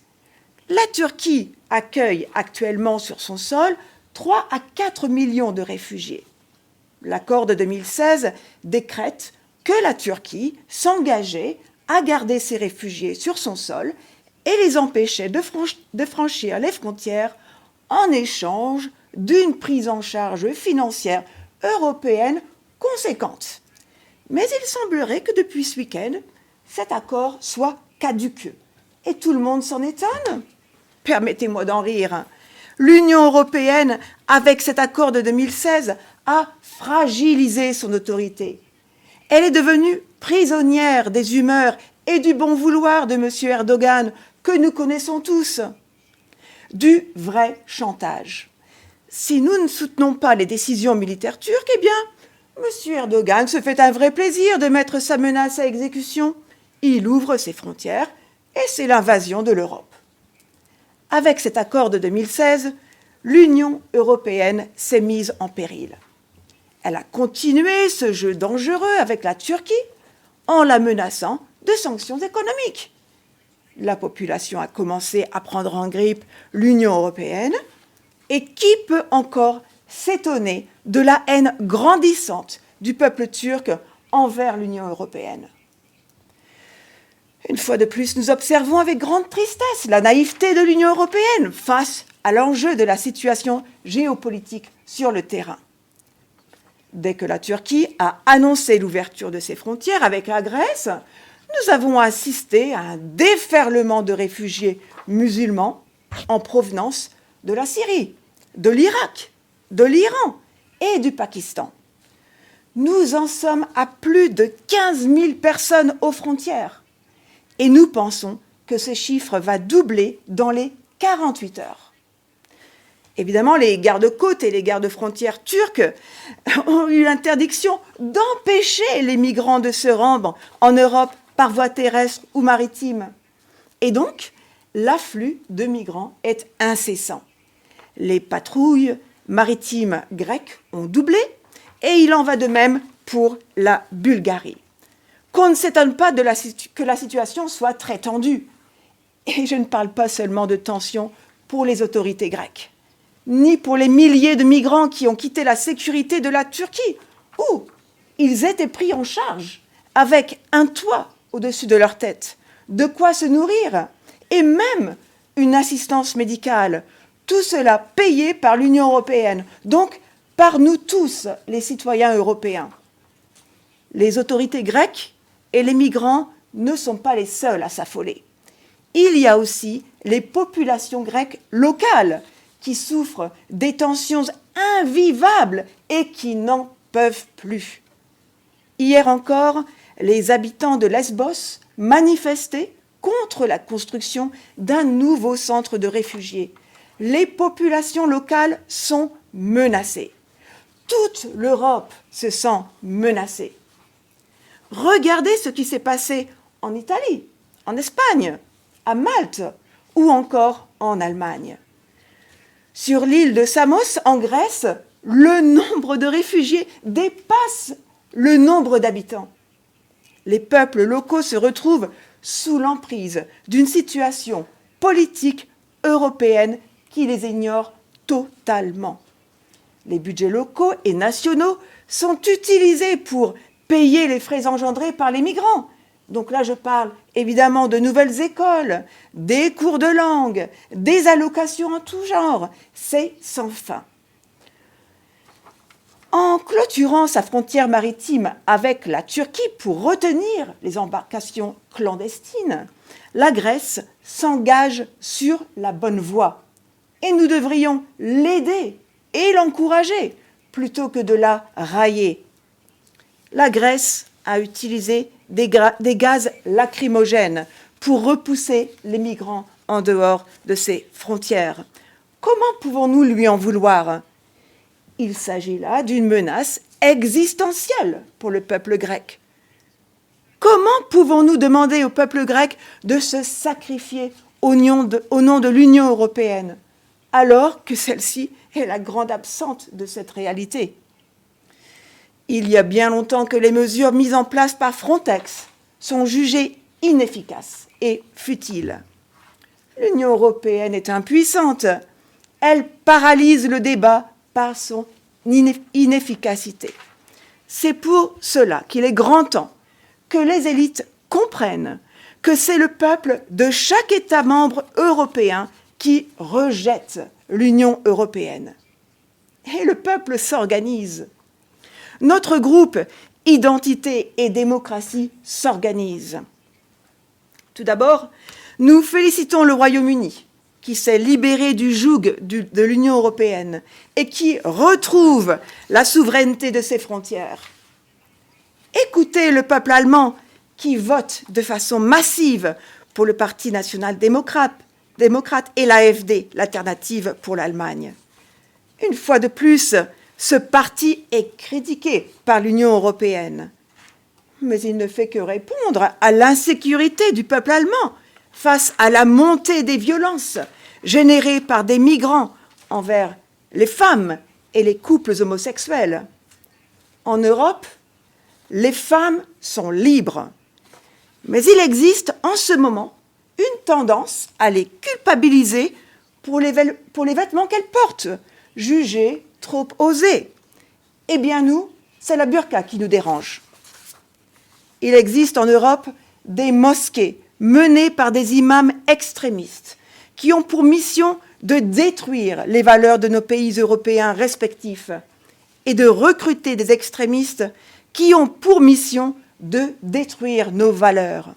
La Turquie accueille actuellement sur son sol 3 à 4 millions de réfugiés. L'accord de 2016 décrète que la Turquie s'engageait à garder ces réfugiés sur son sol et les empêchait de franchir les frontières en échange d'une prise en charge financière européenne conséquente. Mais il semblerait que depuis ce week-end, cet accord soit caduque. Et tout le monde s'en étonne. Permettez-moi d'en rire. L'Union européenne, avec cet accord de 2016, a fragilisé son autorité. Elle est devenue prisonnière des humeurs et du bon vouloir de M. Erdogan, que nous connaissons tous. Du vrai chantage. Si nous ne soutenons pas les décisions militaires turques, eh bien, M. Erdogan se fait un vrai plaisir de mettre sa menace à exécution. Il ouvre ses frontières et c'est l'invasion de l'Europe. Avec cet accord de 2016, l'Union européenne s'est mise en péril. Elle a continué ce jeu dangereux avec la Turquie en la menaçant de sanctions économiques. La population a commencé à prendre en grippe l'Union européenne et qui peut encore s'étonner de la haine grandissante du peuple turc envers l'Union européenne. Une fois de plus, nous observons avec grande tristesse la naïveté de l'Union européenne face à l'enjeu de la situation géopolitique sur le terrain. Dès que la Turquie a annoncé l'ouverture de ses frontières avec la Grèce, nous avons assisté à un déferlement de réfugiés musulmans en provenance de la Syrie, de l'Irak, de l'Iran et du Pakistan. Nous en sommes à plus de 15 000 personnes aux frontières. Et nous pensons que ce chiffre va doubler dans les 48 heures. Évidemment, les gardes-côtes et les gardes-frontières turcs ont eu l'interdiction d'empêcher les migrants de se rendre en Europe par voie terrestre ou maritime. Et donc, l'afflux de migrants est incessant. Les patrouilles maritimes grecques ont doublé et il en va de même pour la Bulgarie. Qu'on ne s'étonne pas que la situation soit très tendue. Et je ne parle pas seulement de tensions pour les autorités grecques, ni pour les milliers de migrants qui ont quitté la sécurité de la Turquie, où ils étaient pris en charge avec un toit au-dessus de leur tête, de quoi se nourrir, et même une assistance médicale. Tout cela payé par l'Union européenne, donc par nous tous, les citoyens européens. Les autorités grecques et les migrants ne sont pas les seuls à s'affoler. Il y a aussi les populations grecques locales qui souffrent des tensions invivables et qui n'en peuvent plus. Hier encore, les habitants de Lesbos manifestaient contre la construction d'un nouveau centre de réfugiés. Les populations locales sont menacées. Toute l'Europe se sent menacée. Regardez ce qui s'est passé en Italie, en Espagne, à Malte ou encore en Allemagne. Sur l'île de Samos, en Grèce, le nombre de réfugiés dépasse le nombre d'habitants. Les peuples locaux se retrouvent sous l'emprise d'une situation politique européenne qui les ignore totalement. Les budgets locaux et nationaux sont utilisés pour payer les frais engendrés par les migrants. Donc là, je parle évidemment de nouvelles écoles, des cours de langue, des allocations en tout genre. C'est sans fin. En clôturant sa frontière maritime avec la Turquie pour retenir les embarcations clandestines, la Grèce s'engage sur la bonne voie. Et nous devrions l'aider et l'encourager plutôt que de la railler. La Grèce a utilisé des gaz lacrymogènes pour repousser les migrants en dehors de ses frontières. Comment pouvons-nous lui en vouloir ? Il s'agit là d'une menace existentielle pour le peuple grec. Comment pouvons-nous demander au peuple grec de se sacrifier au nom de l'Union européenne, alors que celle-ci est la grande absente de cette réalité. Il y a bien longtemps que les mesures mises en place par Frontex sont jugées inefficaces et futiles. L'Union européenne est impuissante. Elle paralyse le débat par son inefficacité. C'est pour cela qu'il est grand temps que les élites comprennent que c'est le peuple de chaque État membre européen qui rejette l'Union européenne. Et le peuple s'organise. Notre groupe Identité et démocratie s'organise. Tout d'abord, nous félicitons le Royaume-Uni, qui s'est libéré du joug de l'Union européenne et qui retrouve la souveraineté de ses frontières. Écoutez le peuple allemand qui vote de façon massive pour le Parti national-démocrate et l'AfD, l'alternative pour l'Allemagne. Une fois de plus, ce parti est critiqué par l'Union européenne. Mais il ne fait que répondre à l'insécurité du peuple allemand face à la montée des violences générées par des migrants envers les femmes et les couples homosexuels. En Europe, les femmes sont libres. Mais il existe en ce moment une tendance à les culpabiliser pour les vêtements qu'elles portent, jugés trop osés. Eh bien nous, c'est la burqa qui nous dérange. Il existe en Europe des mosquées menées par des imams extrémistes qui ont pour mission de détruire les valeurs de nos pays européens respectifs et de recruter des extrémistes qui ont pour mission de détruire nos valeurs.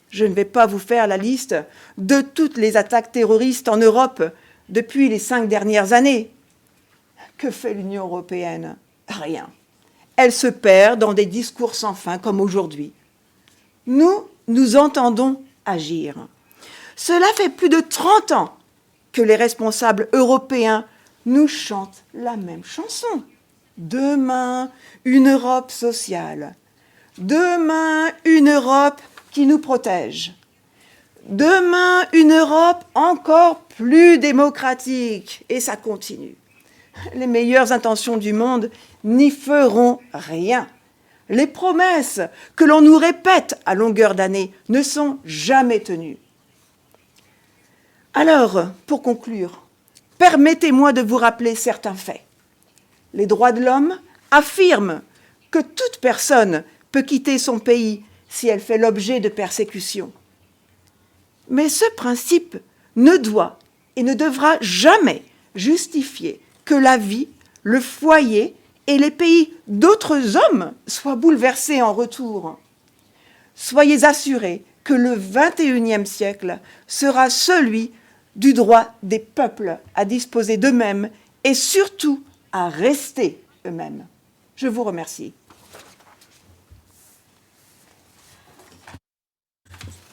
Je ne vais pas vous faire la liste de toutes les attaques terroristes en Europe depuis les 5 dernières années. Que fait l'Union européenne? Rien. Elle se perd dans des discours sans fin comme aujourd'hui. Nous entendons agir. Cela fait plus de 30 ans que les responsables européens nous chantent la même chanson. Demain, une Europe sociale. Demain, une Europe qui nous protège. Demain, une Europe encore plus démocratique. Et ça continue. Les meilleures intentions du monde n'y feront rien. Les promesses que l'on nous répète à longueur d'année ne sont jamais tenues. Alors, pour conclure, permettez-moi de vous rappeler certains faits. Les droits de l'homme affirment que toute personne peut quitter son pays si elle fait l'objet de persécutions. Mais ce principe ne doit et ne devra jamais justifier que la vie, le foyer et les pays d'autres hommes soient bouleversés en retour. Soyez assurés que le XXIe siècle sera celui du droit des peuples à disposer d'eux-mêmes et surtout à rester eux-mêmes. Je vous remercie.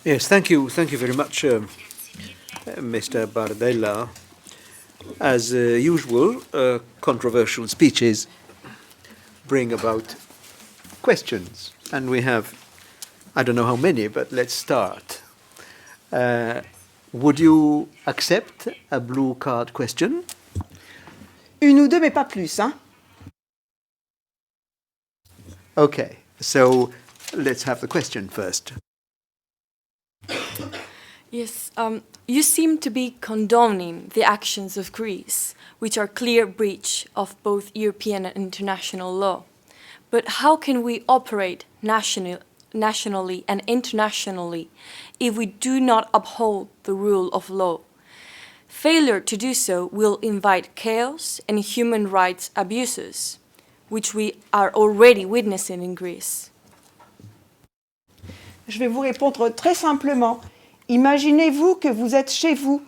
Yes, thank you very much, Mr. Bardella. As usual, controversial speeches bring about questions, and we have, I don't know how many, but let's start. Would you accept a blue card question? Une ou deux, mais pas plus, hein? Okay, so let's have the question first. Yes, you seem to be condoning the actions of Greece, which are clear breach of both European and international law. But how can we operate nationally and internationally if we do not uphold the rule of law? Failure to do so will invite chaos and human rights abuses, which we are already witnessing in Greece. Je vais vous répondre très simplement. Imaginez-vous que vous êtes chez vous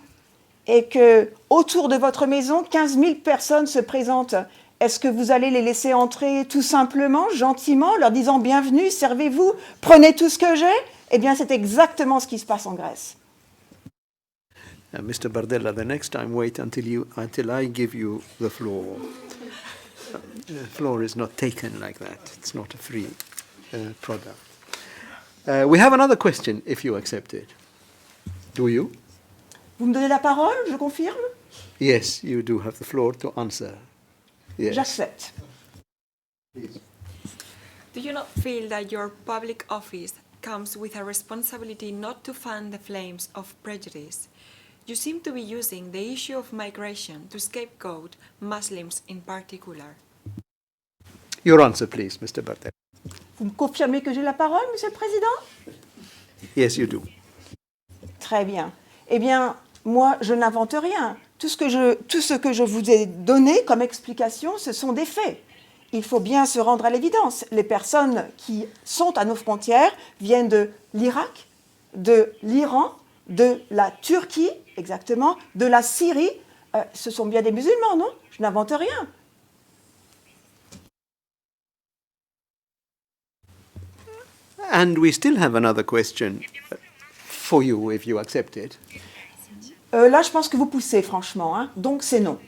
et que autour de votre maison, 15 000 personnes se présentent. Est-ce que vous allez les laisser entrer tout simplement, gentiment, leur disant « Bienvenue, servez-vous, prenez tout ce que j'ai » Eh bien, c'est exactement ce qui se passe en Grèce. Mr. Bardella, the next time wait until I give you the floor. The floor is not taken like that. It's not a free product. We have another question, if you accept it. Do you? Vous me donnez la parole, je confirme? Yes, you do have the floor to answer. Yes. J'accepte. Do you not feel that your public office comes with a responsibility not to fan the flames of prejudice? You seem to be using the issue of migration to scapegoat Muslims in particular. Your answer, please, Mr. Bartel. Vous me confirmez que j'ai la parole, Monsieur le Président? Yes, you do. Très bien. Eh bien, moi, je n'invente rien. Tout ce que je vous ai donné comme explication, ce sont des faits. Il faut bien se rendre à l'évidence. Les personnes qui sont à nos frontières viennent de l'Irak, de l'Iran, de la Turquie, exactement, de la Syrie. Ce sont bien des musulmans, non? Je n'invente rien. And we still have another question for you, if you accept it. Là, je pense que vous poussez, franchement. Hein? Donc, c'est non.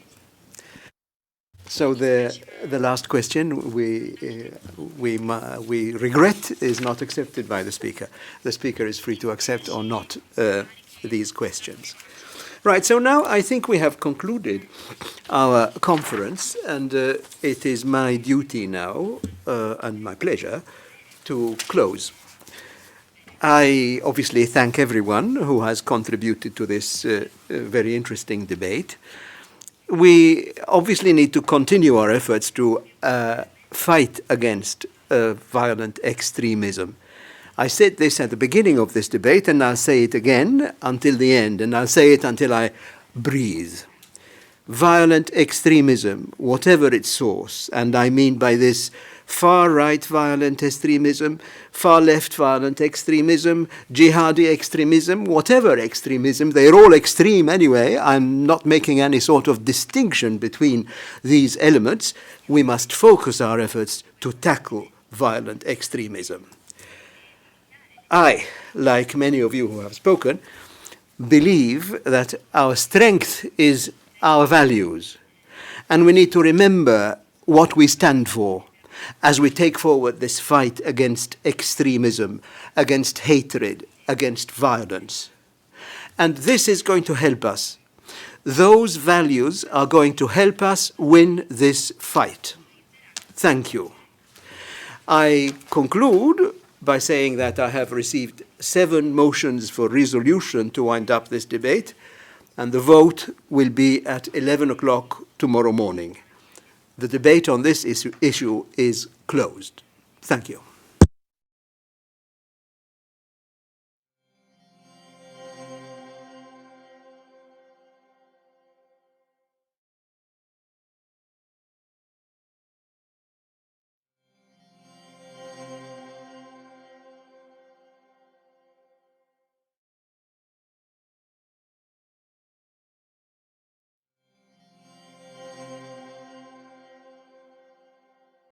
So the last question we regret is not accepted by the speaker. The speaker is free to accept or not these questions. Right, so now I think we have concluded our conference, and it is my duty now and my pleasure to close. I obviously thank everyone who has contributed to this very interesting debate. We obviously need to continue our efforts to fight against violent extremism. I said this at the beginning of this debate, and I'll say it again until the end, and I'll say it until I breathe. Violent extremism, whatever its source, and I mean by this far-right violent extremism, far-left violent extremism, jihadi extremism, whatever extremism, they're all extreme anyway. I'm not making any sort of distinction between these elements. We must focus our efforts to tackle violent extremism. I, like many of you who have spoken, believe that our strength is our values, and we need to remember what we stand for as we take forward this fight against extremism, against hatred, against violence. And this is going to help us. Those values are going to help us win this fight. Thank you. I conclude by saying that I have received 7 motions for resolution to wind up this debate, and the vote will be at 11 o'clock tomorrow morning. The debate on this issue is closed. Thank you.